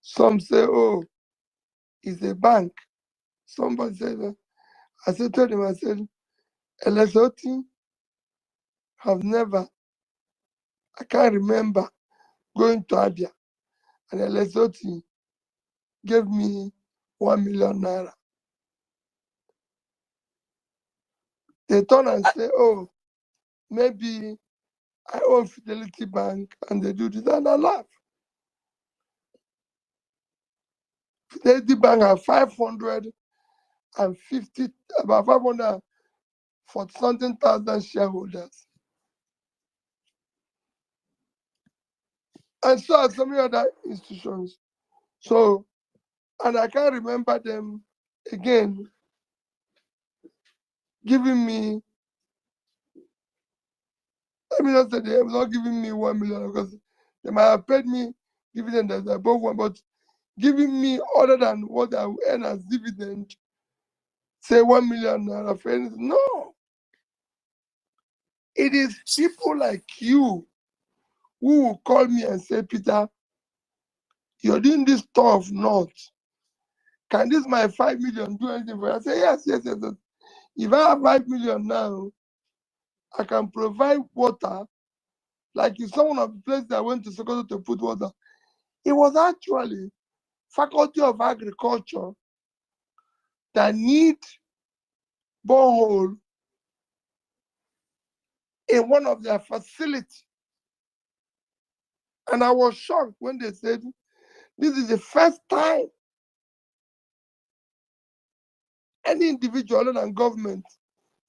[SPEAKER 13] Some say, oh, it's a bank. Somebody said, I said to them, I said, Lexoti have never, I can't remember going to Abia, and Lexoti gave me 1 million naira. They turn and say, oh, maybe I own Fidelity Bank, and they do this, and I laugh. Fidelity Bank have 550, about 540 something thousand shareholders. And so are so many other institutions. So, and I can't remember them again giving me, let me not say they have not giving me 1 million because they might have paid me dividend that's above one, but giving me other than what I will earn as dividend, say 1 million naira for anything. No. It is people like you who will call me and say, Peter, you're doing this stuff not. Can this my 5 million do anything for you? I say, yes. If I have 5 million now, I can provide water. Like if someone of the place that went to Sokoto to put water, it was actually Faculty of Agriculture that need borehole in one of their facilities. And I was shocked when they said, this is the first time any individual other than government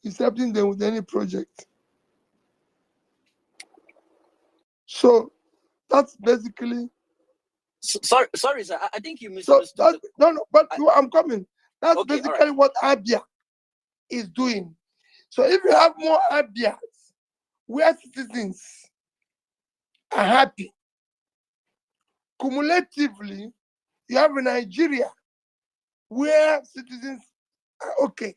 [SPEAKER 13] is helping them with any project. So that's basically.
[SPEAKER 15] Sorry, sir. I think you
[SPEAKER 13] So
[SPEAKER 15] misunderstood.
[SPEAKER 13] I'm coming. That's
[SPEAKER 15] Okay,
[SPEAKER 13] basically what Abia is doing. So if you have more Abias where citizens are happy, cumulatively, you have a Nigeria where citizens are okay.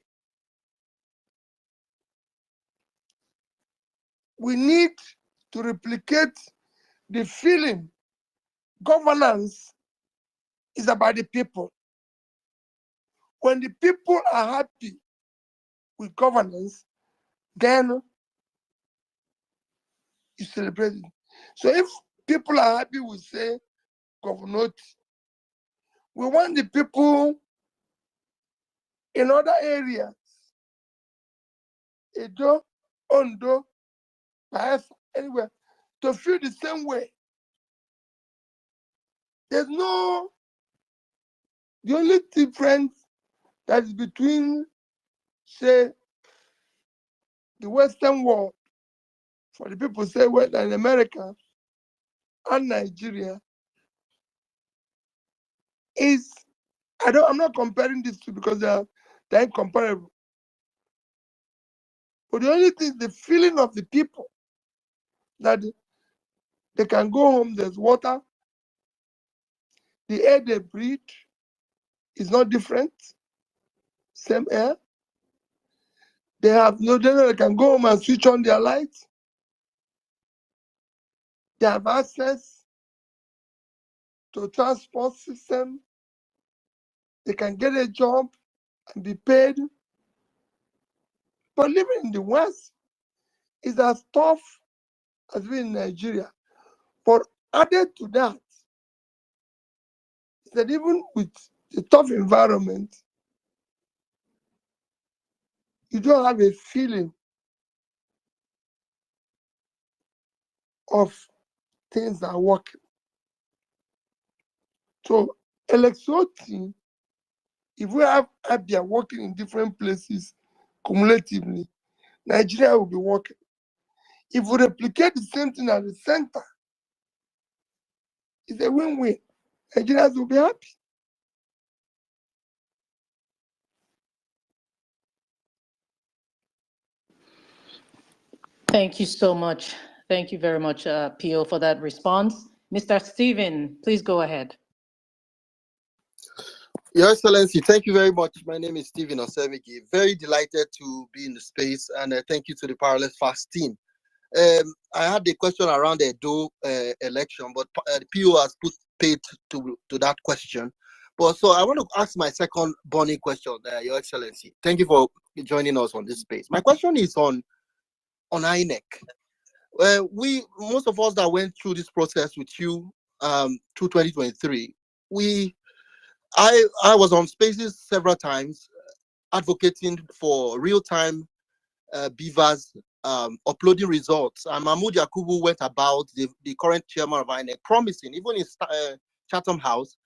[SPEAKER 13] We need to replicate the feeling governance is about the people. When the people are happy with governance, then you celebrate it. So if people are happy with, say, governor, we want the people in other areas, Edo, Ondo, Bayelsa, anywhere, to feel the same way. There's no, the only difference that is between, say, the Western world, for the people say Western America and Nigeria, is, I'm not comparing these two because they're incomparable. But the only thing, the feeling of the people that they can go home, there's water, the air they breathe is not different, same air. They have no data, they can go home and switch on their lights. They have access to transport system. They can get a job and be paid. But living in the West is as tough as living in Nigeria. But added to that, is that even with the tough environment, you don't have a feeling of things are working. So Electroti, if we have Abia working in different places cumulatively, Nigeria will be working. If we replicate the same thing at the center, it's a win-win. Nigerians will be happy.
[SPEAKER 1] Thank you so much. Thank you very much, Pio, for that response. Mr. Stephen, please go ahead.
[SPEAKER 16] Your Excellency, thank you very much. My name is Stephen Osemiki. Very delighted to be in the space, and thank you to the Parallel Fast team. I had a question around the Edo election, but the PO has put paid to that question. But so I want to ask my second burning question, Your Excellency. Thank you for joining us on this space. My question is on INEC. Most of us that went through this process with you through 2023, I was on spaces several times advocating for real-time beavers uploading results. And Mahmoud Yakubu went about, the current chairman of INEC, promising, even in Chatham House,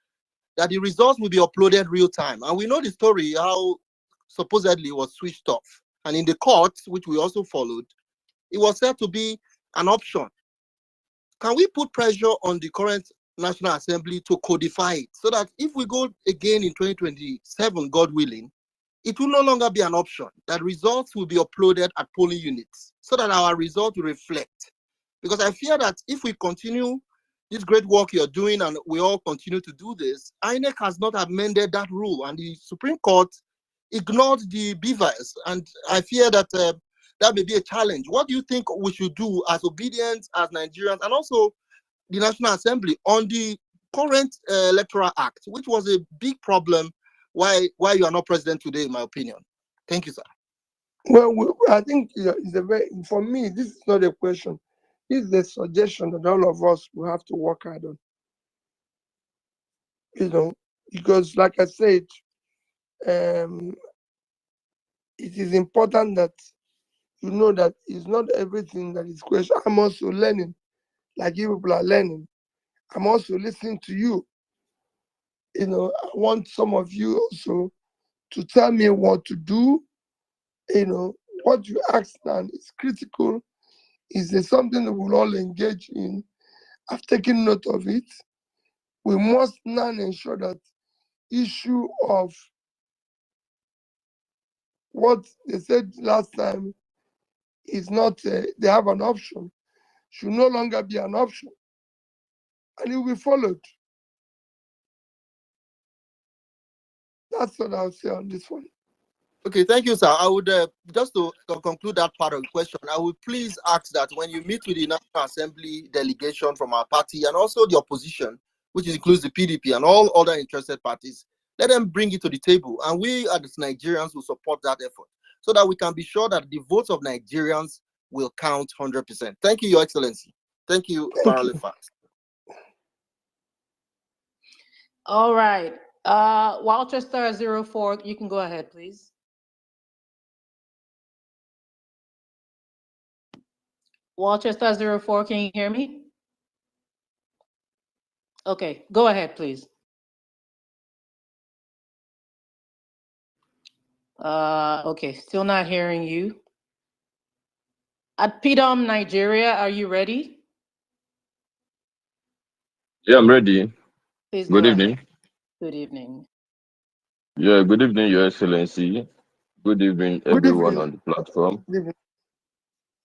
[SPEAKER 16] that the results will be uploaded real-time. And we know the story, how supposedly it was switched off. And in the courts, which we also followed, it was said to be an option. Can we put pressure on the current National Assembly to codify it so that if we go again in 2027, God willing, it will no longer be an option, that results will be uploaded at polling units so that our results will reflect? Because I fear that if we continue this great work you're doing and we all continue to do this, INEC has not amended that rule and the Supreme Court ignored the beavers. And I fear that that may be a challenge. What do you think we should do as obedience, as Nigerians, and also the National Assembly on the current Electoral Act, which was a big problem why you are not president today, in my opinion? Thank you, sir.
[SPEAKER 13] Well, I think it's for me, this is not a question. This is a suggestion that all of us will have to work hard on. Because like I said, it is important that you know that it's not everything that is question. I'm also learning, like you people are learning. I'm also listening to you. I want some of you also to tell me what to do. What you ask now is critical. Is there something that we'll all engage in? I've taken note of it. We must now ensure that issue of what they said last time is not, they have an option, should no longer be an option. And it will be followed. That's what I'll say on this one.
[SPEAKER 16] Okay, thank you, sir. I would just to conclude that part of the question, I would please ask that when you meet with the National Assembly delegation from our party and also the opposition, which includes the PDP and all other interested parties, let them bring it to the table. And we as Nigerians will support that effort so that we can be sure that the votes of Nigerians will count 100%. Thank you, Your Excellency. Thank you, Parallel Fast.
[SPEAKER 1] All right. Walchester 04, you can go ahead, please. Walchester 04, can you hear me? Okay, go ahead, please. Okay, still not hearing you. At PDOM, Nigeria, are you ready?
[SPEAKER 17] Yeah, I'm ready.
[SPEAKER 1] Please
[SPEAKER 17] Good
[SPEAKER 1] go
[SPEAKER 17] evening.
[SPEAKER 1] ahead. Good evening.
[SPEAKER 17] Yeah, good evening, Your Excellency. Good evening, everyone on the platform.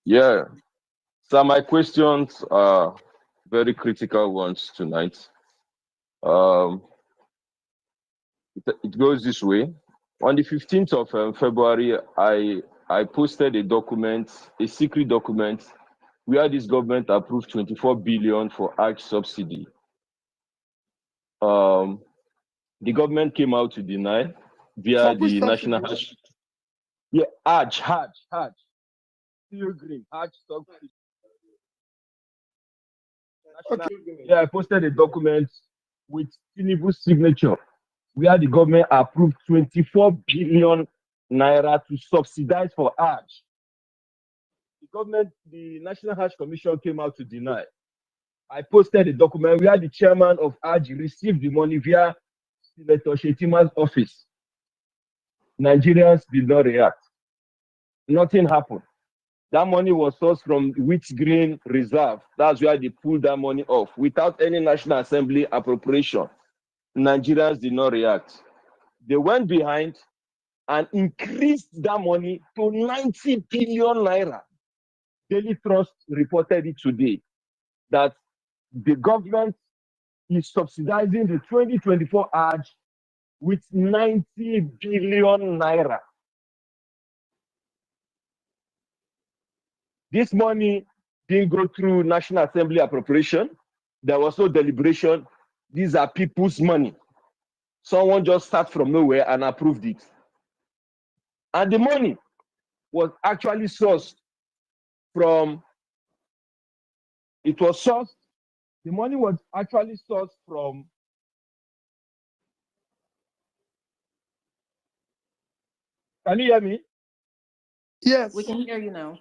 [SPEAKER 17] Yeah, so my questions are very critical ones tonight. It goes this way. On the 15th of February, I posted a document, a secret document, where this government approved 24 billion for Hajj subsidy. The government came out to deny via the National Hajj. Yeah, Hajj. Pilgrim, Hajj subsidy. Okay. Yeah, I posted a document with Tinubu's signature where the government approved 24 billion naira to subsidize for Hajj. The National Hajj Commission came out to deny. I posted a document where the chairman of Hajj received the money via Senator Shetima's office. Nigerians did not react. Nothing happened. That money was sourced from Wheat Green Reserve. That's where they pulled that money off without any National Assembly appropriation. Nigerians did not react. They went behind and increased that money to 90 billion naira. Daily Trust reported it today that the government is subsidizing the 2024 Hajj with 90 billion naira. This money didn't go through National Assembly appropriation. There was no deliberation. These are people's money. Someone just sat from nowhere and approved it. And the money was actually sourced from, the money was actually sourced from, can you hear me?
[SPEAKER 13] Yes.
[SPEAKER 1] We can hear you now.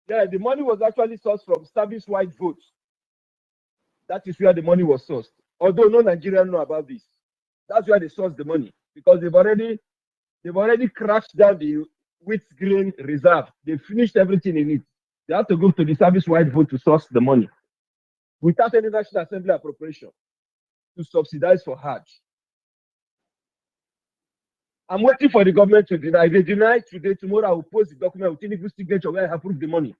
[SPEAKER 17] Yeah, the money was actually sourced from service-wide votes. That is where the money was sourced. Although no Nigerians know about this. That's where they sourced the money, because they've already crashed down the Wheat Green Reserve. They finished everything in it. They have to go to the service-wide vote to source the money without any National Assembly appropriation to subsidize for Hajj. I'm waiting for the government to deny. If they deny today, tomorrow I will post the document with Tinubu's signature where I approve the money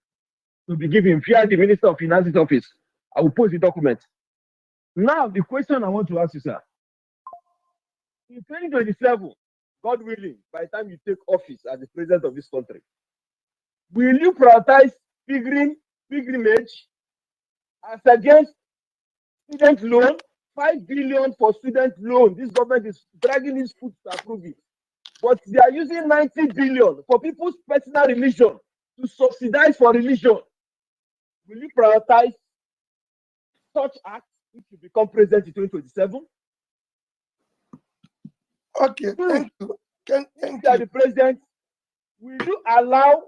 [SPEAKER 17] to be given via the Minister of Finance's office. I will post the document. Now, the question I want to ask you, sir. In 2027, God willing, by the time you take office as the president of this country, will you prioritize pilgrimage as against student loan? 5 billion for student loan. This government is dragging his foot to approve it. But they are using 90 billion for people's personal religion to subsidize for religion. Will you prioritize such acts if you become president in 2027?
[SPEAKER 13] Okay, thank you. Thank
[SPEAKER 17] you. The president, will you allow,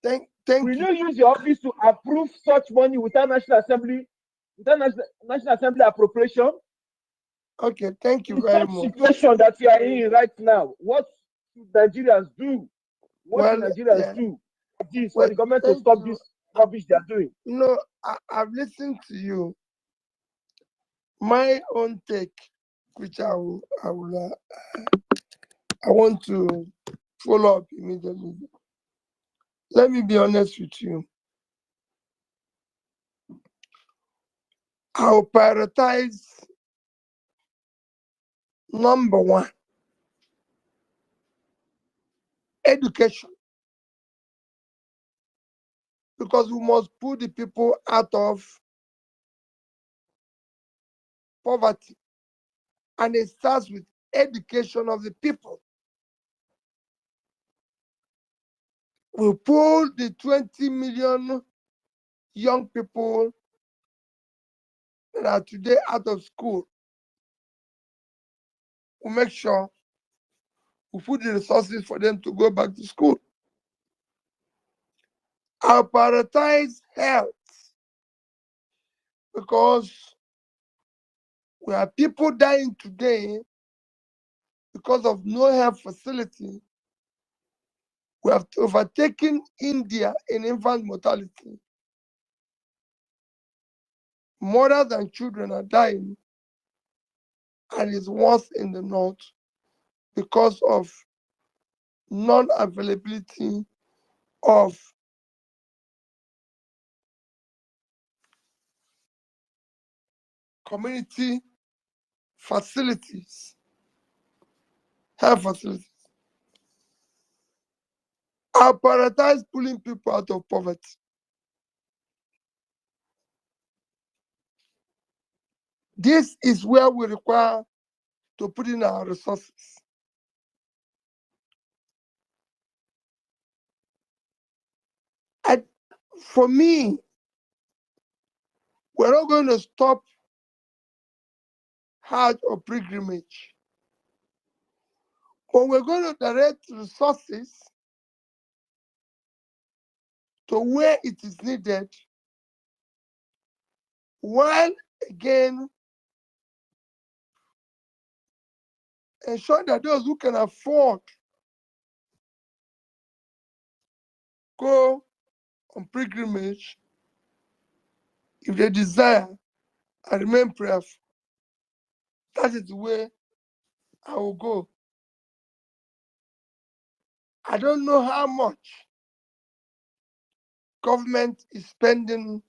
[SPEAKER 13] will
[SPEAKER 17] you use your office to approve such money without National Assembly, National Assembly appropriation?
[SPEAKER 13] Okay, thank you
[SPEAKER 17] in
[SPEAKER 13] very
[SPEAKER 17] such
[SPEAKER 13] much.
[SPEAKER 17] Situation that we are in right now, what should Nigerians do? What should Nigerians do for the government to stop this rubbish they are doing?
[SPEAKER 13] No, I've listened to you. My own take, which I want to follow up immediately. Let me be honest with you. I'll prioritize number one, education. Because we must put the people out of poverty. And it starts with education of the people. We pull the 20 million young people that are today out of school. We make sure we put the resources for them to go back to school. I'll prioritize health because we have people dying today because of no health facility. We have overtaken India in infant mortality. Mothers and children are dying, and it's worse in the north because of non-availability of community facilities, health facilities. I prioritize pulling people out of poverty. This is where we require to put in our resources. And for me, we're not going to stop Hajj or pilgrimage, but we're going to direct resources to where it is needed, while again ensure that those who can afford go on pilgrimage, if they desire and remain prayerful, that is the way I will go. I don't know how much government is spending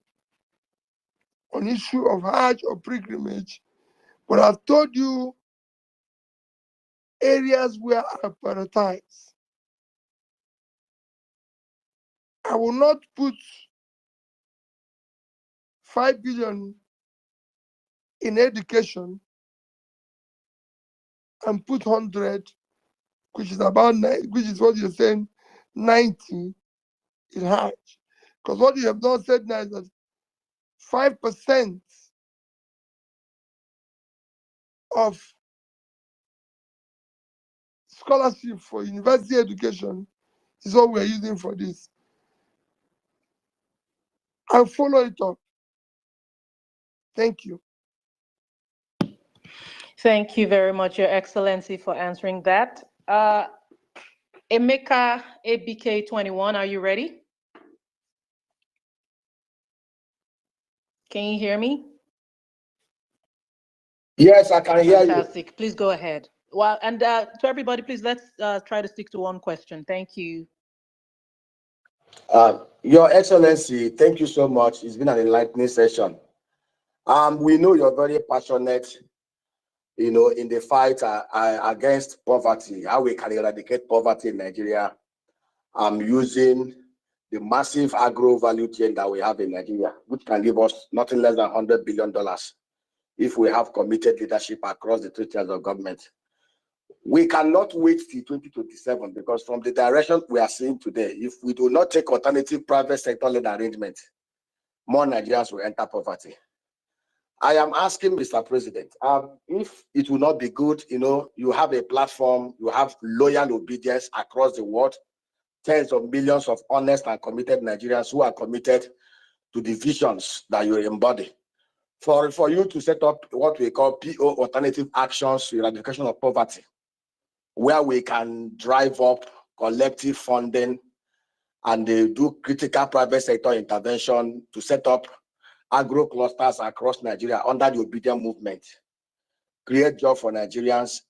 [SPEAKER 13] on issue of Hajj or pilgrimage, but I've told you areas where I prioritize. I will not put 5 billion in education and put 100, which is about which is what you're saying, 90 in Hajj. Because what you have not said now is that 5% of scholarship for university education is what we're using for this. I'll follow it up. Thank you.
[SPEAKER 1] Thank you very much, Your Excellency, for answering that. Emeka ABK21, are you ready? Can you hear me?
[SPEAKER 18] Yes, I can hear you.
[SPEAKER 1] Fantastic. Please go ahead. Well, and to everybody, please let's try to stick to one question. Thank you.
[SPEAKER 18] Your Excellency, thank you so much. It's been an enlightening session. We know you're very passionate, in the fight against poverty, how we can eradicate poverty in Nigeria, using the massive agro value chain that we have in Nigeria, which can give us nothing less than $100 billion if we have committed leadership across the 3 tiers of government. We cannot wait till 2027 because from the direction we are seeing today, if we do not take alternative private sector-led arrangement, more Nigerians will enter poverty. I am asking Mr. President, if it will not be good, you have a platform, you have loyal obedience across the world, tens of millions of honest and committed Nigerians who are committed to the visions that you embody. For you to set up what we call PO alternative actions to eradication of poverty, where we can drive up collective funding and do critical private sector intervention to set up agro clusters across Nigeria under the obedient movement, create jobs for Nigerians,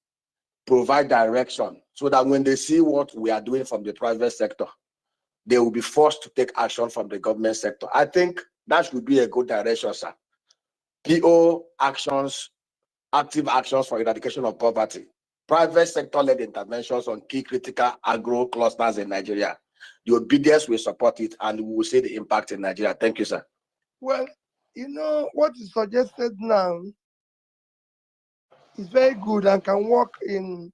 [SPEAKER 18] provide direction so that when they see what we are doing from the private sector, they will be forced to take action from the government sector. I think that should be a good direction, sir. PO actions, active actions for eradication of poverty, private sector-led interventions on key critical agro clusters in Nigeria. The obedience will support it and we will see the impact in Nigeria. Thank you, sir.
[SPEAKER 13] Well, what is suggested now is very good and can work in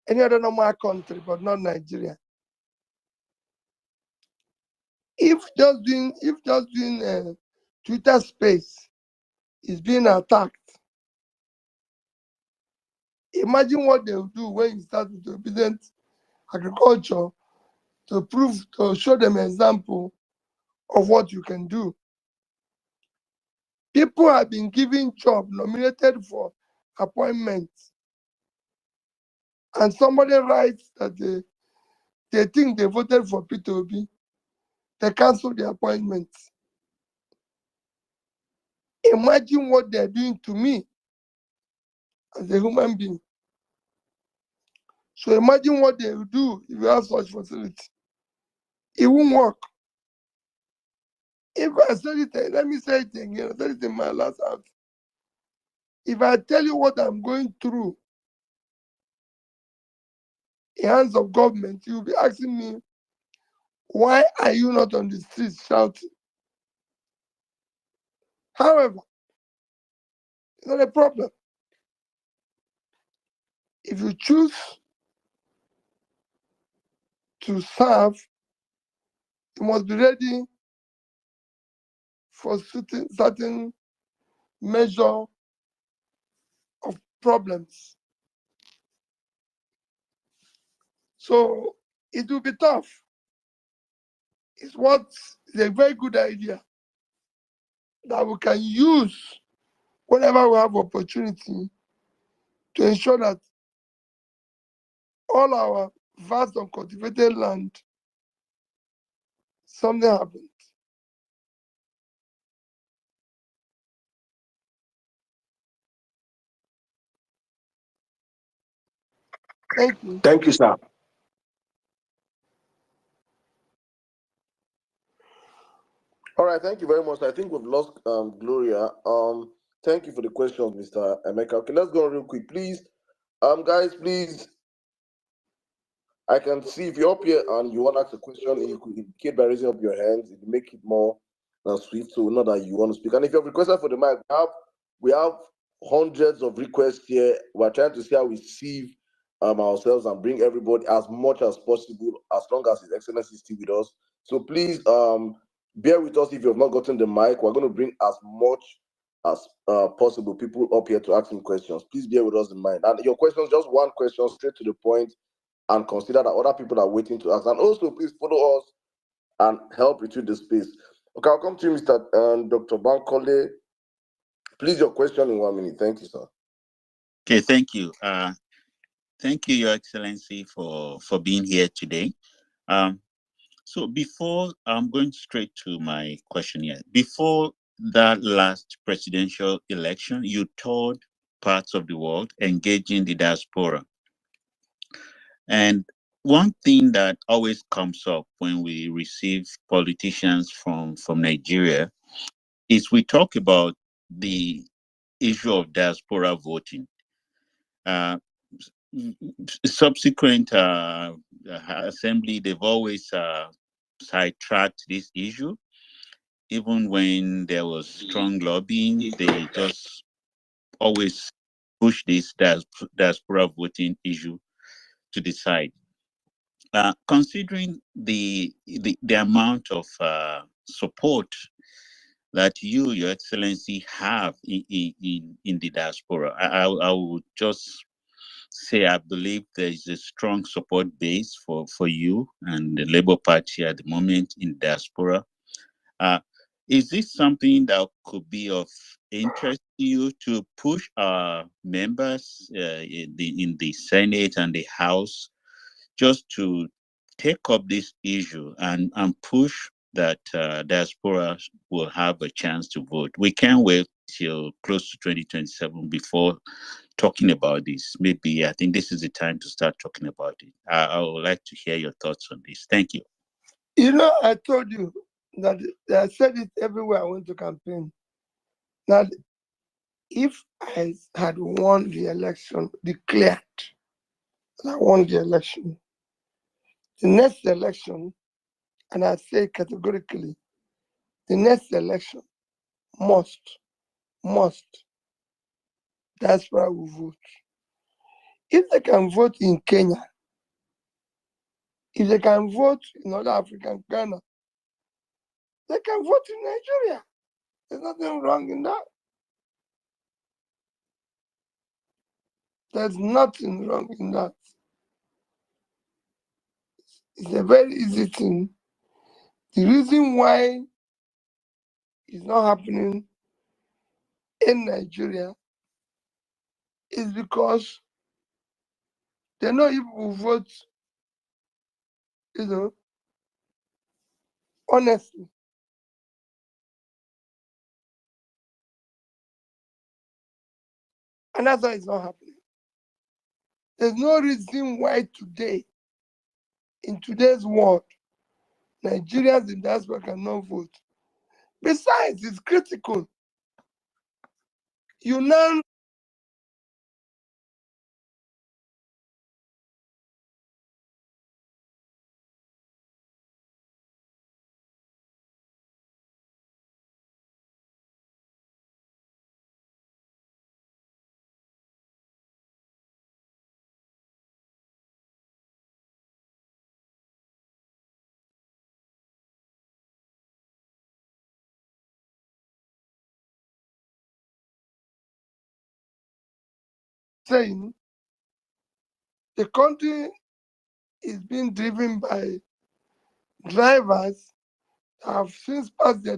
[SPEAKER 13] any other normal country, but not Nigeria. If just doing Twitter space is being attacked, imagine what they will do when you start with obedient agriculture to show them an example of what you can do. People have been given jobs, nominated for appointments, and somebody writes that they think they voted for Peter Obi. They cancel the appointments. Imagine what they're doing to me as a human being. So imagine what they will do if you have such facility. It won't work. If I said it, let me say it again. I said it in my last house. If I tell you what I'm going through in hands of government, you'll be asking me, why are you not on the streets shouting? However, it's not a problem. If you choose to serve, you must be ready for certain measure of problems. So it will be tough. It's a very good idea that we can use whenever we have opportunity to ensure that all our vast uncultivated land, something happens. Thank you.
[SPEAKER 18] Thank you, sir.
[SPEAKER 4] All right, thank you very much. I think we've lost Gloria. Thank you for the questions, Mr. Emeka. Okay, let's go real quick, please. Guys, please. I can see if you're up here and you want to ask a question, you could indicate by raising up your hands. It will make it more swift, so not that you want to speak. And if you have requested for the mic, we have hundreds of requests here. We're trying to see how we sieve ourselves and bring everybody as much as possible, as long as His Excellency is still with us. So please bear with us if you have not gotten the mic. We're going to bring as much as possible people up here to ask him questions. Please bear with us in mind. And your questions, just one question, straight to the point, and consider that other people are waiting to ask. And also, please follow us and help retweet the space. Okay, I'll come to you, Mr. Dr. Bankole. Please, your question in 1 minute. Thank you, sir.
[SPEAKER 19] Okay, thank you. Thank you, Your Excellency, for being here today. So before, I'm going straight to my question here. Before that last presidential election, you toured parts of the world engaging the diaspora. And one thing that always comes up when we receive politicians from Nigeria is we talk about the issue of diaspora voting. Subsequent assembly, they've always sidetracked this issue. Even when there was strong lobbying, they just always push this diaspora voting issue to the side. Considering the amount of support that you, Your Excellency, have in the diaspora, I would just say I believe there is a strong support base for you and the Labour Party at the moment in diaspora. Is this something that could be of interest to you to push our members in the Senate and the House just to take up this issue and push that diaspora will have a chance to vote? We can't wait till close to 2027 before talking about this. Maybe I think this is the time to start talking about it. I would like to hear your thoughts on this. Thank you.
[SPEAKER 13] You know, I told you that I said it everywhere I went to campaign, that if I had won the election, declared that I won the election, the next election, and I say categorically, the next election must, diaspora will vote. If they can vote in Kenya, if they can vote in other African Ghana, they can vote in Nigeria. There's nothing wrong in that. There's nothing wrong in that. It's a very easy thing. The reason why it's not happening in Nigeria is because they know if we vote, honestly. And that's why it's not happening. There's no reason why today, in today's world, Nigerians in diaspora cannot vote. Besides, it's critical. You now saying the country is being driven by drivers that have since passed their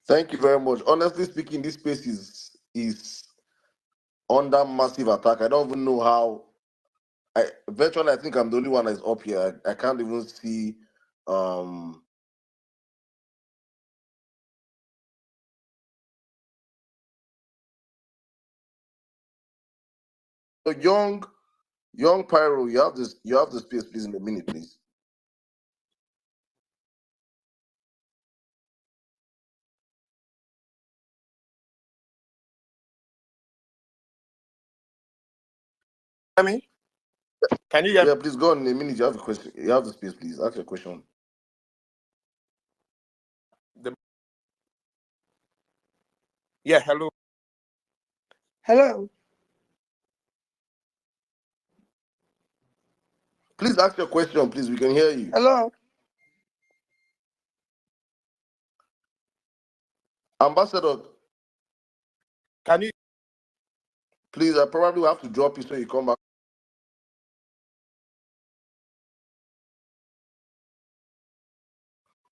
[SPEAKER 4] Thank you very much. Honestly speaking, this space is under massive attack. I don't even know how. I think I'm the only one that's up here. I can't even see. Um, so young Pyro, you have this. You have the space, please, in a minute, please.
[SPEAKER 13] I mean, can you hear me?
[SPEAKER 4] Yeah, please go on in a minute. You have a question. You have the space, please. Ask your question.
[SPEAKER 13] Yeah, hello. Hello.
[SPEAKER 4] Please ask your question, please. We can hear you.
[SPEAKER 13] Hello.
[SPEAKER 4] Ambassador,
[SPEAKER 13] Can you?
[SPEAKER 4] please, I probably will have to drop you so you come back.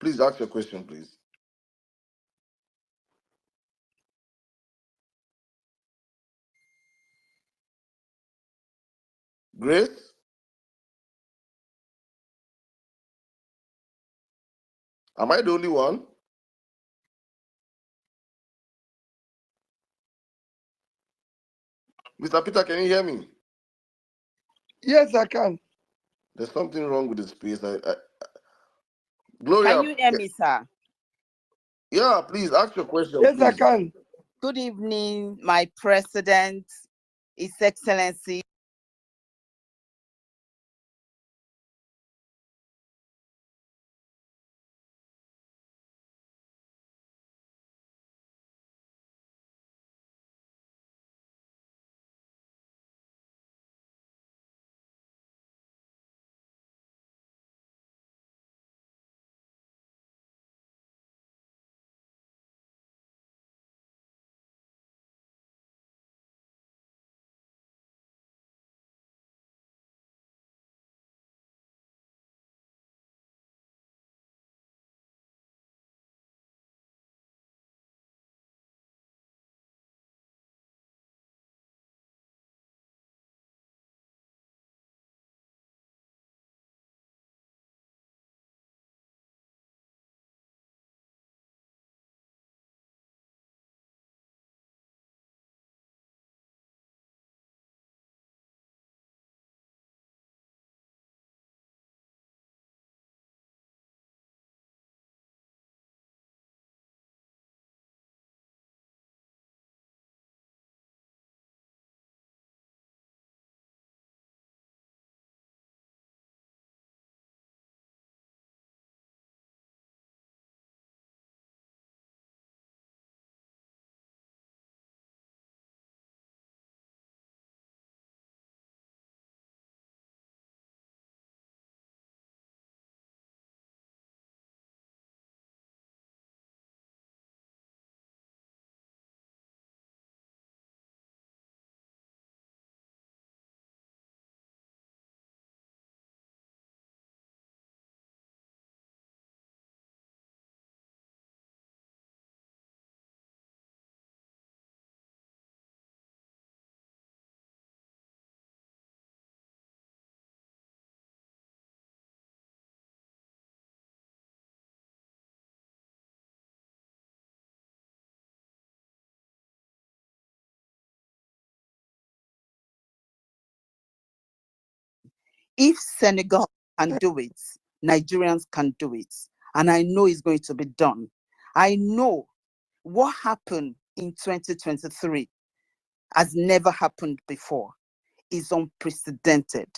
[SPEAKER 4] Please ask your question, please. Grace? Am I the only one? Mr. Peter, can you hear me?
[SPEAKER 13] Yes, I can.
[SPEAKER 4] There's something wrong with the space.
[SPEAKER 7] Can
[SPEAKER 4] Gloria,
[SPEAKER 7] you hear me, sir?
[SPEAKER 4] yeah, please ask your question,
[SPEAKER 13] Yes, I
[SPEAKER 4] please.
[SPEAKER 13] can.
[SPEAKER 7] Good evening, my president, His Excellency. If Senegal can do it, Nigerians can do it. And I know it's going to be done. I know what happened in 2023 has never happened before. Is unprecedented.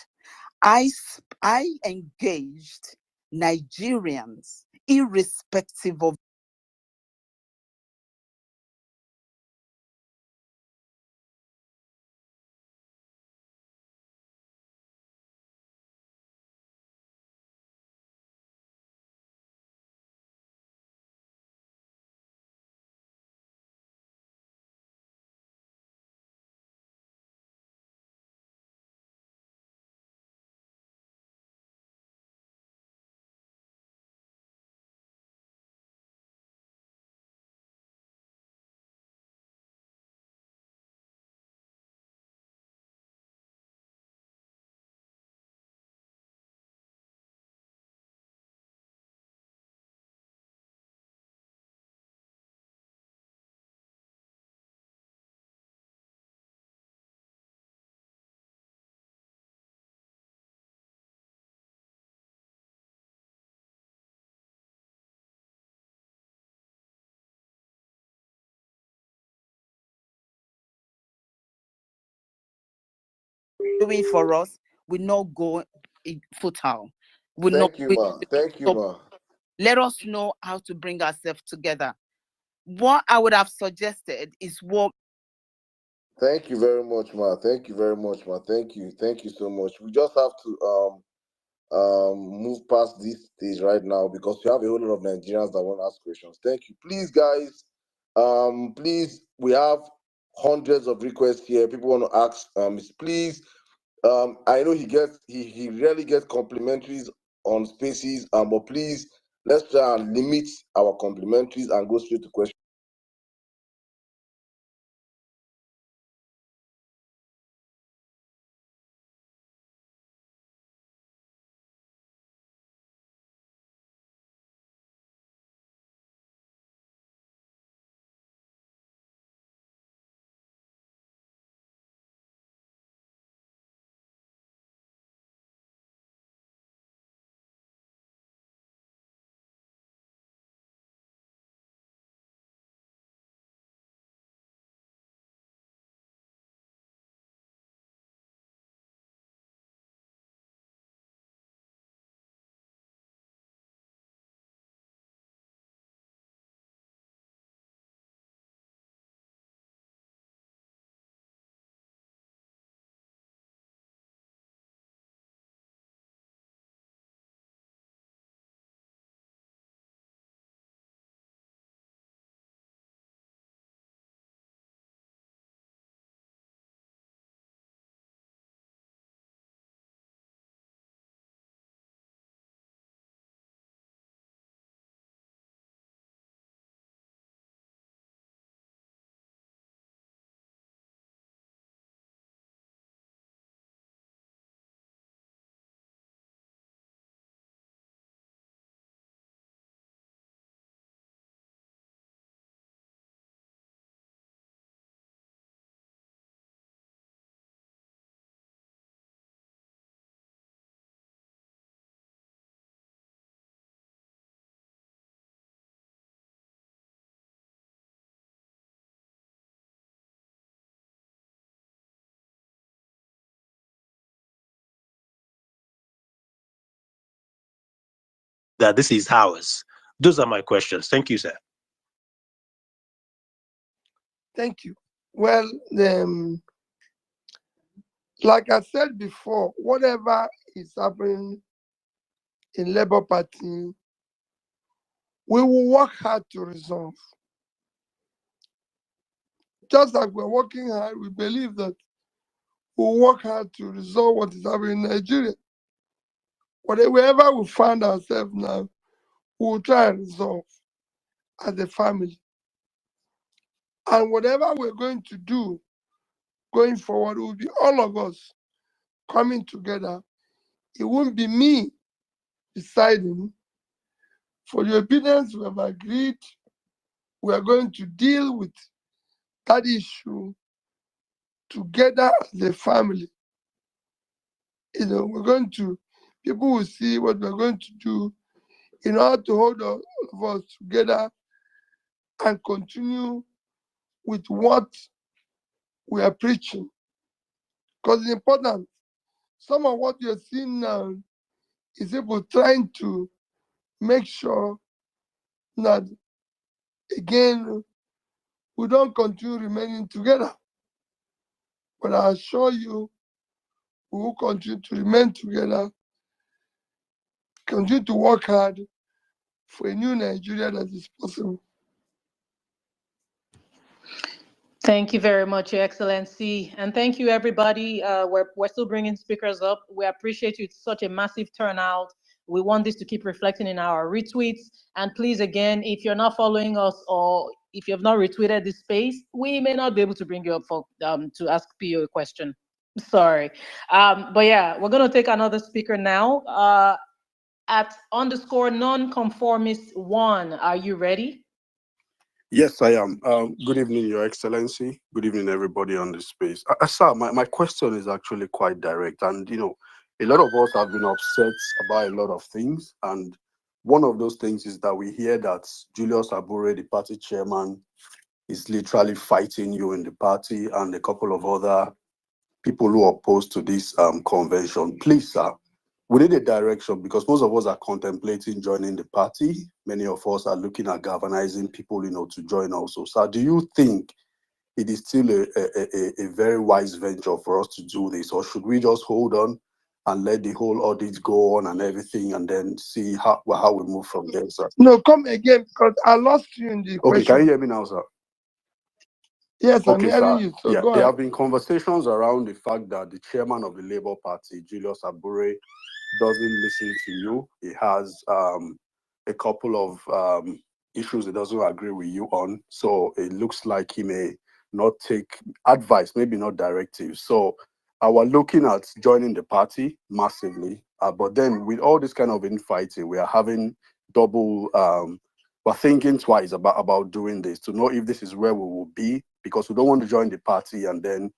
[SPEAKER 7] I engaged Nigerians, irrespective of doing for us will not go futile. Will not.
[SPEAKER 4] Thank you, ma. Thank you, ma.
[SPEAKER 7] Let us know how to bring ourselves together. What I would have suggested is what.
[SPEAKER 4] Thank you very much, ma. Thank you very much, ma. Thank you so much. We just have to move past this stage right now because we have a whole lot of Nigerians that want to ask questions. Thank you. Please, guys, please, we have hundreds of requests here. People want to ask, please, I know he rarely gets complimentaries on spaces, but please, let's try and limit our complimentaries and go straight to questions.
[SPEAKER 20] That this is ours. Those are my questions. Thank you, sir.
[SPEAKER 13] Thank you. Well, like I said before, whatever is happening in Labour Party, we will work hard to resolve. Just like we're working hard, we believe that we'll work hard to resolve what is happening in Nigeria. Wherever we find ourselves now, we'll try and resolve as a family. And whatever we're going to do going forward will be all of us coming together. It won't be me deciding. For the obedience we have agreed, we are going to deal with that issue together as a family. We're going to, people will see what we're going to do in order to hold all of us together and continue with what we are preaching. Because it's important. Some of what you're seeing now is people trying to make sure that, again, we don't continue remaining together. But I assure you, we will continue to remain together, continue to work hard for a new Nigeria that is possible.
[SPEAKER 1] Thank you very much, Your Excellency. And thank you, everybody. We're still bringing speakers up. We appreciate you. It's such a massive turnout. We want this to keep reflecting in our retweets. And please, again, if you're not following us or if you have not retweeted this space, we may not be able to bring you up for to ask PO a question. Sorry. But yeah, we're going to take another speaker now. At _nonconformist1, are you ready?
[SPEAKER 21] Yes, I am. Good evening, Your Excellency. Good evening, everybody on this space. Sir, my question is actually quite direct. And, a lot of us have been upset about a lot of things. And one of those things is that we hear that Julius Abure, the party chairman, is literally fighting you in the party and a couple of other people who are opposed to this convention, please, sir, we need a direction because most of us are contemplating joining the party. Many of us are looking at galvanizing people, to join also. Sir, do you think it is still a very wise venture for us to do this, or should we just hold on and let the whole audit go on and everything, and then see how we move from there, sir?
[SPEAKER 13] No, come again because I lost you in the
[SPEAKER 21] Okay,
[SPEAKER 13] question.
[SPEAKER 21] can you hear me now, sir?
[SPEAKER 13] Yes, I'm
[SPEAKER 21] Okay,
[SPEAKER 13] hearing
[SPEAKER 21] sir.
[SPEAKER 13] you. So
[SPEAKER 21] Yeah,
[SPEAKER 13] go
[SPEAKER 21] there
[SPEAKER 13] ahead.
[SPEAKER 21] have been conversations around the fact that the chairman of the Labour Party, Julius Abure, doesn't listen to you. He has a couple of issues he doesn't agree with you on. So it looks like he may not take advice, maybe not directives. So we're looking at joining the party massively. But then with all this kind of infighting, we are having double, we're thinking twice about doing this to know if this is where we will be, because we don't want to join the party and then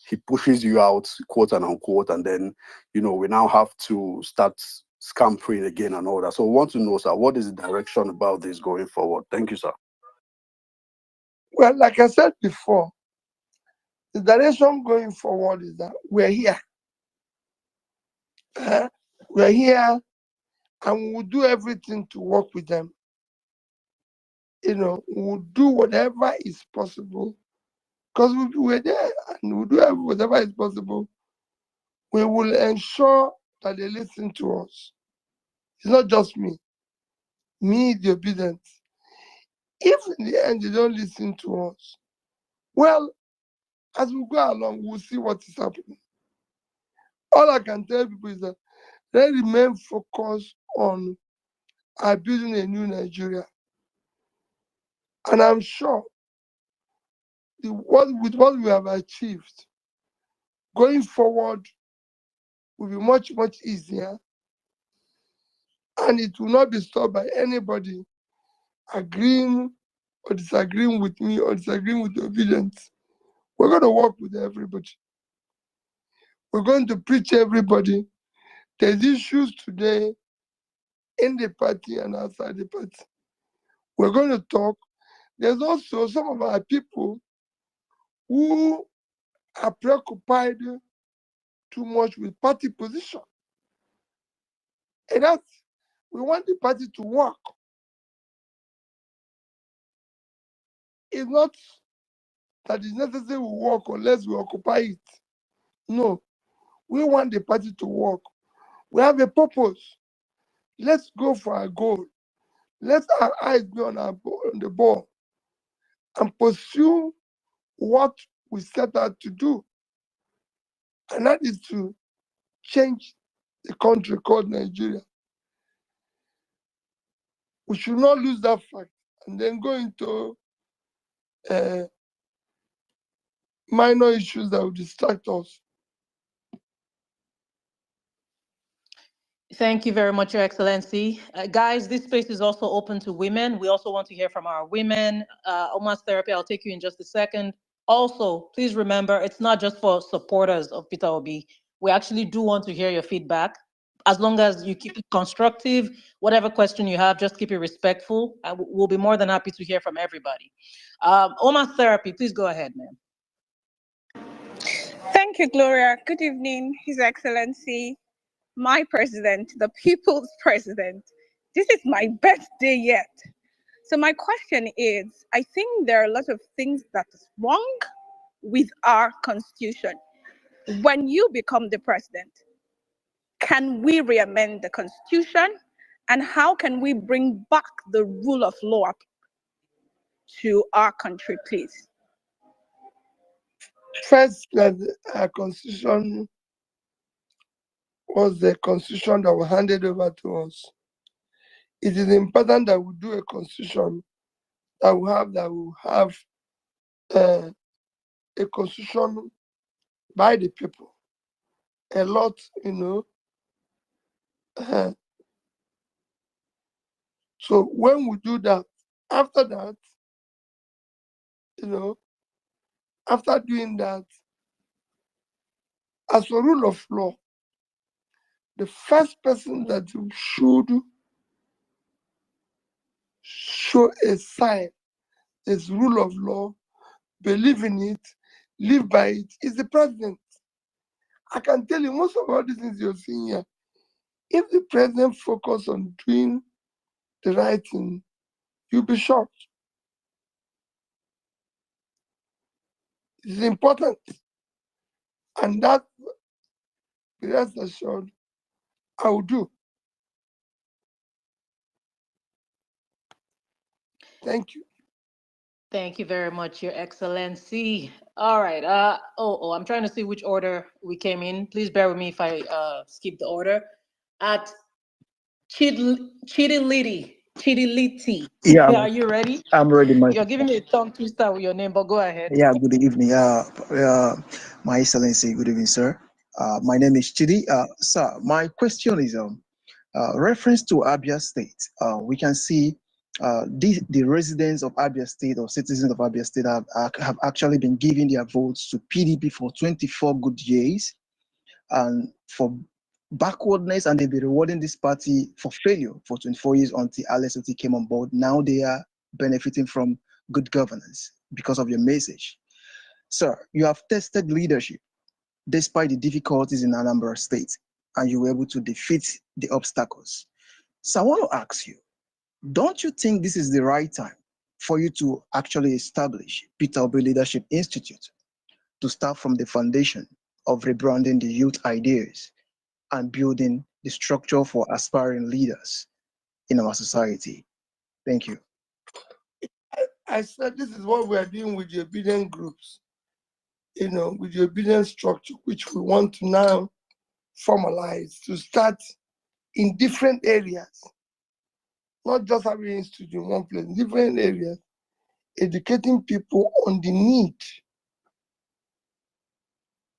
[SPEAKER 21] he pushes you out, quote and unquote, and then, we now have to start scampering again and all that. So we want to know, sir, what is the direction about this going forward? Thank you, sir.
[SPEAKER 13] Well, like I said before, the direction going forward is that we're here. We're here and we'll do everything to work with them. We'll do whatever is possible because we're there and we'll do whatever is possible. We will ensure that they listen to us. It's not just me, the obedient. If in the end they don't listen to us, well, as we go along, we'll see what is happening. All I can tell people is that they remain focused on building a new Nigeria. And I'm sure with what we have achieved, going forward will be much, much easier. And it will not be stopped by anybody agreeing or disagreeing with me or disagreeing with the obedience. We're going to work with everybody. We're going to preach everybody. There's issues today in the party and outside the party. We're going to talk. There's also some of our people who are preoccupied too much with party position. And we want the party to work. It's not that it's necessary we work unless we occupy it. No, we want the party to work. We have a purpose. Let's go for our goal. Let our eyes be on the ball and pursue what we set out to do. And that is to change the country called Nigeria. We should not lose that fact and then go into minor issues that will distract us.
[SPEAKER 1] Thank you very much, Your Excellency. Guys, this space is also open to women. We also want to hear from our women. Omas Therapy, I'll take you in just a second. Also, please remember, it's not just for supporters of Peter Obi. We actually do want to hear your feedback. As long as you keep it constructive, whatever question you have, just keep it respectful. We'll be more than happy to hear from everybody. Omas Therapy, please go ahead, ma'am.
[SPEAKER 3] Thank you, Gloria. Good evening, His Excellency, my president, the people's president. This is my birthday yet. So my question is, I think there are a lot of things that is wrong with our constitution. When you become the president, can we re-amend the constitution? And how can we bring back the rule of law to our country, please?
[SPEAKER 13] First, our constitution was the constitution that was handed over to us. It is important that we do a constitution that will have a constitution by the people. A lot, so when we do that, after that, after doing that, as a rule of law, the first person that should show a sign is rule of law, believe in it, live by it, is the president. I can tell you most of all these things you're seeing here, if the president focus on doing the right thing, you'll be shocked. It's important. And that, rest assured, I will do. Thank you.
[SPEAKER 1] Thank you very much, Your Excellency. All right. I'm trying to see which order we came in. Please bear with me if I skip the order. At Chidiliti.
[SPEAKER 10] Yeah,
[SPEAKER 1] Are you ready?
[SPEAKER 10] I'm ready.
[SPEAKER 1] You're giving me a tongue twister with your name, but go ahead.
[SPEAKER 10] Good evening. My Excellency, good evening, sir. My name is Chidi. Sir, my question is reference to Abia State. We can see the residents of Abia State or citizens of Abia State have actually been giving their votes to PDP for 24 good years, and for backwardness, and they've been rewarding this party for failure for 24 years until Alex Otti came on board. Now they are benefiting from good governance because of your message. Sir, you have tested leadership despite the difficulties in Anambra State, and you were able to defeat the obstacles. So I want to ask you, don't you think this is the right time for you to actually establish Peter Obi Leadership Institute to start from the foundation of rebranding the youth ideas and building the structure for aspiring leaders in our society? Thank you.
[SPEAKER 13] I said this is what we are doing with the obedient groups, with the obedient structure, which we want to now formalize to start in different areas, not just having institute in one place, different areas, educating people on the need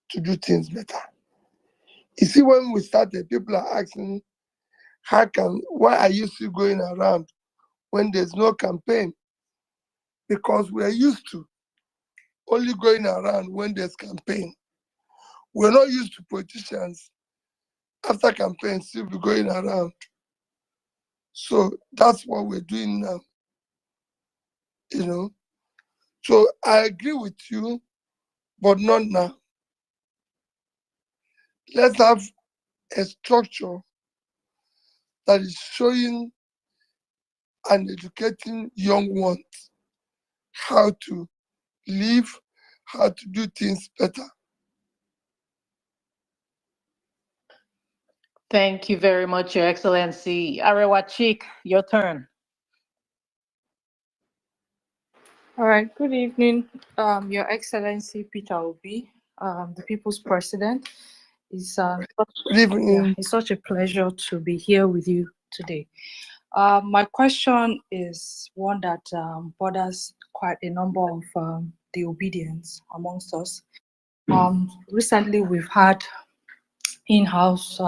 [SPEAKER 13] to do things better. You see, when we started, people are asking, why are you still going around when there's no campaign? Because we are used to only going around when there's campaign. We're not used to politicians after campaign still be going around. So that's what we're doing now. So I agree with you, but not now. Let's have a structure that is showing and educating young ones how to live, how to do things better.
[SPEAKER 1] Thank you very much, Your Excellency. Arewa Chik, your turn.
[SPEAKER 22] All right, good evening, Your Excellency Peter Obi, the People's President. It's such a pleasure to be here with you today. My question is one that borders quite a number of the obedience amongst us. Recently, we've had in-house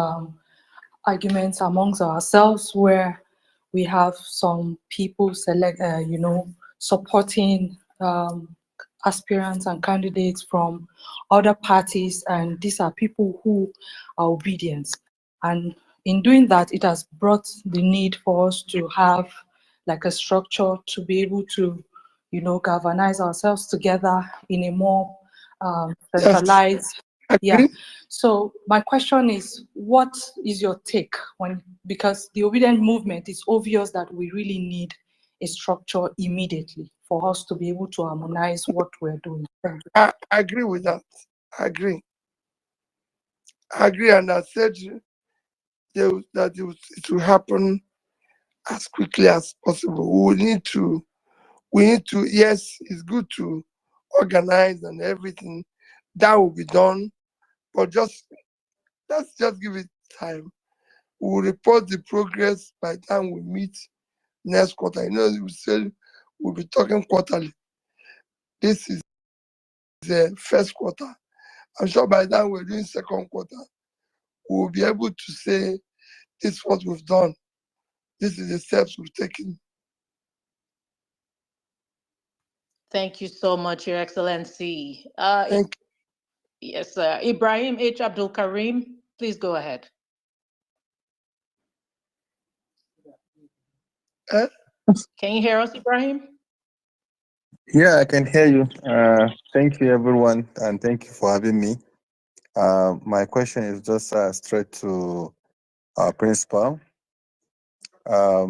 [SPEAKER 22] arguments amongst ourselves where we have some people supporting aspirants and candidates from other parties, and these are people who are obedient. And in doing that, it has brought the need for us to have like a structure to be able to, galvanize ourselves together in a more centralized. Yeah. So my question is, what is your take because the obedient movement, is obvious that we really need a structure immediately for us to be able to harmonize what we're doing.
[SPEAKER 13] I agree with that. I agree, and I said that it will happen as quickly as possible. We need to, yes, it's good to organize and everything. That will be done, but let's just give it time. We'll report the progress by the time we meet next quarter. We said we'll be talking quarterly. This is the first quarter. I'm sure by then we're doing second quarter. We'll be able to say, this is what we've done. This is the steps we've taken.
[SPEAKER 1] Thank you so much, Your Excellency.
[SPEAKER 13] Thank
[SPEAKER 1] you. Yes, sir. Ibrahim H. Abdul Karim, please go ahead. Can you hear us, Ibrahim?
[SPEAKER 23] Yeah, I can hear you. Thank you, everyone, and thank you for having me.
[SPEAKER 2] My question is just straight to our principal. A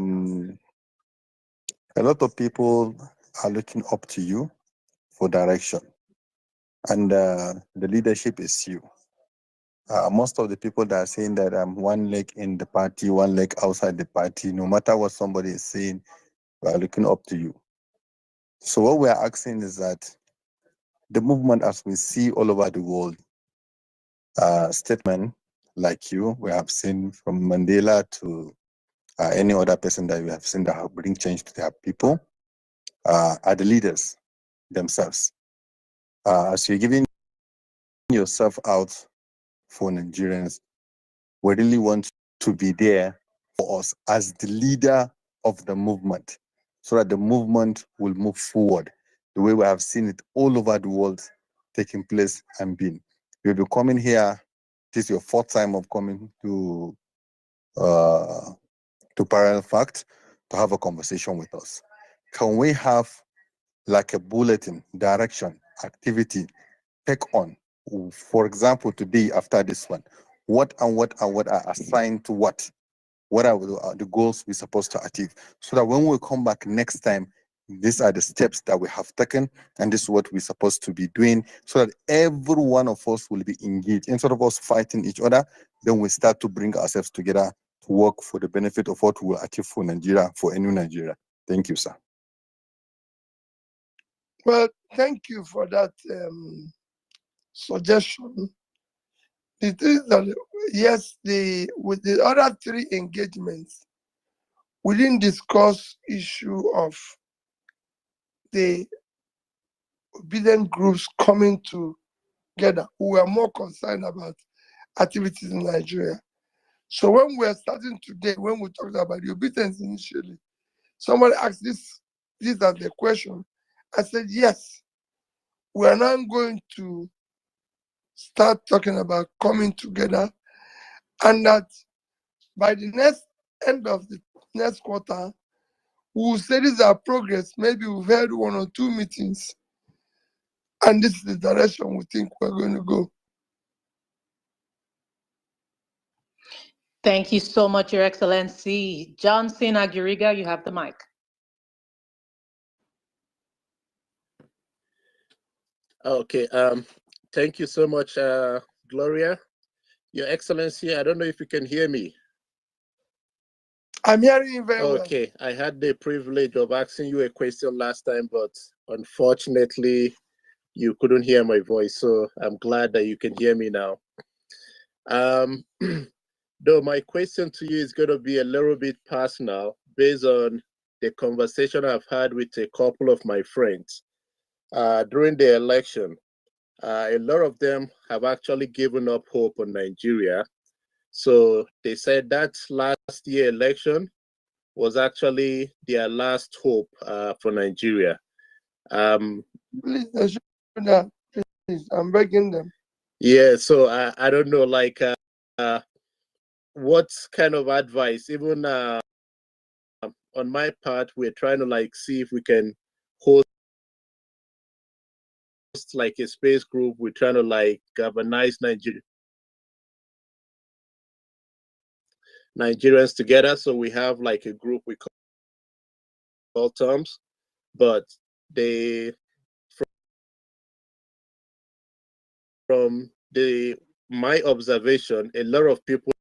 [SPEAKER 2] lot of people are looking up to you for direction, and the leadership is you. Most of the people that are saying that I'm one leg in the party, one leg outside the party, no matter what somebody is saying, we are looking up to you. So what we are asking is that the movement, as we see all over the world, statement like you, we have seen from Mandela to any other person that we have seen that have bring change to their people, are the leaders themselves. As you're giving yourself out for Nigerians, we really want to be there for us as the leader of the movement, so that the movement will move forward the way we have seen it all over the world taking place and being. You'll be coming here. This is your fourth time of coming to Parallel Fact to have a conversation with us. Can we have like a bulletin, direction, activity, take on? For example, today after this one, what are assigned to what? What are the goals we're supposed to achieve? So that when we come back next time, these are the steps that we have taken, and this is what we're supposed to be doing, so that every one of us will be engaged. Instead of us fighting each other, then we start to bring ourselves together to work for the benefit of what we will achieve for Nigeria, for a new Nigeria. Thank you, sir.
[SPEAKER 13] Well, thank you for that suggestion. It is that yes, with the other three engagements, we didn't discuss issue of the obedient groups coming together. We were more concerned about activities in Nigeria. So when we are starting today, when we talked about the obedience initially, somebody asked this as the question. I said, yes, we are now going to start talking about coming together, and that by the end of the next quarter, we will say this is our progress. Maybe we've had 1 or 2 meetings, and this is the direction we think we're going to go.
[SPEAKER 1] Thank you so much, Your Excellency. Johnson Agiriga, you have the mic.
[SPEAKER 11] Okay, thank you so much, Gloria. Your Excellency, I don't know if you can hear me.
[SPEAKER 13] I'm hearing you very well.
[SPEAKER 11] Okay, I had the privilege of asking you a question last time, but unfortunately, you couldn't hear my voice, so I'm glad that you can hear me now. Though my question to you is going to be a little bit personal based on the conversation I've had with a couple of my friends during the election. A lot of them have actually given up hope on Nigeria. So they said that last year election was actually their last hope for Nigeria.
[SPEAKER 13] Please, please, I'm begging them.
[SPEAKER 11] Yeah, so I don't know, like, what kind of advice, even on my part, we're trying to like see if we can host like a space group. We're trying to like galvanize Nigerians together. So we have like a group we call Terms, but they, from my observation, a lot of people,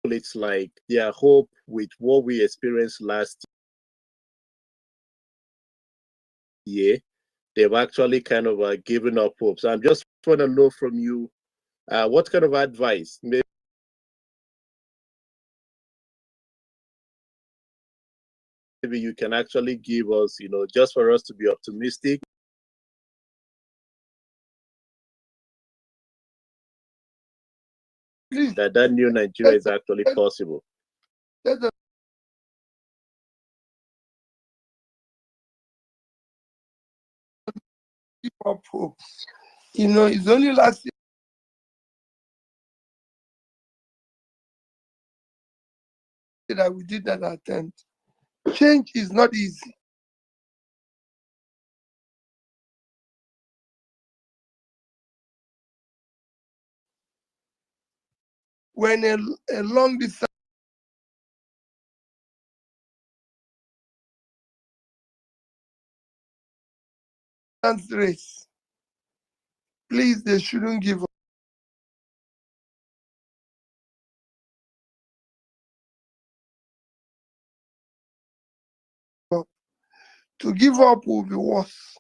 [SPEAKER 11] it's like their hope with what we experienced last year, they've actually kind of given up hope. So I'm just want to know from you, what kind of advice maybe you can actually give us, you know, just for us to be optimistic that new Nigeria is actually possible.
[SPEAKER 13] Let us keep up hope. You know, it's only last year that we did that attempt. Change is not easy. when a long distance race, please, they shouldn't give up. To give up will be worse.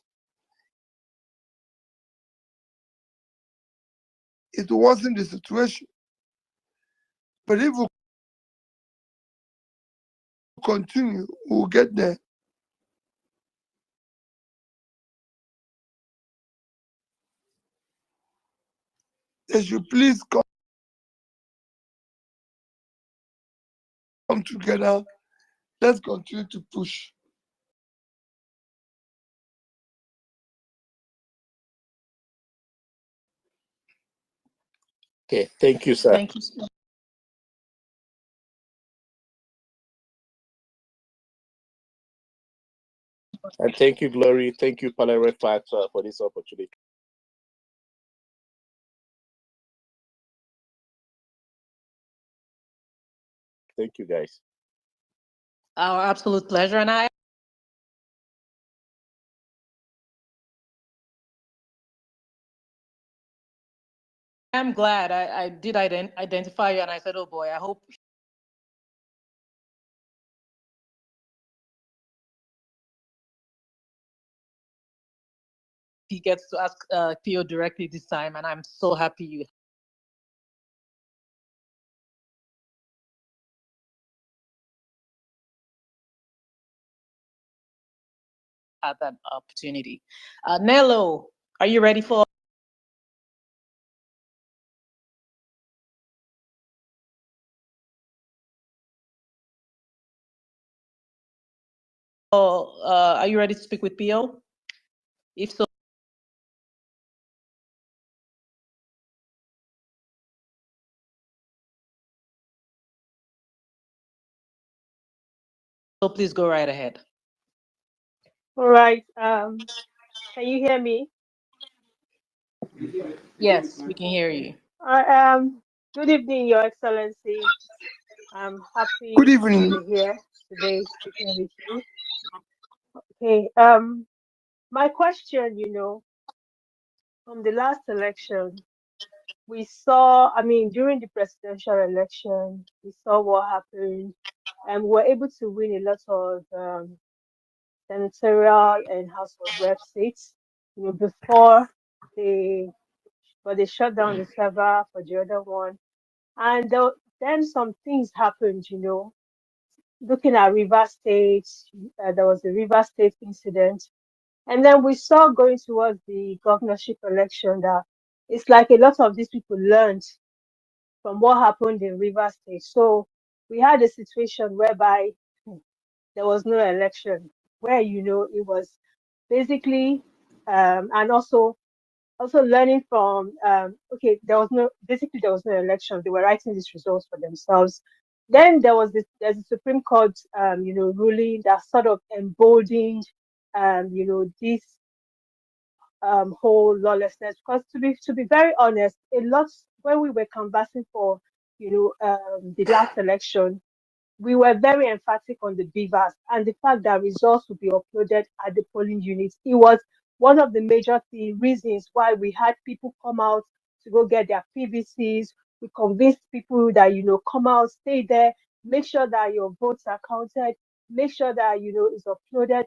[SPEAKER 13] It wasn't the situation. But if we continue, we'll get there. They should please come together. Let's continue to push.
[SPEAKER 11] Okay, thank you, sir.
[SPEAKER 1] Thank you, sir.
[SPEAKER 11] And thank you, Glory. Thank you, Palare Fact, for this opportunity. Thank you, guys.
[SPEAKER 1] Our absolute pleasure. And I am glad I did identify you, and I said, oh boy, I hope he gets to ask Theo directly this time, and I'm so happy you had that opportunity. Nello, are you ready for? Are you ready to speak with Pio? If so, please go right ahead.
[SPEAKER 5] All right. Can you hear me?
[SPEAKER 1] Yes, we can hear you.
[SPEAKER 5] Good evening, Your Excellency. I'm happy
[SPEAKER 13] Good evening.
[SPEAKER 5] to be here today speaking with you. Okay. My question, from the last election, we saw, during the presidential election, we saw what happened, and we were able to win a lot of senatorial and House of Rep seats, before they shut down the server for the other one. And then some things happened, looking at River State, there was the River State incident. And then we saw going towards the governorship election that it's like a lot of these people learned from what happened in River State. So we had a situation whereby there was no election, where, it was basically, and also learning from, there was no election. They were writing these results for themselves. Then there's a Supreme Court, ruling that sort of emboldened, this whole lawlessness. Because to be very honest, a lot when we were canvassing for, the last election, we were very emphatic on the beavers and the fact that results would be uploaded at the polling units. It was one of the major reasons why we had people come out to go get their PVCs. We convinced people that, come out, stay there, make sure that your votes are counted, make sure that, it's uploaded.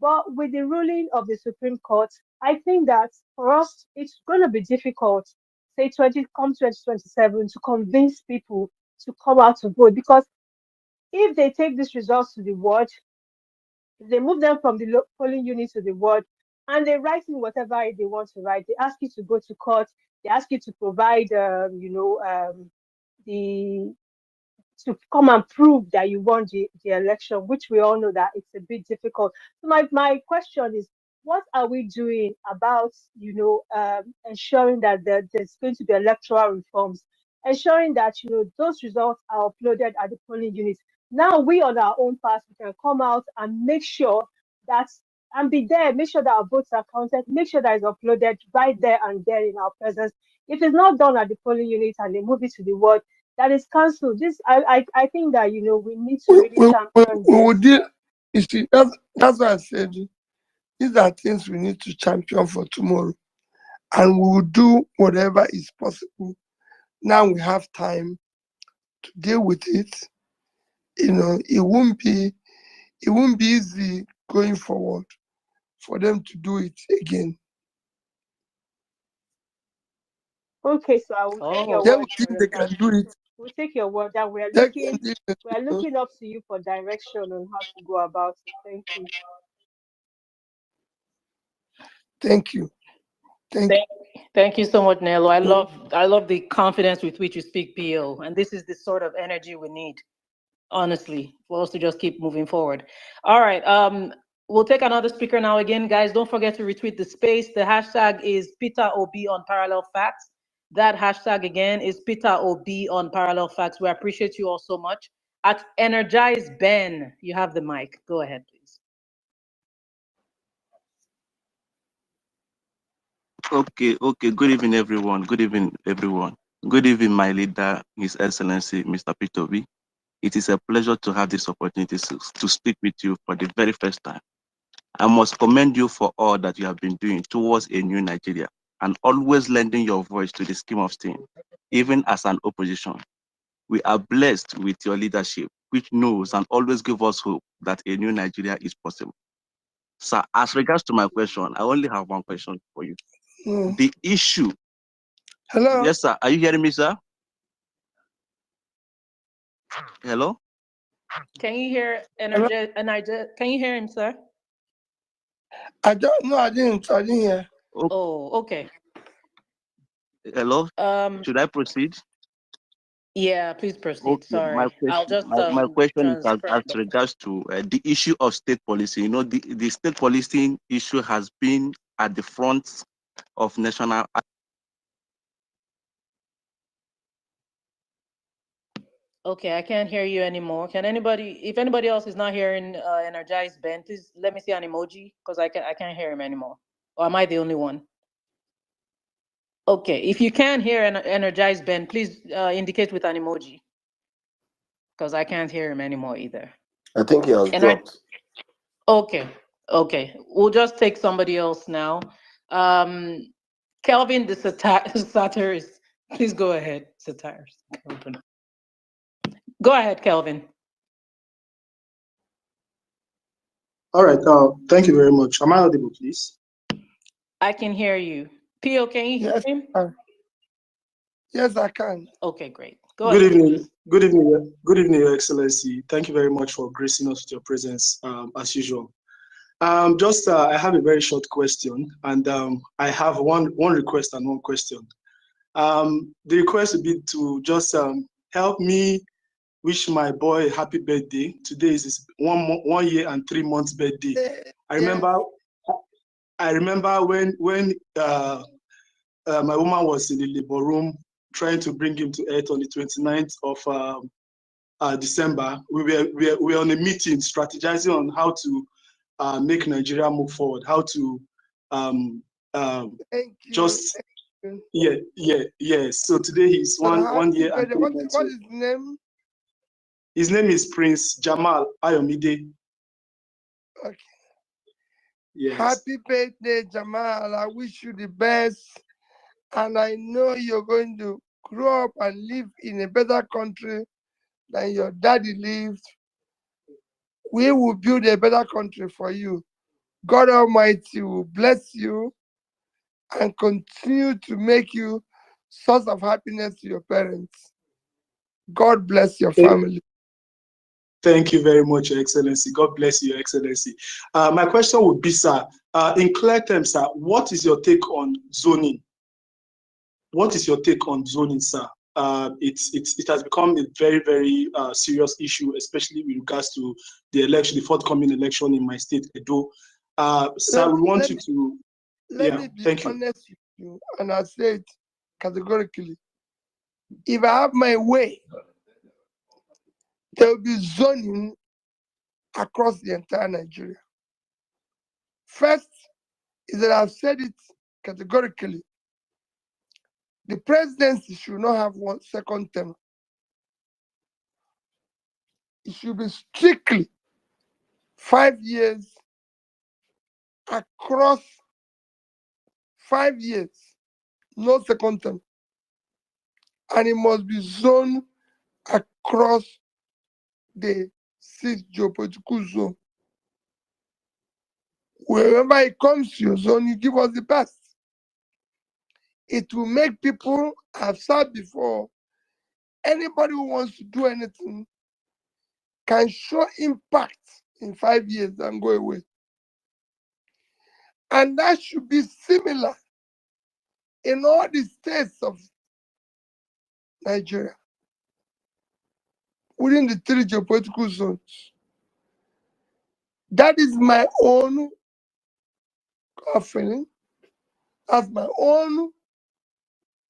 [SPEAKER 5] But with the ruling of the Supreme Court, I think that for us, it's going to be difficult, say 2027, to convince people to come out to vote, because if they take these results to the ward, they move them from the polling unit to the ward, and they write in whatever they want to write. They ask you to go to court. They ask you to provide, to come and prove that you won the election, which we all know that it's a bit difficult. So my question is, what are we doing about, ensuring that there's going to be electoral reforms, ensuring that, those results are uploaded at the polling units? Now we on our own part, we can come out and make sure that, and be there, make sure that our votes are counted, make sure that it's uploaded right there and there in our presence. If it's not done at the polling unit and they move it to the ward, that is cancelled. This I think that we need to
[SPEAKER 13] We,
[SPEAKER 5] really
[SPEAKER 13] we, we,
[SPEAKER 5] champion
[SPEAKER 13] we will
[SPEAKER 5] this.
[SPEAKER 13] deal. You see, that's why I said these are things we need to champion for tomorrow, and we will do whatever is possible. Now we have time to deal with it. It won't be easy going forward for them to do it again.
[SPEAKER 5] Okay, so I will take your
[SPEAKER 13] They
[SPEAKER 5] word
[SPEAKER 13] will
[SPEAKER 5] for
[SPEAKER 13] think
[SPEAKER 5] it
[SPEAKER 13] they
[SPEAKER 5] that
[SPEAKER 13] can do it.
[SPEAKER 5] we'll take your word that we are
[SPEAKER 13] They can
[SPEAKER 5] looking
[SPEAKER 13] do it.
[SPEAKER 5] up to you for direction on how to go about it. Thank you.
[SPEAKER 13] Thank you.
[SPEAKER 1] Thank you so much, Nello. I love the confidence with which you speak, PO, and this is the sort of energy we need, honestly, for us to just keep moving forward. All right, we'll take another speaker now. Again, guys, don't forget to retweet the space. The hashtag is Peter Obi on Parallel Facts. That hashtag again is Peter Obi on Parallel Facts. We appreciate you all so much. At Energize Ben, you have the mic. Go ahead, please.
[SPEAKER 6] Okay. Good evening, everyone. Good evening, my leader, His Excellency, Mr. Peter Obi. It is a pleasure to have this opportunity to speak with you for the very first time. I must commend you for all that you have been doing towards a new Nigeria and always lending your voice to the scheme of things, even as an opposition. We are blessed with your leadership, which knows and always gives us hope that a new Nigeria is possible. Sir, as regards to my question, I only have one question for you. The issue.
[SPEAKER 13] Hello?
[SPEAKER 6] Yes, sir. Are you hearing me, sir? Hello?
[SPEAKER 1] Can you hear Energize? Can you hear him, sir?
[SPEAKER 13] I didn't hear.
[SPEAKER 1] Oh, okay.
[SPEAKER 6] Hello? Should I proceed?
[SPEAKER 1] Yeah, please proceed.
[SPEAKER 6] Okay,
[SPEAKER 1] Sorry. I'll just
[SPEAKER 6] my question is as
[SPEAKER 1] transfer.
[SPEAKER 6] regards to the issue of state policy. You know, the state policing issue has been at the front of national.
[SPEAKER 1] Okay, I can't hear you anymore. If anybody else is not hearing Energize Ben, please let me see an emoji because I can't hear him anymore. Or am I the only one? Okay, if you can hear Energize Ben, please indicate with an emoji because I can't hear him anymore either.
[SPEAKER 4] I think he has dropped.
[SPEAKER 1] Okay, we'll just take somebody else now. Kelvin, the satirist, please go ahead, satirist. Go ahead, Kelvin.
[SPEAKER 10] All right. Thank you very much. Am I audible, please?
[SPEAKER 1] I can hear you. Pio, can you hear him?
[SPEAKER 13] Yes, I can.
[SPEAKER 1] Okay, great.
[SPEAKER 10] Good evening. Good evening. Good evening, Your Excellency. Thank you very much for gracing us with your presence, as usual. I have a very short question, and I have one request and one question. The request would be to just help me wish my boy a happy birthday. Today is his 1 year and 3 months birthday. I remember when my woman was in the labor room trying to bring him to earth on the 29th of December. We were on a meeting strategizing on how to make Nigeria move forward, how to just yeah. So today he's one year and 3 months.
[SPEAKER 13] What is his name?
[SPEAKER 10] His name is Prince Jamal Ayomide.
[SPEAKER 13] Okay.
[SPEAKER 10] Yes.
[SPEAKER 13] Happy birthday, Jamal. I wish you the best. And I know you're going to grow up and live in a better country than your daddy lived. We will build a better country for you. God Almighty will bless you and continue to make you source of happiness to your parents. God bless your family.
[SPEAKER 10] Thank you very much, Your Excellency. God bless you, Your Excellency. My question would be, sir, in clear terms, sir, what is your take on zoning? What is your take on zoning, sir? It has become a very, very serious issue, especially with regards to the forthcoming election in my state, Edo. Sir, we want you to.
[SPEAKER 13] Let me be honest with you, and I say it categorically. If I have my way, there will be zoning across the entire Nigeria. First is that I've said it categorically. The presidency should not have one second term. it should be strictly 5 years across 5 years, no second term. And it must be zoned across the 6 geopolitical zone. Wherever it comes to your zone, you give us the best. It will make people, I've said before, anybody who wants to do anything can show impact in 5 years and go away. And that should be similar in all the states of Nigeria, within the 3 geopolitical zones. That is my own feeling. That's my own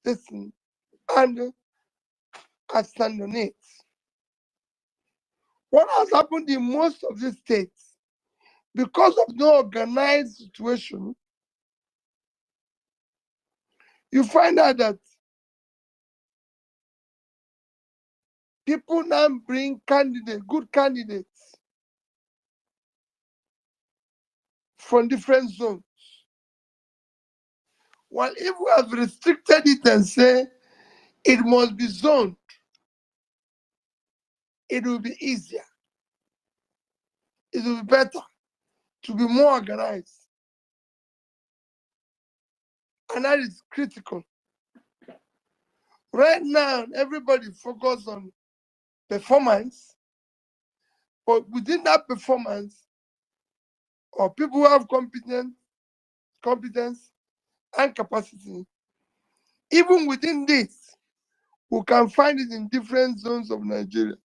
[SPEAKER 13] listen. And I stand on it. What has happened in most of these states, because of no organized situation, you find out that people now bring candidates, good candidates, from different zones. Well, if we have restricted it and say it must be zoned, it will be easier. It will be better to be more organized. And that is critical. Right now, everybody focus on performance, but within that performance, or people who have competence and capacity, even within this, we can find it in different zones of Nigeria.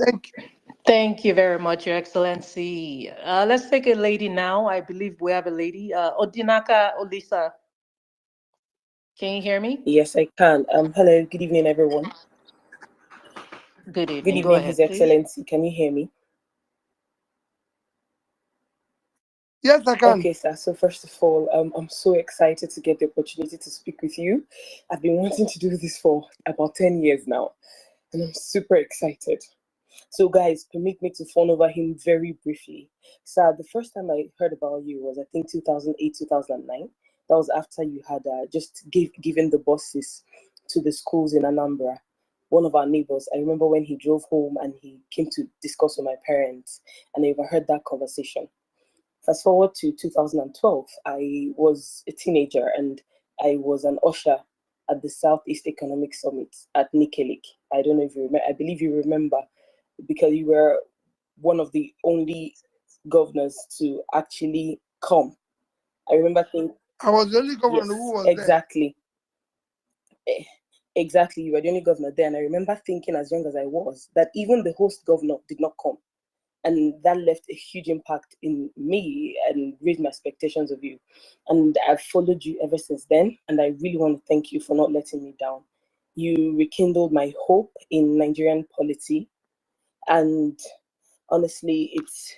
[SPEAKER 13] Thank you.
[SPEAKER 1] Thank you very much, Your Excellency. Let's take a lady now. I believe we have a lady. Odinaka Olisa. Can you hear me?
[SPEAKER 8] Yes, I can. Hello, good evening, everyone.
[SPEAKER 1] Good
[SPEAKER 8] Good
[SPEAKER 1] evening. Go
[SPEAKER 8] evening,
[SPEAKER 1] ahead,
[SPEAKER 8] His
[SPEAKER 1] please.
[SPEAKER 8] Excellency. Can you hear me?
[SPEAKER 13] Yes, I can.
[SPEAKER 8] Okay, sir. So first of all, I'm so excited to get the opportunity to speak with you. I've been wanting to do this for about 10 years now, and I'm super excited. So guys, permit me to fawn over him very briefly. Sir, the first time I heard about you was, I think, 2008, 2009. That was after you had just given the buses to the schools in Anambra. One of our neighbors, I remember when he drove home and he came to discuss with my parents, and I overheard that conversation. Fast forward to 2012, I was a teenager and I was an usher at the Southeast Economic Summit at Nikelik. I don't know if you remember, I believe you remember, because you were one of the only governors to actually come. I remember thinking,
[SPEAKER 13] I was the only governor
[SPEAKER 8] yes,
[SPEAKER 13] who was
[SPEAKER 8] exactly. Exactly, you were the only governor there. And I remember thinking, as young as I was, that even the host governor did not come. And that left a huge impact in me and raised my expectations of you. And I've followed you ever since then. And I really want to thank you for not letting me down. You rekindled my hope in Nigerian polity. And honestly,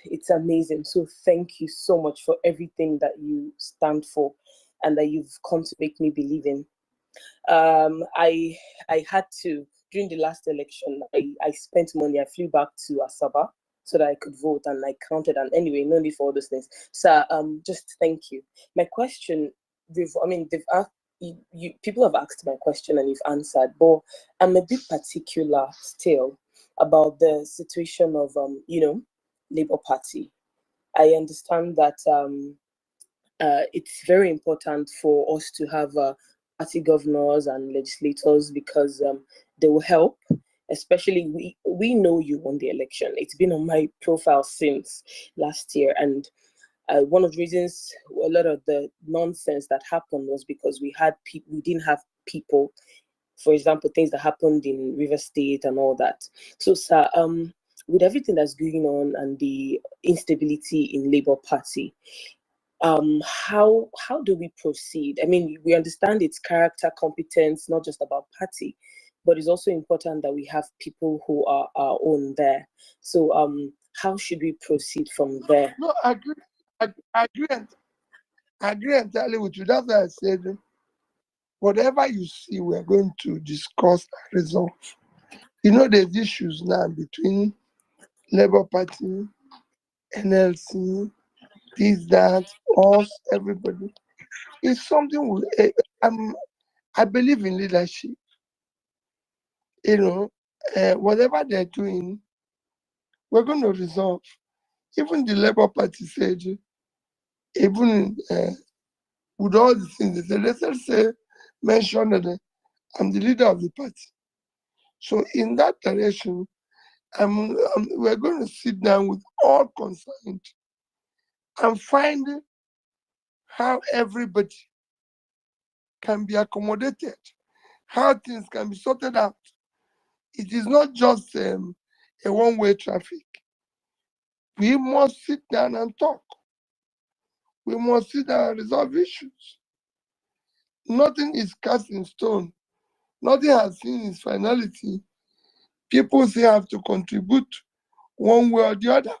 [SPEAKER 8] it's amazing. So thank you so much for everything that you stand for and that you've come to make me believe in. I had to, during the last election, I spent money. I flew back to Asaba so that I could vote, and I counted. And anyway, no need for all those things. So just thank you. My question, they've asked, people have asked my question and you've answered, but I'm a bit particular still about the situation of Labour Party. I understand that it's very important for us to have party governors and legislators because they will help. Especially, we know you won the election. It's been on my profile since last year, and one of the reasons a lot of the nonsense that happened was because we didn't have people. For example, things that happened in River State and all that. So, sir, with everything that's going on and the instability in Labour Party, how do we proceed? I mean, we understand it's character, competence, not just about party, but it's also important that we have people who are our own there. So how should we proceed from there?
[SPEAKER 13] No, I agree entirely with you. That's why I said whatever you see, we're going to discuss and resolve. You know, there's issues now between Labour Party, NLC, this, that, us, everybody. It's something I believe in leadership. You know, whatever they're doing, we're going to resolve. Even the Labour Party said, even with all the things they said, let's say, mention that I'm the leader of the party. So in that direction, we're going to sit down with all concerned and find how everybody can be accommodated, how things can be sorted out. It is not just a one-way traffic. We must sit down and talk. We must sit down and resolve issues. Nothing is cast in stone. Nothing has seen its finality. People still have to contribute one way or the other.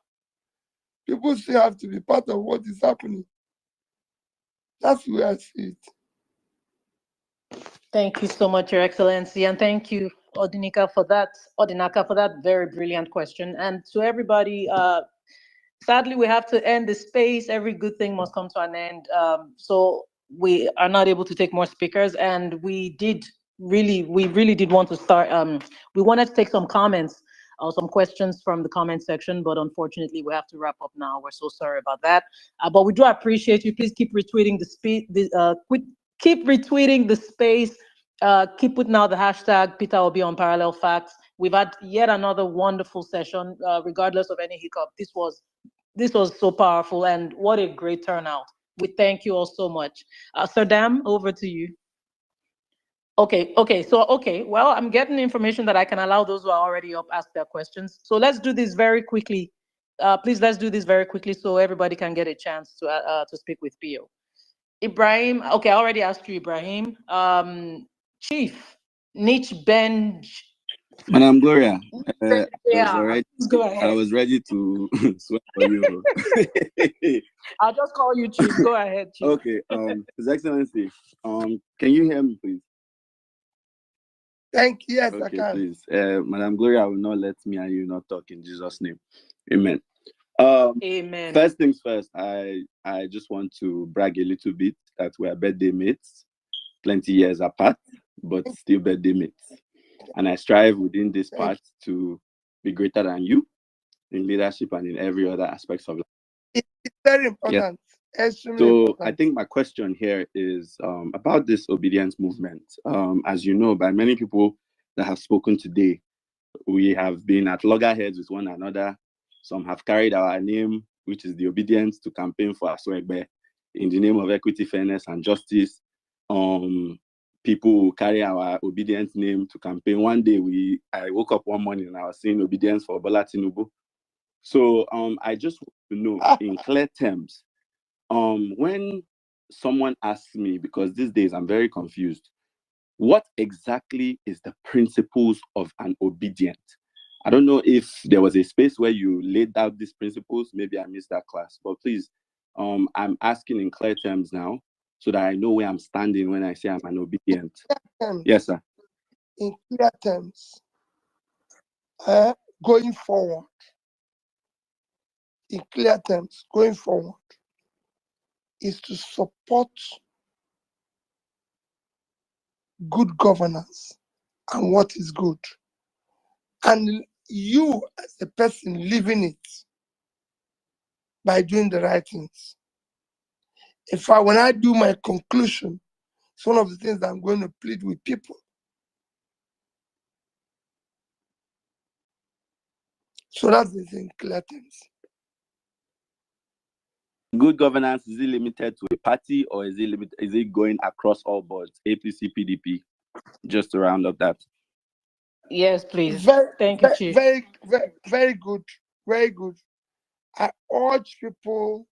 [SPEAKER 13] People still have to be part of what is happening. That's the way I see it.
[SPEAKER 1] Thank you so much, Your Excellency, and thank you, Odinaka, for that very brilliant question. And to everybody, sadly, we have to end the space. Every good thing must come to an end. So we are not able to take more speakers, and we really did want to start. We wanted to take some comments or some questions from the comment section, but unfortunately, we have to wrap up now. We're so sorry about that. But we do appreciate you. Please keep retweeting keep retweeting the space. Keep putting out the hashtag Peter Obi on Parallel Facts. We've had yet another wonderful session, regardless of any hiccup. This was so powerful, and what a great turnout. We thank you all so much. Sir Dam, over to you. Okay, well, I'm getting information that I can allow those who are already up ask their questions. So let's do this very quickly. Please, let's do this very quickly so everybody can get a chance to speak with Pio. Ibrahim, okay, I already asked you, Ibrahim. Chief, Niche Benj.
[SPEAKER 9] Madam Gloria,
[SPEAKER 1] Yeah, go ahead.
[SPEAKER 9] I was ready to swear for you.
[SPEAKER 1] I'll just call you Chief. Go ahead, Chief.
[SPEAKER 9] Okay, His Excellency, can you hear me, please?
[SPEAKER 13] Thank you. Yes,
[SPEAKER 9] okay,
[SPEAKER 13] I can.
[SPEAKER 9] Please. Madam Gloria will not let me and you not talk in Jesus' name. Amen.
[SPEAKER 1] Amen.
[SPEAKER 9] First things first, I just want to brag a little bit that we are birthday mates, plenty years apart, but still birthday mates. And I strive within this path to be greater than you in leadership and in every other aspect of life.
[SPEAKER 13] It's very important.
[SPEAKER 9] Yes.
[SPEAKER 13] Extremely
[SPEAKER 9] So
[SPEAKER 13] important.
[SPEAKER 9] I think my question here is about this obedience movement. As you know, by many people that have spoken today, we have been at loggerheads with one another. Some have carried our name, which is the obedience, to campaign for Aswegbe in the name of equity, fairness, and justice. People will carry our obedience name to campaign. One day, I woke up one morning and I was saying obedience for Bola Tinubu. So I just want to know in clear terms, when someone asks me, because these days I'm very confused, what exactly is the principles of an obedient? I don't know if there was a space where you laid out these principles. Maybe I missed that class, but please, I'm asking in clear terms now so that I know where I'm standing when I say I'm an obedient. Yes, sir.
[SPEAKER 13] In clear terms, going forward, in clear terms, going forward, is to support good governance and what is good. And you as a person living it by doing the right things. When I do my conclusion, it's one of the things that I'm going to plead with people. So that's the thing, clear terms.
[SPEAKER 9] Good governance, is it limited to a party or is it going across all boards, APC, PDP? Just to round up that.
[SPEAKER 1] Yes, please. Thank you, Chief.
[SPEAKER 13] Very good. Very good. I urge people,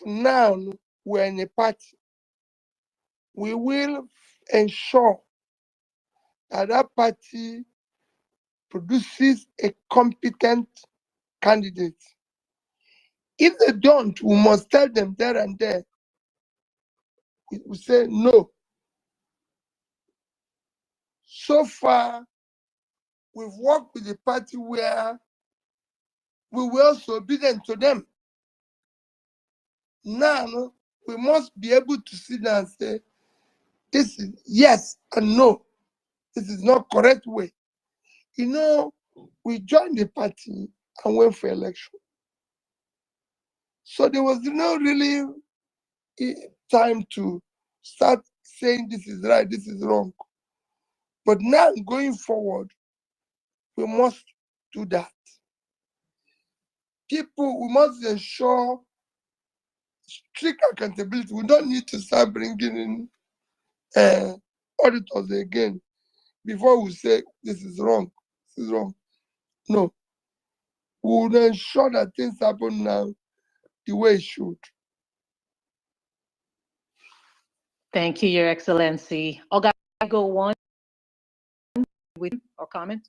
[SPEAKER 13] now we're in a party. We will ensure that that party produces a competent candidate. If they don't, we must tell them there and there. We say no. So far, we've worked with the party where we were also obedient to them. Now, we must be able to sit down and say, this is yes and no. This is not correct way. You know, we joined the party and went for election. So there was no really time to start saying this is right, this is wrong. But now going forward, we must do that. People, we must ensure strict accountability. We don't need to start bringing in auditors again before we say this is wrong, this is wrong. No. We will ensure that things happen now the way it should.
[SPEAKER 1] Thank you, Your Excellency. Oga, go one with or comment.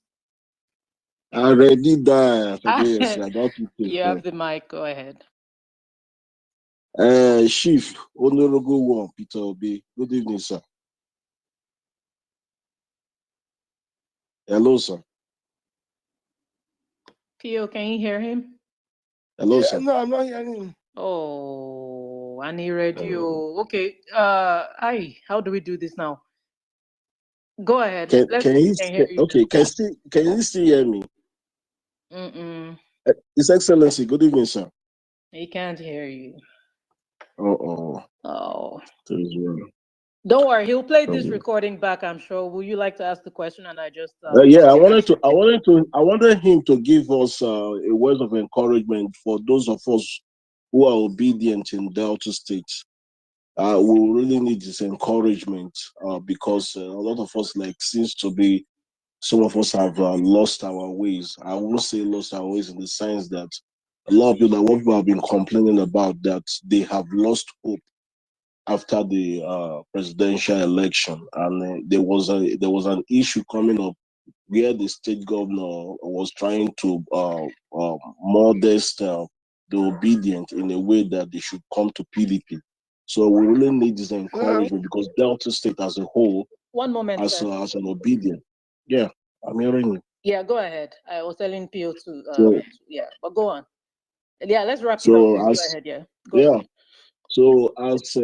[SPEAKER 12] I already died. Yes, I got to
[SPEAKER 1] You have the mic. Go ahead.
[SPEAKER 12] Chief Honorable One Peter Obi. Good evening, sir. Hello, sir.
[SPEAKER 1] Pio, can you hear him?
[SPEAKER 12] Hello, sir.
[SPEAKER 13] No, I'm not hearing him.
[SPEAKER 1] Oh, I need radio. Okay. How do we do this now? Go ahead.
[SPEAKER 12] Can you
[SPEAKER 1] hear you.
[SPEAKER 12] okay? Can you still hear me? His Excellency. Good evening, sir.
[SPEAKER 1] He can't hear you.
[SPEAKER 12] Oh.
[SPEAKER 1] Don't worry, he'll play this recording back, I'm sure. Would you like to ask the question? And I just
[SPEAKER 12] yeah, I wanted him to give us a word of encouragement for those of us who are obedient in Delta State. We really need this encouragement because a lot of us seems to be, some of us have lost our ways. I won't say lost our ways in the sense that a lot of people have been complaining about, that they have lost hope after the presidential election, and there was an issue coming up where the state governor was trying to modest the obedient in a way that they should come to PDP. So we really need this encouragement because Delta State as a whole,
[SPEAKER 1] one moment,
[SPEAKER 12] as an obedient. Yeah, I'm hearing you.
[SPEAKER 1] Yeah, go ahead. I was telling Pio to yeah, but go on. Yeah, let's wrap it up. Go ahead. Yeah. Go ahead.
[SPEAKER 12] So as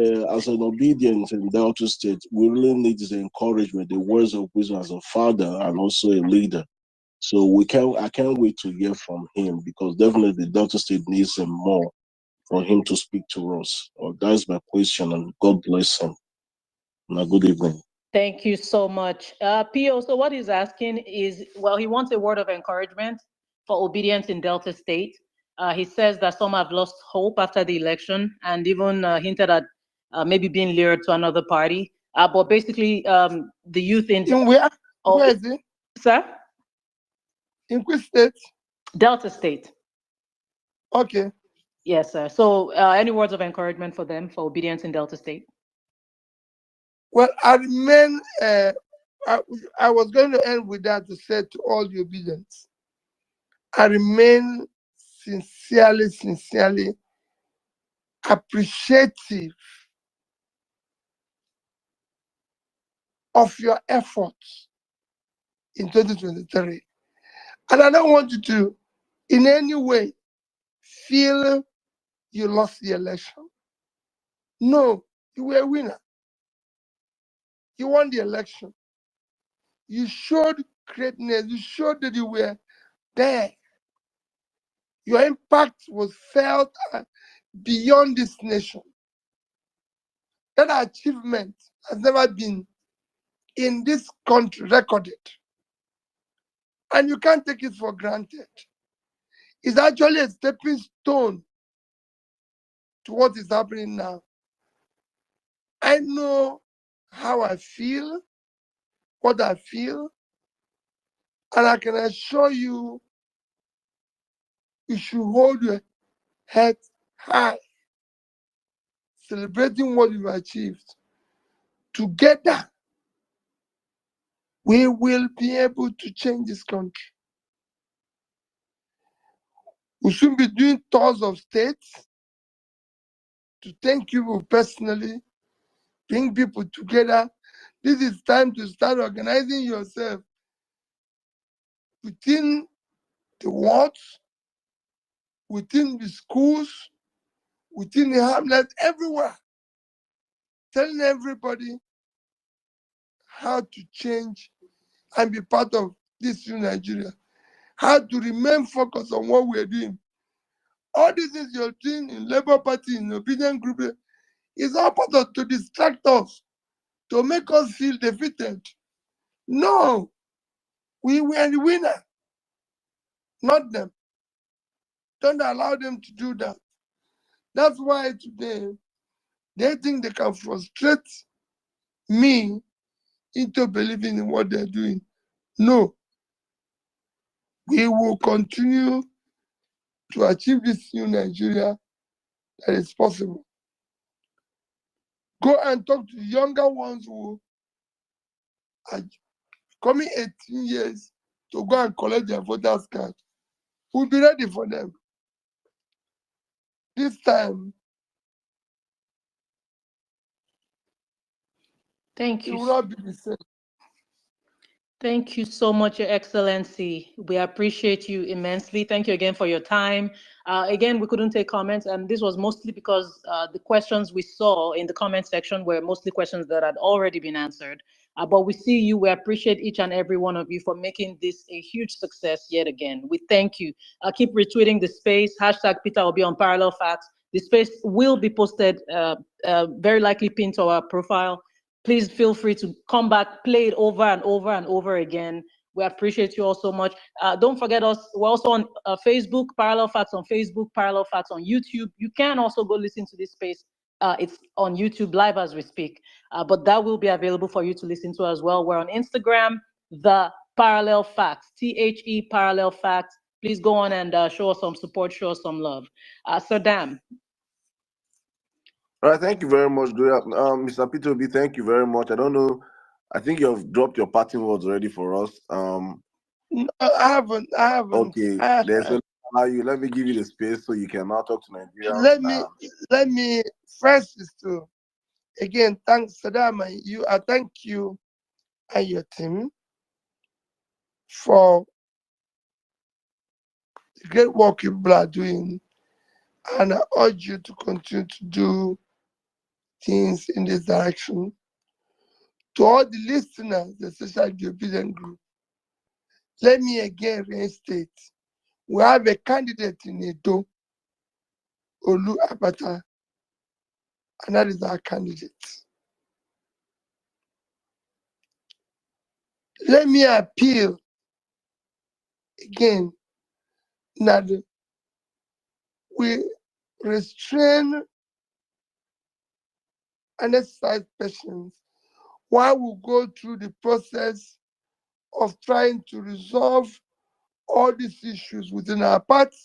[SPEAKER 12] an obedient in Delta State, we really need this encouragement, the words of wisdom as a father and also a leader. So I can't wait to hear from him, because definitely Delta State needs him more for him to speak to us. That's my question, and God bless him. And good evening.
[SPEAKER 1] Thank you so much. Pio, so what he's asking is, well, he wants a word of encouragement for obedience in Delta State. He says that some have lost hope after the election and even hinted at maybe being lured to another party. But basically, the youth in
[SPEAKER 13] where is it?
[SPEAKER 1] Sir?
[SPEAKER 13] In which state?
[SPEAKER 1] Delta State.
[SPEAKER 13] Okay.
[SPEAKER 1] Yes, sir. So any words of encouragement for them for obedience in Delta State?
[SPEAKER 13] Well, I remain, I was going to end with that, to say to all the obedience, I remain sincerely appreciative of your efforts in 2023. And I don't want you to in any way feel you lost the election. No, you were a winner. You won the election. You showed greatness. You showed that you were there. Your impact was felt beyond this nation. That achievement has never been in this country recorded. And you can't take it for granted. It's actually a stepping stone to what is happening now. I know how I feel, what I feel, and I can assure you, you should hold your head high, celebrating what you've achieved. Together, we will be able to change this country. We should be doing tours of states to thank you personally, bring people together, This is time to start organizing yourself within the wards, within the schools, within the hamlets, everywhere, telling everybody how to change and be part of this new Nigeria, how to remain focused on what we're doing. All this is you're doing in Labour Party, in Obedient Group, is all part of to distract us, to make us feel defeated. No, we were the winner, not them. Don't allow them to do that. That's why today they think they can frustrate me into believing in what they're doing. No, we will continue to achieve this new Nigeria that is possible. Go and talk to the younger ones who are coming 18 years to go and collect their voters card. We'll be ready for them. This time,
[SPEAKER 1] Thank
[SPEAKER 13] it
[SPEAKER 1] you.
[SPEAKER 13] will not be the same.
[SPEAKER 1] Thank you so much, Your Excellency. We appreciate you immensely. Thank you again for your time. Again, we couldn't take comments, and this was mostly because the questions we saw in the comment section were mostly questions that had already been answered. But we see you. We appreciate each and every one of you for making this a huge success yet again. We thank you. Keep retweeting the space. Hashtag Peter will be on Parallel Facts. The space will be posted, very likely pinned to our profile. Please feel free to come back, play it over and over and over again. We appreciate you all so much. Don't forget us. We're also on Facebook, Parallel Facts on Facebook, Parallel Facts on YouTube. You can also go listen to this space. It's on YouTube live as we speak, but that will be available for you to listen to as well. We're on Instagram, The Parallel Facts, THE Parallel Facts. Please go on and show us some support, show us some love. Saddam.
[SPEAKER 4] All right, thank you very much, Gloria. Mr. Peter Obi, thank you very much. I don't know, I think you've dropped your parting words already for us.
[SPEAKER 13] No, I haven't.
[SPEAKER 4] Okay, there's allow you. Let me give you the space so you can now talk to Nigerians.
[SPEAKER 13] Let me first is to again thank Saddam and you. I thank you and your team for the great work you are doing, and I urge you to continue to do things in this direction. To all the listeners, especially the Obedient Group, let me again reinstate, we have a candidate in Edo, Olu Abata, and that is our candidate. Let me appeal again that we restrain and exercise patience while we go through the process of trying to resolve all these issues within our party.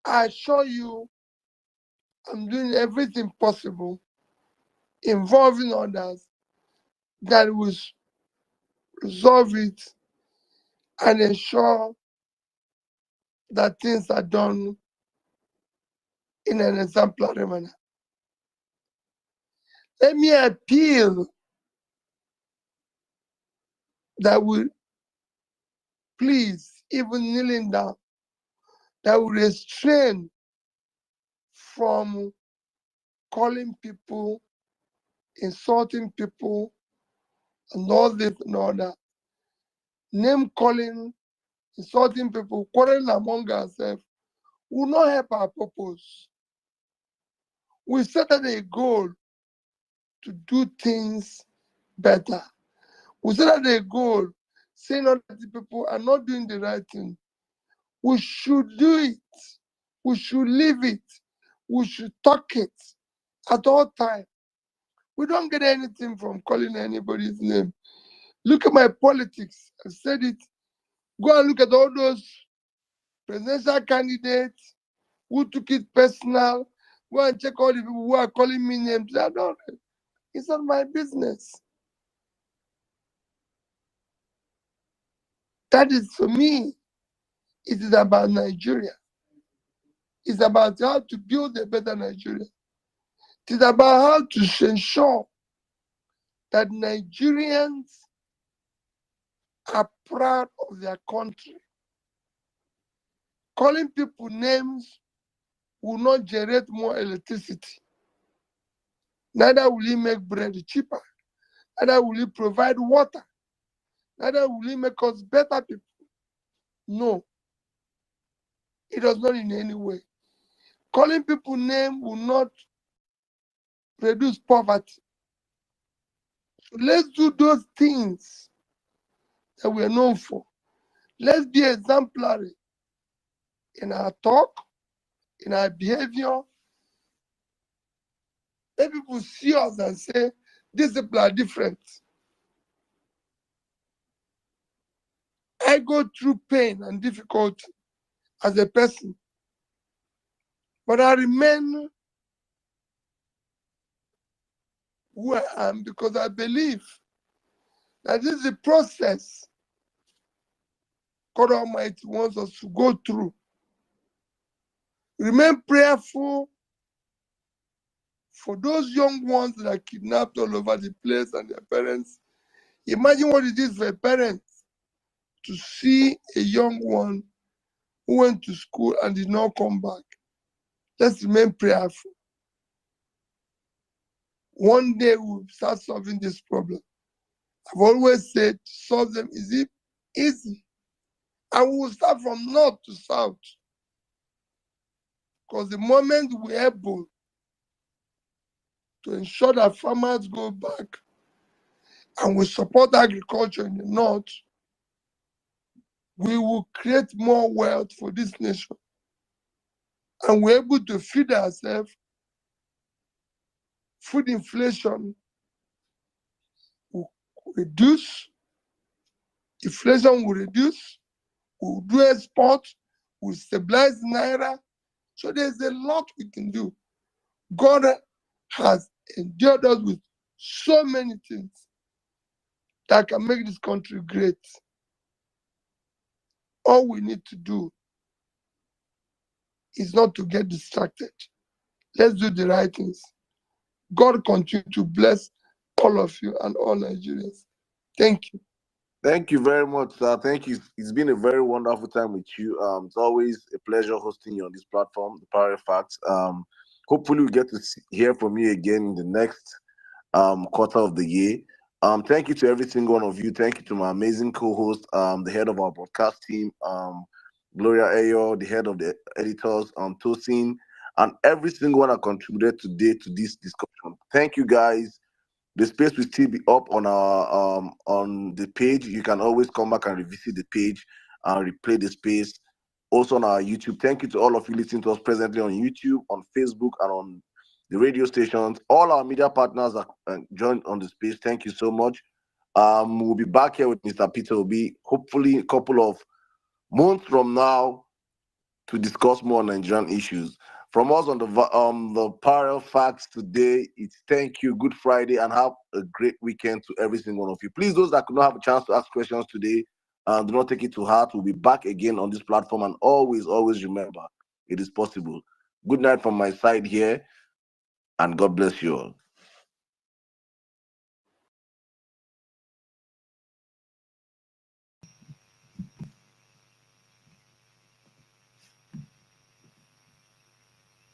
[SPEAKER 13] I assure you, I'm doing everything possible involving others that will resolve it and ensure that things are done in an exemplary manner. Let me appeal that we please, even kneeling down, that we restrain from calling people, insulting people, and all this and all that. Name calling, insulting people, quarreling among ourselves will not help our purpose. We set a goal to do things better. We set a goal saying other people are not doing the right thing. We should do it. We should live it. We should talk it at all times. We don't get anything from calling anybody's name. Look at my politics. I've said it. Go and look at all those presidential candidates who took it personal. Go and check all the people who are calling me names. It's not my business. That is, for me, it is about Nigeria. It's about how to build a better Nigeria. It is about how to ensure that Nigerians are proud of their country. Calling people names will not generate more electricity. Neither will it make bread cheaper. Neither will it provide water. Neither will it make us better people. No, it does not in any way. Calling people names will not reduce poverty. So let's do those things that we are known for. Let's be exemplary in our talk, in our behavior. Let people see us and say, these people are different. I go through pain and difficulty as a person, but I remain who I am because I believe that this is a process God Almighty wants us to go through. Remain prayerful for those young ones that are kidnapped all over the place and their parents. Imagine what it is for a parent to see a young one who went to school and did not come back. Let's remain prayerful. One day we'll start solving this problem. I've always said to solve them is easy. And we will start from north to south. Because the moment we're able to ensure that farmers go back and we support agriculture in the north, we will create more wealth for this nation. And we're able to feed ourselves. Food inflation will reduce. Inflation will reduce. We'll do export. We'll stabilize Naira. So there's a lot we can do. God has endured us with so many things that can make this country great. All we need to do is not to get distracted. Let's do the right things. God continue to bless all of you and all Nigerians. Thank you.
[SPEAKER 4] Thank you very much, sir. Thank you. It's been a very wonderful time with you. It's always a pleasure hosting you on this platform, The Power of Facts. Hopefully we get to hear from you again in the next quarter of the year. Thank you to every single one of you. Thank you to my amazing co-host, the head of our broadcast team, Gloria Ayo, the head of the editors, Tosin, and every single one that contributed today to this discussion. Thank you, guys. The space will still be up on our on the page. You can always come back and revisit the page and replay the space. Also on our YouTube. Thank you to all of you listening to us presently on YouTube, on Facebook, and on the radio stations. All our media partners are joined on the space. Thank you so much. We'll be back here with Mr. Peter Obi, hopefully a couple of months from now, to discuss more Nigerian issues. From us on the Power of Facts today, it's thank you, good Friday, and have a great weekend to every single one of you. Please, those that could not have a chance to ask questions today, do not take it to heart. We'll be back again on this platform, and always remember, it is possible. Good night from my side here, and God bless you all.